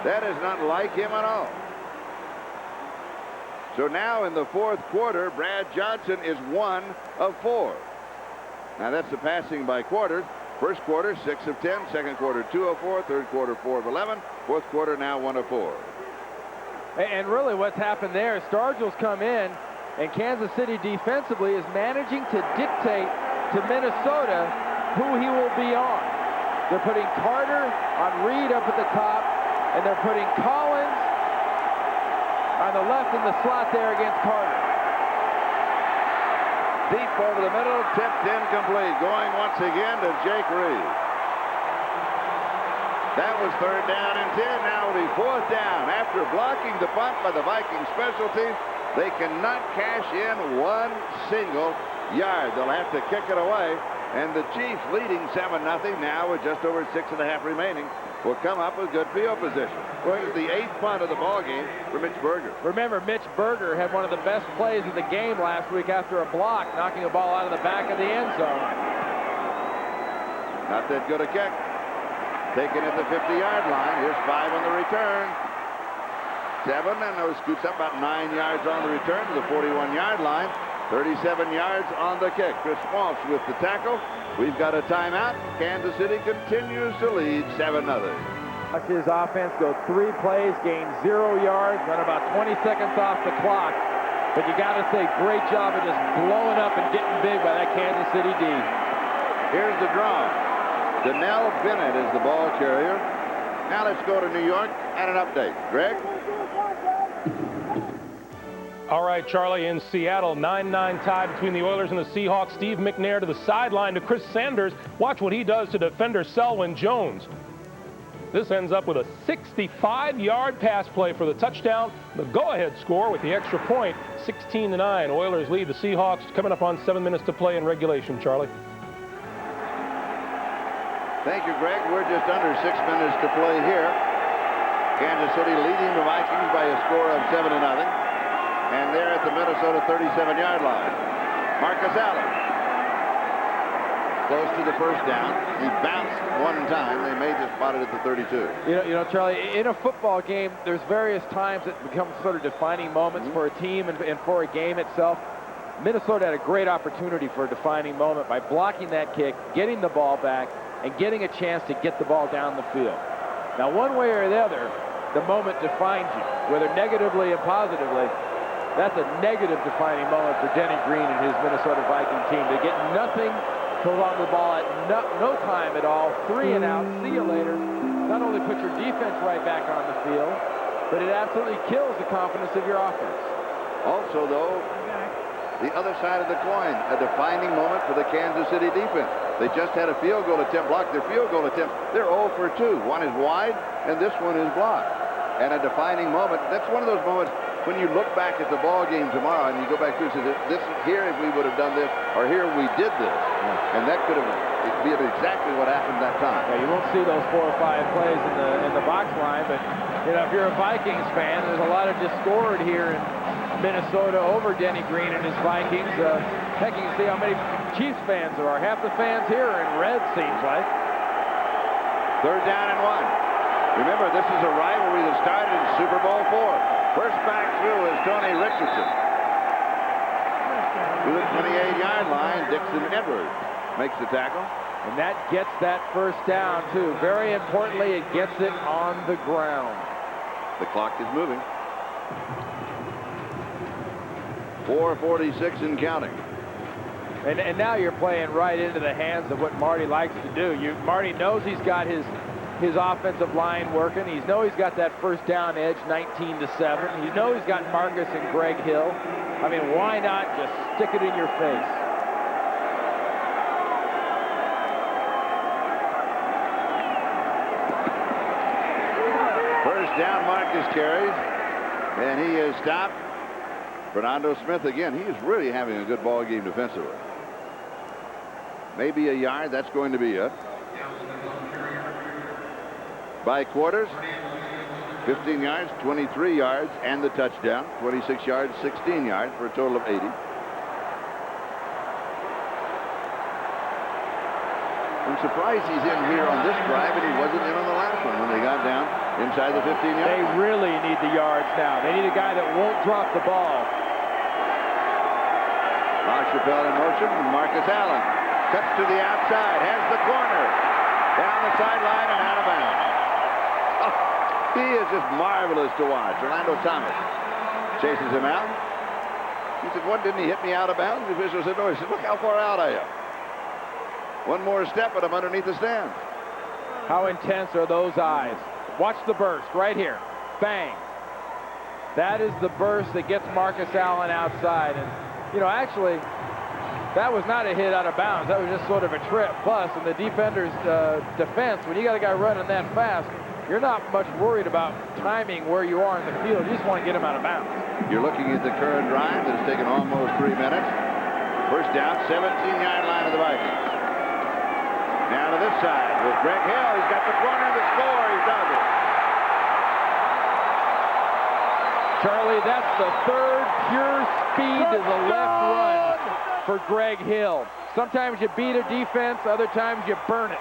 [SPEAKER 2] That is not like him at all. So now in the fourth quarter, Brad Johnson is 1 of 4. Now that's the passing by quarters. First quarter, 6 of 10. Second quarter, 2 of 4. Third quarter, 4 of 11. Fourth quarter, now 1 of 4.
[SPEAKER 1] And really what's happened there is Stargell's come in, and Kansas City defensively is managing to dictate to Minnesota who he will be on. They're putting Carter on Reed up at the top, and they're putting Collins on the left in the slot there against Carter.
[SPEAKER 2] Deep over the middle, tipped incomplete. Going once again to Jake Reed. That was third down and 10. Now it'll be fourth down. After blocking the punt by the Vikings special team, they cannot cash in one single yard. They'll have to kick it away And the Chiefs, leading 7-0 now with just over 6.5 remaining, will come up with good field position. Well, it's the 8th punt of the ball game for Mitch Berger.
[SPEAKER 1] Remember, Mitch Berger had one of the best plays of the game last week after a block, knocking a ball out of the back of the end zone.
[SPEAKER 2] Not that good a kick. Taken at the 50-yard line. Here's 5 on the return. 7, and those scoots up about 9 yards on the return to the 41-yard line. 37 yards on the kick. Chris Walsh with the tackle. We've got a timeout. Kansas City continues to lead 7-0.
[SPEAKER 1] Watch his offense go 3 plays, gain 0 yards, run about 20 seconds off the clock. But you got to say, great job of just blowing up and getting big by that Kansas City D.
[SPEAKER 2] Here's the draw. Donnell Bennett is the ball carrier. Now let's go to New York and an update. Greg?
[SPEAKER 4] All right, Charlie, in Seattle, 9-9 tie between the Oilers and the Seahawks. Steve McNair to the sideline to Chris Sanders. Watch what he does to defender Selwyn Jones. This ends up with a 65-yard pass play for the touchdown. The go-ahead score with the extra point, 16-9. Oilers lead the Seahawks, coming up on 7 minutes to play in regulation, Charlie.
[SPEAKER 2] Thank you, Greg. We're just under 6 minutes to play here. Kansas City leading the Vikings by a score of 7-0. And they're at the Minnesota 37-yard line. Marcus Allen. Close to the first down. He bounced one time. They may just spot it at the 32.
[SPEAKER 1] You know, Charlie, in a football game, there's various times that become sort of defining moments for a team and for a game itself. Minnesota had a great opportunity for a defining moment by blocking that kick, getting the ball back, and getting a chance to get the ball down the field. Now, one way or the other, the moment defines you, whether negatively and positively. That's a negative defining moment for Denny Green and his Minnesota Viking team. They get nothing to run the ball at no time at all. 3 and out. See you later. Not only put your defense right back on the field, but it absolutely kills the confidence of your offense.
[SPEAKER 2] Also, though, the other side of the coin, a defining moment for the Kansas City defense. They just had a field goal attempt blocked. Their field goal attempt, they're 0 for 2. One is wide, and this one is blocked. And a defining moment. That's one of those moments when you look back at the ball game tomorrow and you go back through and say, this here if we would have done this, or here we did this. And that could have been exactly what happened that time.
[SPEAKER 1] Yeah, you won't see those 4 or 5 plays in the box line, but you know, if you're a Vikings fan, there's a lot of discord here in Minnesota over Denny Green and his Vikings. Heck, you can see how many Chiefs fans there are. Half the fans here are in red, seems like.
[SPEAKER 2] 3rd down and 1. Remember, this is a rivalry that started in Super Bowl IV. First back through is Tony Richardson. To the 28-yard line, Dixon Edwards makes the tackle.
[SPEAKER 1] And that gets that first down, too. Very importantly, it gets it on the ground.
[SPEAKER 2] The clock is moving. 4:46 and counting.
[SPEAKER 1] And now you're playing right into the hands of what Marty likes to do. Marty knows he's got his offensive line working. He knows he's got that first down edge, 19-7. He knows he's got Marcus and Greg Hill. I mean, why not just stick it in your face?
[SPEAKER 2] First down, Marcus carries, and he is stopped. Fernando Smith again. He is really having a good ball game defensively. Maybe a yard. That's going to be it. By quarters, 15 yards, 23 yards, and the touchdown. 26 yards, 16 yards for a total of 80. I'm surprised he's in here on this drive, and he wasn't in on the last one when they got down inside the 15-yard.
[SPEAKER 1] They really need the yards now. They need a guy that won't drop the ball.
[SPEAKER 2] LaChapelle in motion. Marcus Allen cuts to the outside, has the corner, down the sideline and out of bounds. Oh, he is just marvelous to watch. Orlando Thomas chases him out. He said, what, didn't he hit me out of bounds? The official said, no. He said, look how far out I am. One more step and I'm underneath the stand.
[SPEAKER 1] How intense are those eyes? Watch the burst right here. Bang. That is the burst that gets Marcus Allen outside. And, you know, actually, that was not a hit out of bounds. That was just sort of a trip. Plus, in the defender's defense, when you got a guy running that fast, you're not much worried about timing where you are in the field. You just want to get him out of bounds.
[SPEAKER 2] You're looking at the current drive that has taken almost 3 minutes. First down, 17-yard line of the Vikings. Now to this side with Greg Hill. He's got the corner and the score. He does it.
[SPEAKER 1] Charlie, that's the third pure speed to the left run for Greg Hill. Sometimes you beat a defense, other times you burn it.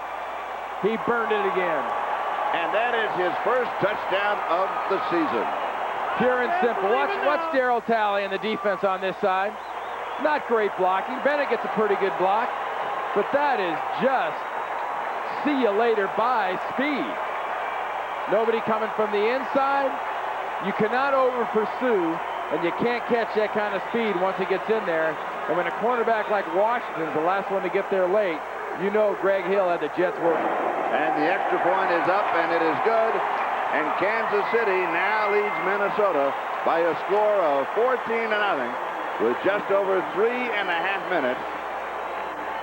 [SPEAKER 1] He burned it again.
[SPEAKER 2] And that is his first touchdown of the season.
[SPEAKER 1] Pure and simple. Watch Darryl Talley and the defense on this side. Not great blocking. Bennett gets a pretty good block. But that is just see you later by speed. Nobody coming from the inside. You cannot over-pursue, and you can't catch that kind of speed once it gets in there. And when a cornerback like Washington's the last one to get there late, you know Greg Hill had the Jets working.
[SPEAKER 2] And the extra point is up, and it is good. And Kansas City now leads Minnesota by a score of 14-0 with just over 3.5 minutes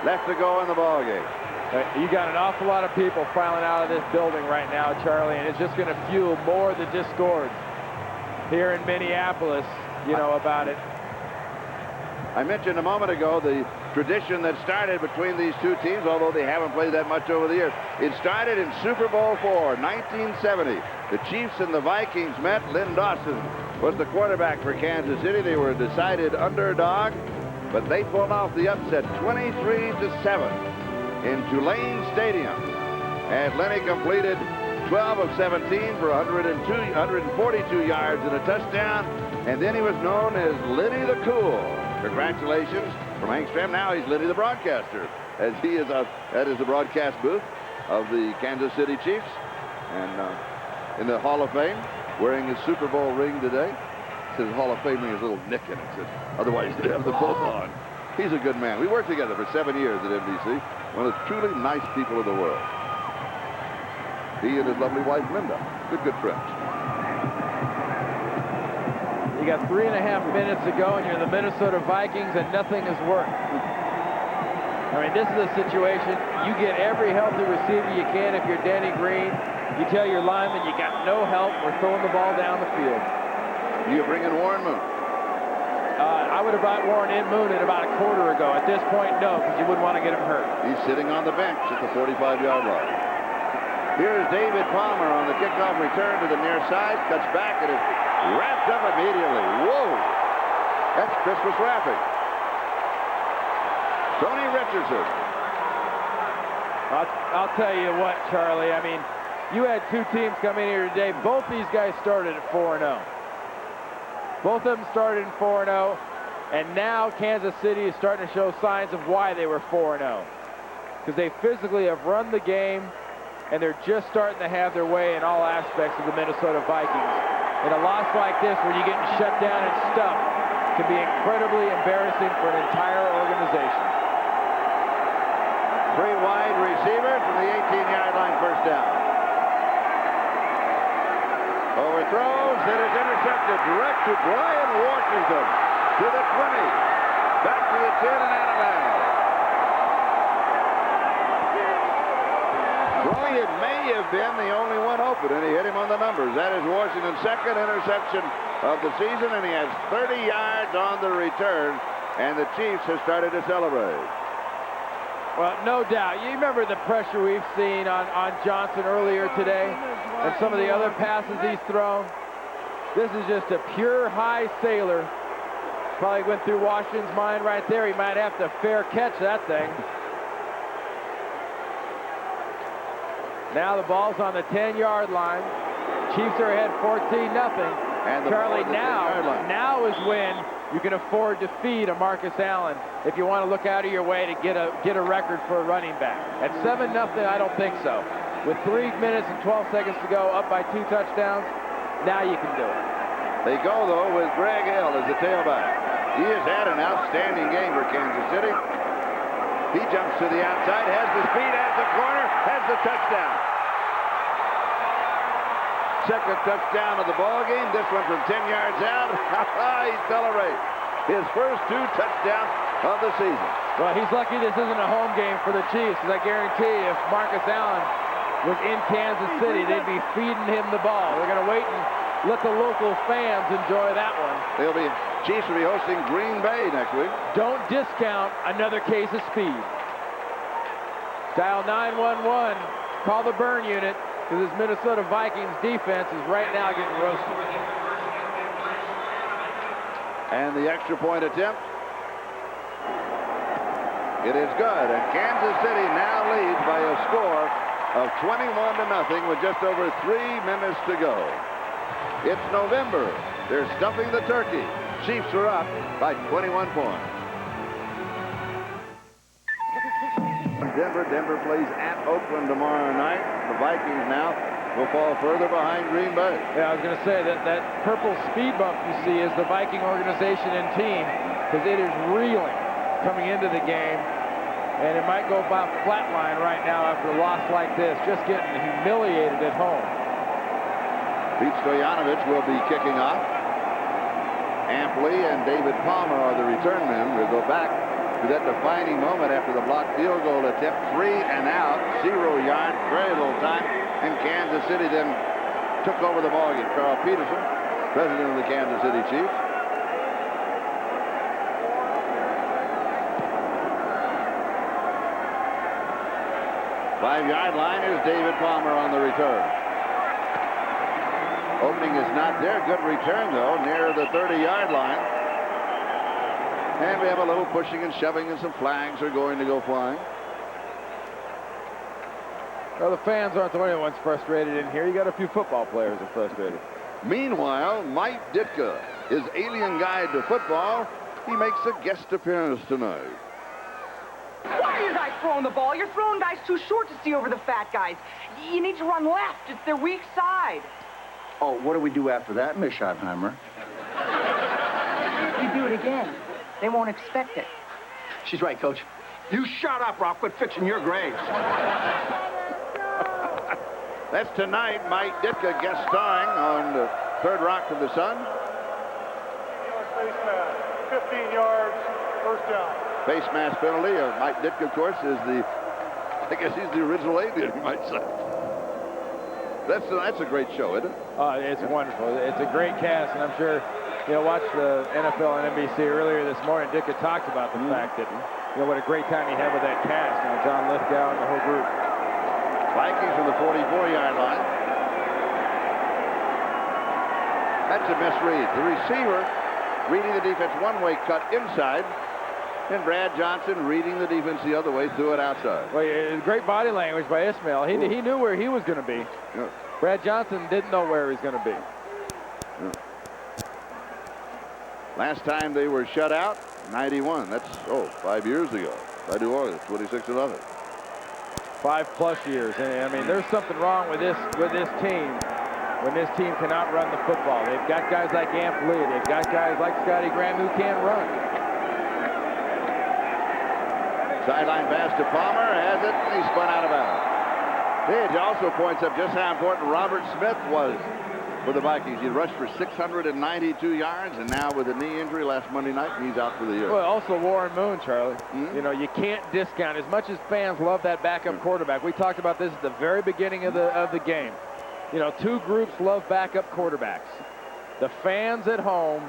[SPEAKER 2] left to go in the ballgame.
[SPEAKER 1] You got an awful lot of people filing out of this building right now, Charlie, and it's just going to fuel more of the discord here in Minneapolis, you know about it.
[SPEAKER 2] I mentioned a moment ago the tradition that started between these two teams, although they haven't played that much over the years. It started in Super Bowl IV, 1970. The Chiefs and the Vikings met. Lynn Dawson was the quarterback for Kansas City. They were a decided underdog, but they pulled off the upset 23-7 in Tulane Stadium. And Lenny completed 12 of 17 for 142 yards and a touchdown. And then he was known as Lenny the Cool. Congratulations from Hank Stram. Now he's Lenny the Broadcaster, as he is that is the broadcast booth of the Kansas City Chiefs, and in the Hall of Fame, wearing his Super Bowl ring today. It says Hall of Fame ring, his little nick in it. Says, otherwise they have them both on. He's a good man. We worked together for 7 years at NBC. One of the truly nice people in the world. He and his lovely wife Linda, good friends.
[SPEAKER 1] You got 3.5 minutes to go, and you're the Minnesota Vikings, and nothing has worked. I mean, this is a situation, you get every healthy receiver you can if you're Denny Green. You tell your lineman you got no help, we're throwing the ball down the field.
[SPEAKER 2] You bring in Warren Moon?
[SPEAKER 1] I would have brought Warren in Moon in about a quarter ago. At this point, no, because you wouldn't want to get him hurt.
[SPEAKER 2] He's sitting on the bench at the 45-yard line. Here's David Palmer on the kickoff return to the near side, cuts back, and is wrapped up immediately. Whoa! That's Christmas wrapping. Tony Richardson.
[SPEAKER 1] I'll tell you what, Charlie. I mean, you had two teams come in here today. Both these guys started at 4-0. Both of them started in 4-0. And now Kansas City is starting to show signs of why they were 4-0. Because they physically have run the game, and they're just starting to have their way in all aspects of the Minnesota Vikings. And a loss like this, where you're getting shut down and stuffed, can be incredibly embarrassing for an entire organization.
[SPEAKER 2] Three wide receivers from the 18-yard line, first down. Overthrows, it is intercepted direct to Brian Washington, to the 20, back to the 10 and out of bounds. Boy, it may have been the only one open, and he hit him on the numbers. That is Washington's second interception of the season, and he has 30 yards on the return, and the Chiefs have started to celebrate.
[SPEAKER 1] Well, no doubt. You remember the pressure we've seen on Johnson earlier today and some of the other passes he's thrown. This is just a pure high sailor. Probably went through Washington's mind right there. He might have to fair catch that thing. Now the ball's on the 10-yard line. Chiefs are ahead 14-0. Charlie, now is when you can afford to feed a Marcus Allen if you want to look out of your way to get a record for a running back. At 7-0, I don't think so. With 3 minutes and 12 seconds to go, up by 2 touchdowns, now you can do it.
[SPEAKER 2] They go, though, with Greg Hill as the tailback. He has had an outstanding game for Kansas City. He jumps to the outside, has the speed, has the corner, has the touchdown. Second touchdown of the ball game. This one from 10 yards out. He celebrates his first 2 touchdowns of the season.
[SPEAKER 1] Well, he's lucky this isn't a home game for the Chiefs, because I guarantee you, if Marcus Allen was in Kansas City, they'd be feeding him the ball. They're going to wait and let the local fans enjoy that one.
[SPEAKER 2] Chiefs will be hosting Green Bay next week.
[SPEAKER 1] Don't discount another case of speed. Dial 911. Call the burn unit, because this Minnesota Vikings defense is right now getting roasted.
[SPEAKER 2] And the extra point attempt. It is good, and Kansas City now leads by a score of 21-0 with just over 3 minutes to go. It's November. They're stuffing the turkey. Chiefs are up by 21 points. Denver plays at Oakland tomorrow night. The Vikings now will fall further behind Green Bay.
[SPEAKER 1] Yeah, I was going to say that purple speed bump you see is the Viking organization and team, because it is reeling coming into the game, and it might go about flatline right now after a loss like this, just getting humiliated at home.
[SPEAKER 2] Pete Stoyanovich will be kicking off. Ampley and David Palmer are the return men. We'll go back to that defining moment after the blocked field goal attempt. 3 and out, 0 yards, very little time, and Kansas City then took over the ballgame. Carl Peterson, president of the Kansas City Chiefs. Five-yard line is David Palmer on the return. Opening is not there. Good return, though, near the 30-yard line. And we have a little pushing and shoving, and some flags are going to go flying.
[SPEAKER 1] Well, the fans aren't the only ones frustrated in here. You got a few football players that are frustrated.
[SPEAKER 2] Meanwhile, Mike Ditka, his alien guide to football, he makes a guest appearance tonight.
[SPEAKER 17] Why are you guys throwing the ball? You're throwing guys too short to see over the fat guys. You need to run left. It's their weak side.
[SPEAKER 14] Oh, what do we do after that, Miss Schottenheimer?
[SPEAKER 17] You do it again. They won't expect it.
[SPEAKER 14] She's right, Coach. You shut up, or I'll quit fixing your grades.
[SPEAKER 2] That's tonight. Mike Ditka guest starring on the Third Rock from the Sun.
[SPEAKER 3] Face mask, 15 yards, first down.
[SPEAKER 2] Face mask penalty. Mike Ditka, of course, is I guess he's the original alien, you might say. That's a great show, isn't it?
[SPEAKER 1] It's wonderful. It's a great cast, and I'm sure, watched the NFL and NBC earlier this morning. Ditka talked about the fact that, what a great time he had with that cast. John Lithgow and the whole group.
[SPEAKER 2] Vikings from the 44-yard line. That's a misread. The receiver reading the defense one way, cut inside. And Brad Johnson reading the defense the other way, threw it outside.
[SPEAKER 1] Well, great body language by Ismail. He knew where he was going to be.
[SPEAKER 2] Yeah.
[SPEAKER 1] Brad Johnson didn't know where he was going to be.
[SPEAKER 2] Yeah. Last time they were shut out, 91. That's 5 years ago by New Orleans, 26-0.
[SPEAKER 1] 5+ years. And there's something wrong with this team when this team cannot run the football. They've got guys like Ampley. They've got guys like Scotty Graham who can't run.
[SPEAKER 2] Sideline pass to Palmer, has it, and he spun out of bounds. Page also points up just how important Robert Smith was for the Vikings. He rushed for 692 yards, and now with a knee injury last Monday night, he's out for the year.
[SPEAKER 1] Well, also Warren Moon, Charlie. You can't discount. As much as fans love that backup quarterback, we talked about this at the very beginning of the game. Two groups love backup quarterbacks. The fans at home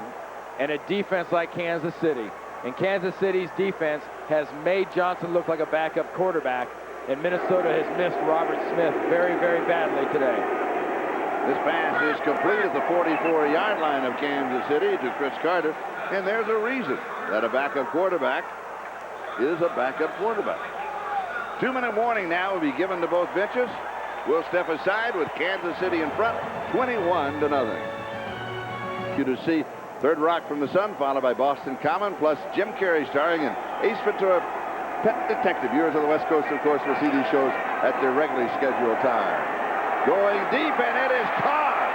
[SPEAKER 1] and a defense like Kansas City. And Kansas City's defense has made Johnson look like a backup quarterback, and Minnesota has missed Robert Smith very, very badly today.
[SPEAKER 2] This pass is complete at the 44-yard line of Kansas City to Chris Carter, and there's a reason that a backup quarterback is a backup quarterback. 2-minute warning now will be given to both benches. We'll step aside with Kansas City in front, 21-0. You to see Third Rock from the Sun, followed by Boston Common, plus Jim Carrey starring in Ace Ventura, Pet Detective. Viewers of the West Coast, of course, will see these shows at their regularly scheduled time. Going deep, and it is caught.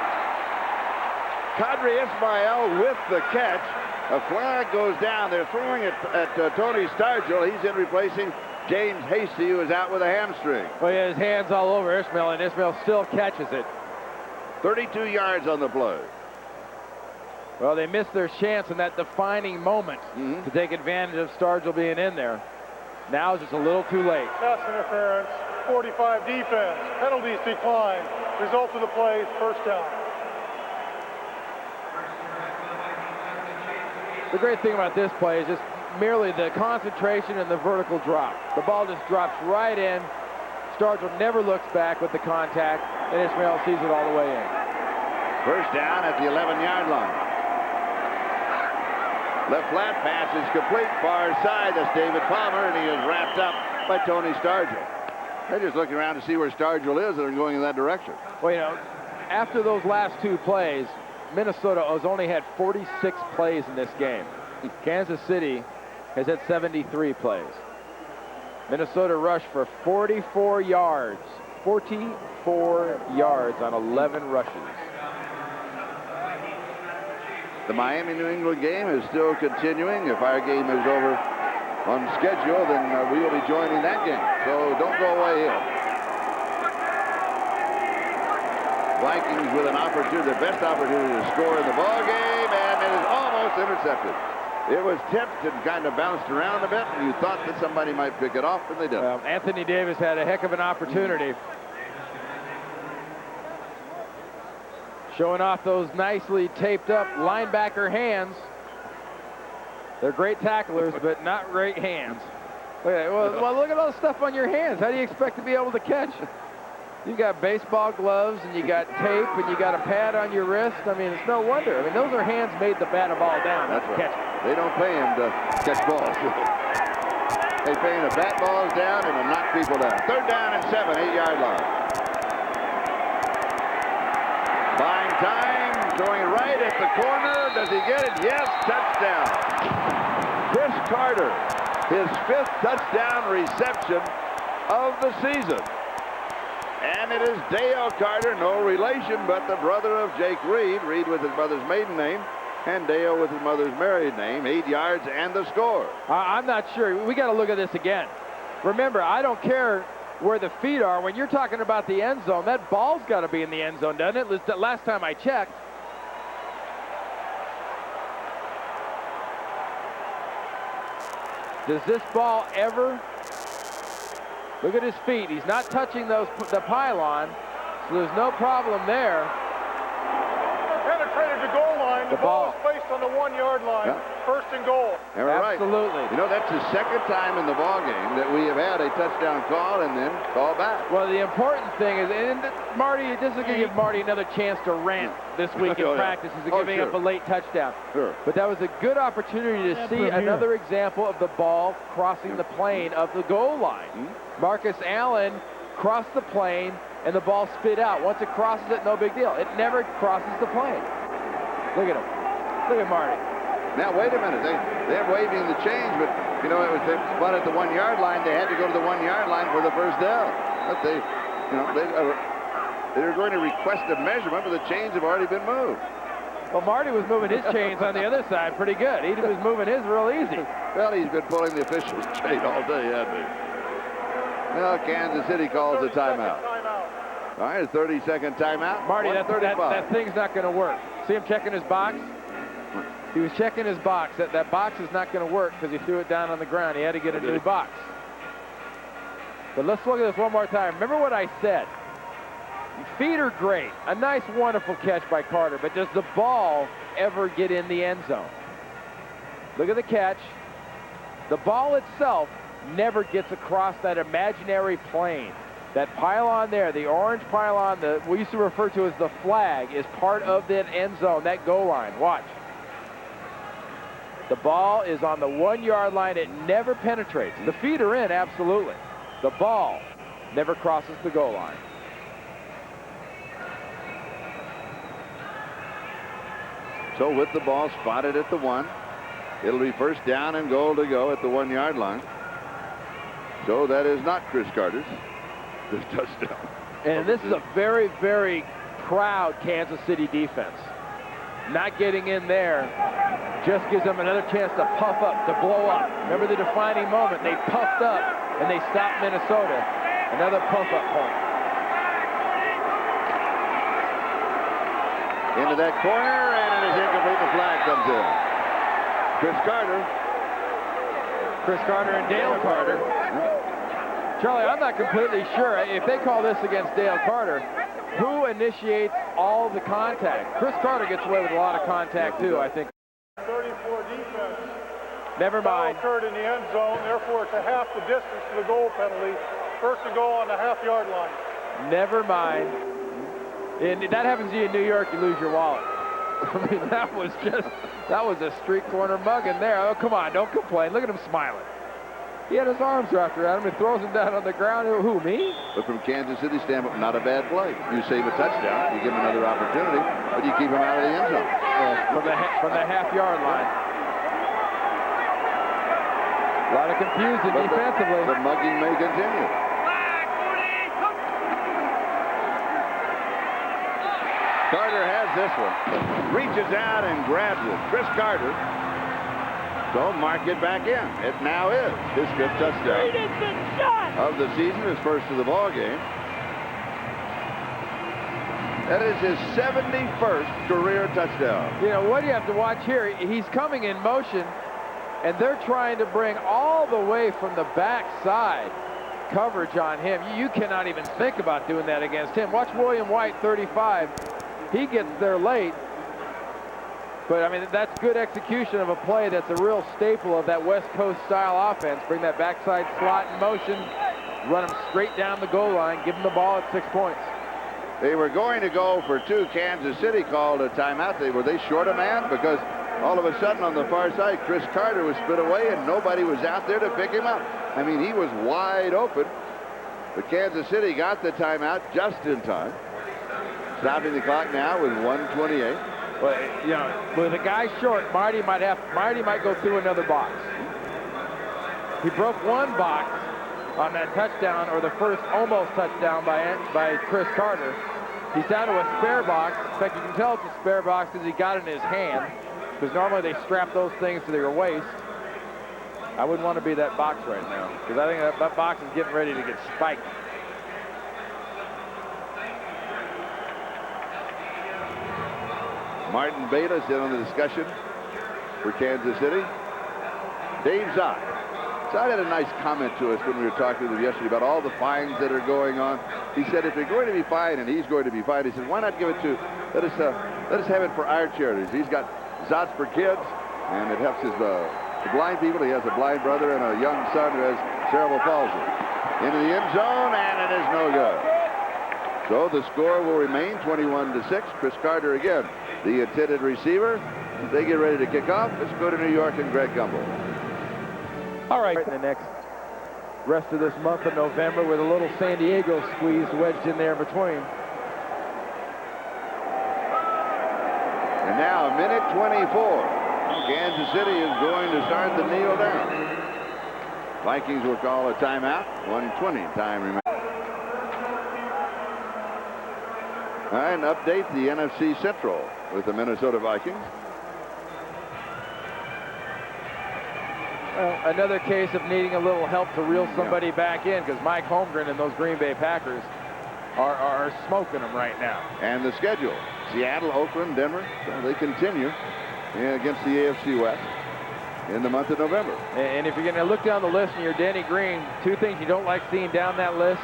[SPEAKER 2] Kadri Ismail with the catch. A flag goes down. They're throwing it at Tony Stargell. He's in replacing James Hasty, who is out with a hamstring.
[SPEAKER 1] Well, he has hands all over Ismail, and Ismail still catches it.
[SPEAKER 2] 32 yards on the play.
[SPEAKER 1] Well, they missed their chance in that defining moment to take advantage of Stargell being in there. Now it's just a little too late.
[SPEAKER 3] Pass interference, 45 defense, penalties declined. Result of the play, first down.
[SPEAKER 1] The great thing about this play is just merely the concentration and the vertical drop. The ball just drops right in, Stargell never looks back with the contact, and Ismail sees it all the way in.
[SPEAKER 2] First down at the 11-yard line. Left flat pass is complete, far side. That's David Palmer, and he is wrapped up by Tony Stargell. They're just looking around to see where Stargell is, and they're going in that direction.
[SPEAKER 1] Well, you know, after those last two plays, Minnesota has only had 46 plays in this game. Kansas City has had 73 plays. Minnesota rushed for 44 yards. 44 yards on 11 rushes.
[SPEAKER 2] The Miami-New England game is still continuing. If our game is over on schedule, then we will be joining that game. So don't go away here. Vikings with an opportunity, the best opportunity to score in the ball game, and it is almost intercepted. It was tipped and kind of bounced around a bit, and you thought that somebody might pick it off, and they didn't.
[SPEAKER 1] Anthony Davis had a heck of an opportunity. Showing off those nicely taped up linebacker hands. They're great tacklers, but not great hands. Well, look at all the stuff on your hands. How do you expect to be able to catch? You got baseball gloves, and you got tape, and you got a pad on your wrist. I mean, it's no wonder. I mean, those are hands made to bat a ball down.
[SPEAKER 2] That's right.
[SPEAKER 1] Catch it.
[SPEAKER 2] They don't pay him to catch balls. They pay him to bat balls down and to knock people down. Third down and 7, 8-yard line. Buying time, going right at the corner. Does he get it? Yes, touchdown. Chris Carter, his 5th touchdown reception of the season. And it is Dale Carter, no relation, but the brother of Jake Reed. Reed with his mother's maiden name, and Dale with his mother's married name. 8 yards and the score.
[SPEAKER 1] I'm not sure. We got to look at this again. Remember, I don't care where the feet are. When you're talking about the end zone, that ball's got to be in the end zone, doesn't it? Last time I checked. Does this ball ever... Look at his feet. He's not touching the pylon, so there's no problem there.
[SPEAKER 3] Penetrated the goal line. The ball is placed on the 1-yard line.
[SPEAKER 2] Yeah.
[SPEAKER 3] First and goal.
[SPEAKER 1] Absolutely.
[SPEAKER 2] Right. You know, that's the second time in the ball game that we have had a touchdown call and then call back.
[SPEAKER 1] Well, the important thing is, and Marty, this is going to give Marty another chance to rant this week in practice. He's giving up a late touchdown.
[SPEAKER 2] Sure.
[SPEAKER 1] But that was a good opportunity to see another example of the ball crossing the plane of the goal line. Marcus Allen crossed the plane, and the ball spit out. Once it crosses it, no big deal. It never crosses the plane. Look at him. Look at Marty.
[SPEAKER 2] Now, wait a minute. They're waving the change, but, you know, it was the spot at the 1-yard line. They had to go to the 1-yard line for the first down. But they were going to request a measurement, but the chains have already been moved.
[SPEAKER 1] Well, Marty was moving his chains on the other side pretty good. He was moving his real easy.
[SPEAKER 2] Well, he's been pulling the official's chain all day, hasn't he? Well, Kansas City calls a timeout. All right, a 30-second timeout.
[SPEAKER 1] Marty, that thing's not going to work. See him checking his box? He was checking his box. That box is not going to work because he threw it down on the ground. He had to get a new box. But let's look at this one more time. Remember what I said. Feet are great. A nice, wonderful catch by Carter. But does the ball ever get in the end zone? Look at the catch. The ball itself never gets across that imaginary plane. That pylon there, the orange pylon that we used to refer to as the flag, is part of that end zone, that goal line. Watch. The ball is on the 1-yard line. It never penetrates. The feet are in, absolutely. The ball never crosses the goal line.
[SPEAKER 2] So with the ball spotted at the 1, it'll be first down and goal to go at the 1-yard line. So that is not Chris Carter's touchdown.
[SPEAKER 1] And this is a very, very proud Kansas City defense. Not getting in there just gives them another chance to puff up, to blow up. Remember the defining moment. They puffed up, and they stopped Minnesota. Another puff-up point.
[SPEAKER 2] Into that corner, and it is incomplete. The flag comes in.
[SPEAKER 1] Chris Carter and Dale Carter. Charlie, I'm not completely sure. If they call this against Dale Carter, who initiates all the contact? Chris Carter gets away with a lot of contact, too, I think.
[SPEAKER 3] 34 defense.
[SPEAKER 1] Never mind.
[SPEAKER 3] Foul occurred in the end zone, therefore it's a half the distance to the goal penalty. First and goal on the half-yard line.
[SPEAKER 1] Never mind. And that happens to you in New York, you lose your wallet. I mean, that was a street corner mug in there. Oh, come on, don't complain. Look at him smiling. He had his arms wrapped around him and throws him down on the ground. Who, me?
[SPEAKER 2] But from Kansas City standpoint, not a bad play. You save a touchdown, you give him another opportunity, but you keep him out of the end zone.
[SPEAKER 1] From the half-yard line. A lot of confusion defensively.
[SPEAKER 2] The mugging may continue. Carter has this one. Reaches out and grabs it. Chris Carter. So mark it back in. It now is his 5th touchdown of the season, his first of the ball game. That is his 71st career touchdown.
[SPEAKER 1] You know, what do you have to watch here? He's coming in motion, and they're trying to bring all the way from the backside coverage on him. You cannot even think about doing that against him. Watch William White, 35. He gets there late. But, I mean, that's good execution of a play that's a real staple of that West Coast style offense. Bring that backside slot in motion, run him straight down the goal line, give him the ball at 6 points.
[SPEAKER 2] They were going to go for 2. Kansas City called a timeout. Were they short a man? Because all of a sudden on the far side, Chris Carter was spit away and nobody was out there to pick him up. I mean, he was wide open. But Kansas City got the timeout just in time. Stopping the clock now with 1:28.
[SPEAKER 1] Well, you know, with a guy short, Marty might go through another box. He broke one box on that touchdown, or the first almost touchdown by Chris Carter. He's down to a spare box. In fact, you can tell it's a spare box because he got it in his hand. Because normally they strap those things to their waist. I wouldn't want to be that box right now, because I think that box is getting ready to get spiked.
[SPEAKER 2] Martin Beta's in on the discussion for Kansas City. Dave Zott. Zott had a nice comment to us when we were talking to him yesterday about all the fines that are going on. He said, if you're going to be fined, and he's going to be fined, he said, why not give it to, let us have it for our charities. He's got Zots for Kids, and it helps his the blind people. He has a blind brother and a young son who has cerebral palsy. Into the end zone, and it is no good. So the score will remain 21-6. Chris Carter again, the intended receiver. They get ready to kick off. Let's go to New York and Greg Gumbel.
[SPEAKER 1] All right, in the next rest of this month of November with a little San Diego squeeze wedged in there between.
[SPEAKER 2] And now a minute 24. Kansas City is going to start the kneel down. Vikings will call a timeout. 1:20 time remaining. All right, and update the NFC Central with the Minnesota Vikings.
[SPEAKER 1] Well, another case of needing a little help to reel somebody back in, because Mike Holmgren and those Green Bay Packers are smoking them right now.
[SPEAKER 2] And the schedule: Seattle, Oakland, Denver. So they continue against the AFC West in the month of November.
[SPEAKER 1] And if you're going to look down the list and you're Denny Green, two things you don't like seeing down that list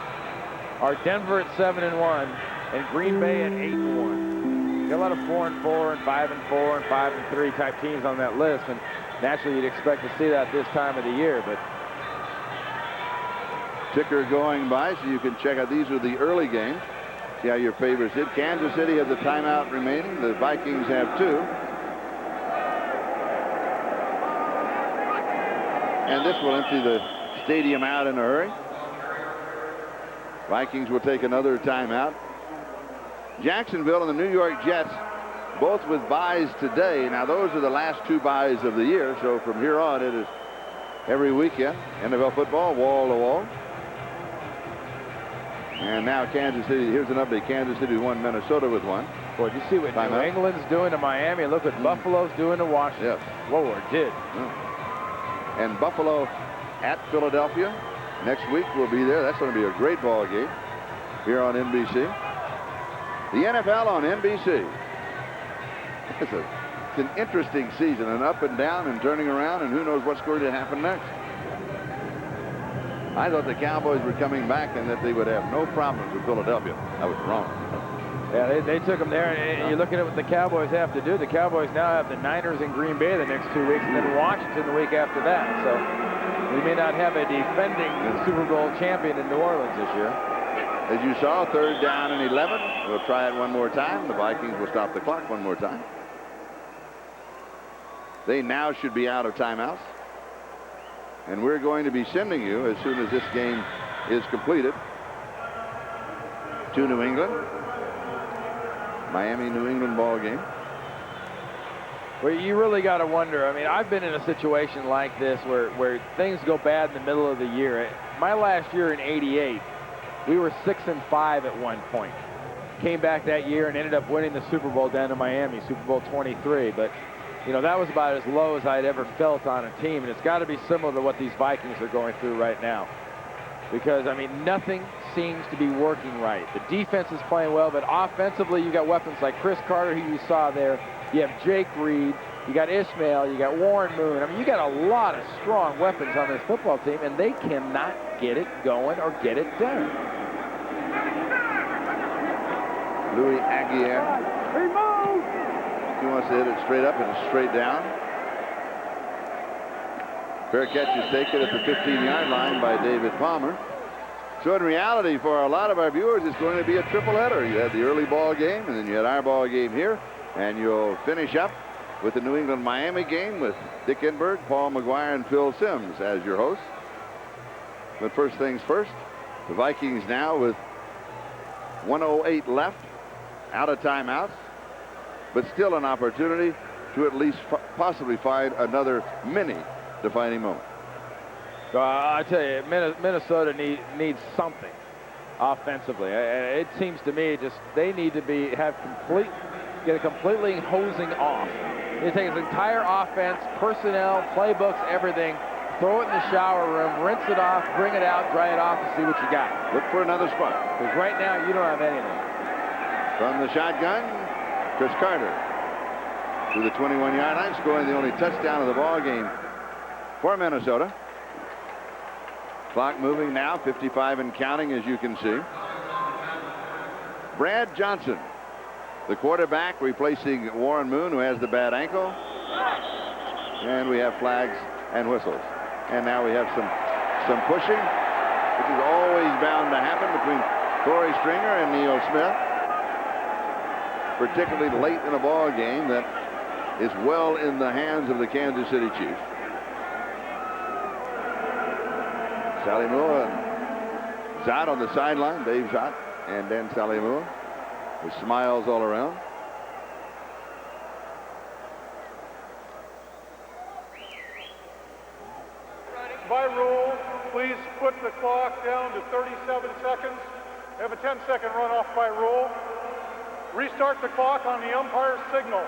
[SPEAKER 1] are Denver at 7-1 and Green Bay at 8-1. Got a lot of 4-4 and 5-4 and 5-3 type teams on that list, and naturally you'd expect to see that this time of the year. But
[SPEAKER 2] ticker going by, so you can check out. These are the early games. See how your favorites did. Kansas City has a timeout remaining. The Vikings have 2. And this will empty the stadium out in a hurry. Vikings will take another timeout. Jacksonville and the New York Jets, both with byes today. Now, those are the last 2 byes of the year. So from here on, it is every weekend. NFL football, wall to wall. And now Kansas City, here's an update. Kansas City won, Minnesota with 1.
[SPEAKER 1] Boy, did you see what New England's doing to Miami? Look what Buffalo's doing to Washington.
[SPEAKER 2] Yes.
[SPEAKER 1] Lord, did.
[SPEAKER 2] And Buffalo at Philadelphia next week will be there. That's going to be a great ball game here on NBC. The NFL on NBC. It's an interesting season, an up and down and turning around, and who knows what's going to happen next. I thought the Cowboys were coming back and that they would have no problems with Philadelphia. I was wrong.
[SPEAKER 1] Yeah, they took them there, and you're looking at what the Cowboys have to do. The Cowboys now have the Niners in Green Bay the next 2 weeks, and then Washington the week after that. So We may not have a defending Super Bowl champion in New Orleans this year.
[SPEAKER 2] As you saw, 3rd down and 11. We'll try it one more time. The Vikings will stop the clock one more time. They now should be out of timeouts. And we're going to be sending you, as soon as this game is completed, to New England. Miami-New England ball game.
[SPEAKER 1] Well, you really got to wonder. I mean, I've been in a situation like this where things go bad in the middle of the year. My last year in '88, we were 6-5 at one point. Came back that year and ended up winning the Super Bowl down in Miami, Super Bowl 23. But, you know, that was about as low as I'd ever felt on a team. And it's got to be similar to what these Vikings are going through right now. Because, I mean, nothing seems to be working right. The defense is playing well, but offensively, you got weapons like Chris Carter, who you saw there. You have Jake Reed. You got Ishmael. You got Warren Moon. I mean, you got a lot of strong weapons on this football team, and they cannot get it going or get it done.
[SPEAKER 2] Louis Aguirre. He wants to hit it straight up and straight down. Fair catch is taken at the 15-yard line by David Palmer. So in reality, for a lot of our viewers, it's going to be a triple header. You had the early ball game, and then you had our ball game here, and you'll finish up with the New England-Miami game with Dick Enberg, Paul McGuire, and Phil Simms as your hosts. But first things first, the Vikings now with 1:08 left, out of timeouts, but still an opportunity to at least possibly find another mini defining moment.
[SPEAKER 1] I tell you, Minnesota needs something offensively. It seems to me just they need to get a completely hosing off. They take his entire offense, personnel, playbooks, everything, throw it in the shower room, rinse it off, bring it out, dry it off, and see what you got.
[SPEAKER 2] Look for another spot.
[SPEAKER 1] Because right now you don't have anything.
[SPEAKER 2] From the shotgun, Chris Carter to the 21-yard line, scoring the only touchdown of the ball game for Minnesota. Clock moving now, 55 and counting, as you can see. Brad Johnson, the quarterback, replacing Warren Moon, who has the bad ankle. And we have flags and whistles. And now we have some pushing, which is always bound to happen between Corey Stringer and Neil Smith, particularly late in a ball game that is well in the hands of the Kansas City Chiefs. Salimua and Zott on the sideline, Dave Zott and Dan Salimua with smiles all around.
[SPEAKER 3] By rule, please put the clock down to 37 seconds. Have a 10-second runoff by rule. Restart the clock on the umpire's signal.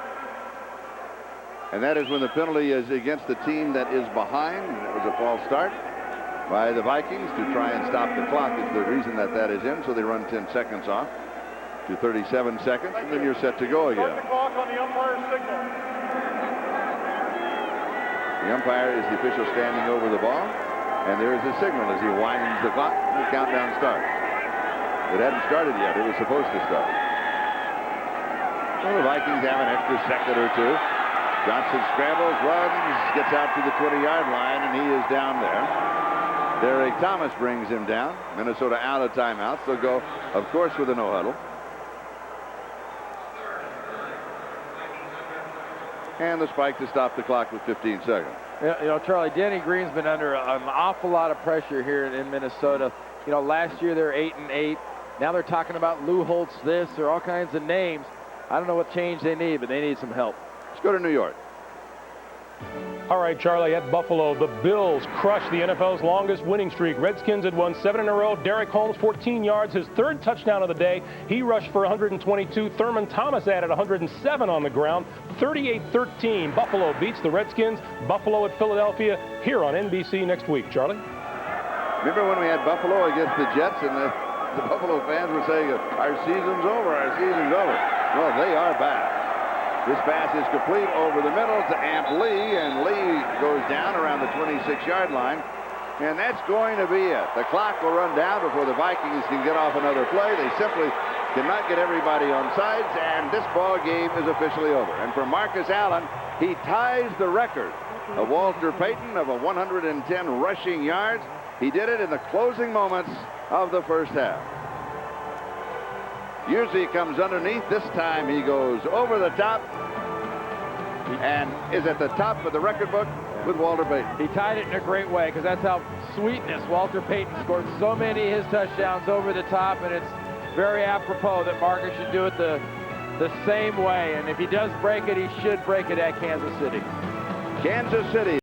[SPEAKER 2] And that is when the penalty is against the team that is behind. It was a false start by the Vikings to try and stop the clock is the reason that is in. So they run 10 seconds off to 37 seconds, and then you're set to go again.
[SPEAKER 3] Start the clock on the umpire's signal.
[SPEAKER 2] The umpire is the official standing over the ball, and there is a signal as he winds the clock, and the countdown starts. It hadn't started yet. It was supposed to start. Well, the Vikings have an extra second or two. Johnson scrambles, runs, gets out to the 20-yard line, and he is down there. Derek Thomas brings him down. Minnesota out of timeouts. They'll go, of course, with a no-huddle. And the spike to stop the clock with 15 seconds.
[SPEAKER 1] You know, Charlie, Denny Green's been under an awful lot of pressure here in Minnesota. You know, last year they're 8-8. Now they're talking about Lou Holtz this or all kinds of names. I don't know what change they need, but they need some help.
[SPEAKER 2] Let's go to New York.
[SPEAKER 4] All right, Charlie, at Buffalo, the Bills crushed the NFL's longest winning streak. Redskins had won 7 in a row. Derek Holmes, 14 yards, his third touchdown of the day. He rushed for 122. Thurman Thomas added 107 on the ground. 38-13. Buffalo beats the Redskins. Buffalo at Philadelphia here on NBC next week. Charlie?
[SPEAKER 2] Remember when we had Buffalo against the Jets and the Buffalo fans were saying, our season's over, our season's over. Well, they are back. This pass is complete over the middle to Amp Lee, and Lee goes down around the 26-yard line, and that's going to be it. The clock will run down before the Vikings can get off another play. They simply cannot get everybody on sides, and this ball game is officially over. And for Marcus Allen, He ties the record of Walter Payton of 110 rushing yards. He did it in the closing moments of the first half. Usually he comes underneath. This time he goes over the top and is at the top of the record book with Walter Payton.
[SPEAKER 1] He tied it in a great way because that's how sweetness. Walter Payton scored so many of his touchdowns over the top, and it's very apropos that Marcus should do it the same way. And if he does break it, he should break it at Kansas City.
[SPEAKER 2] Kansas City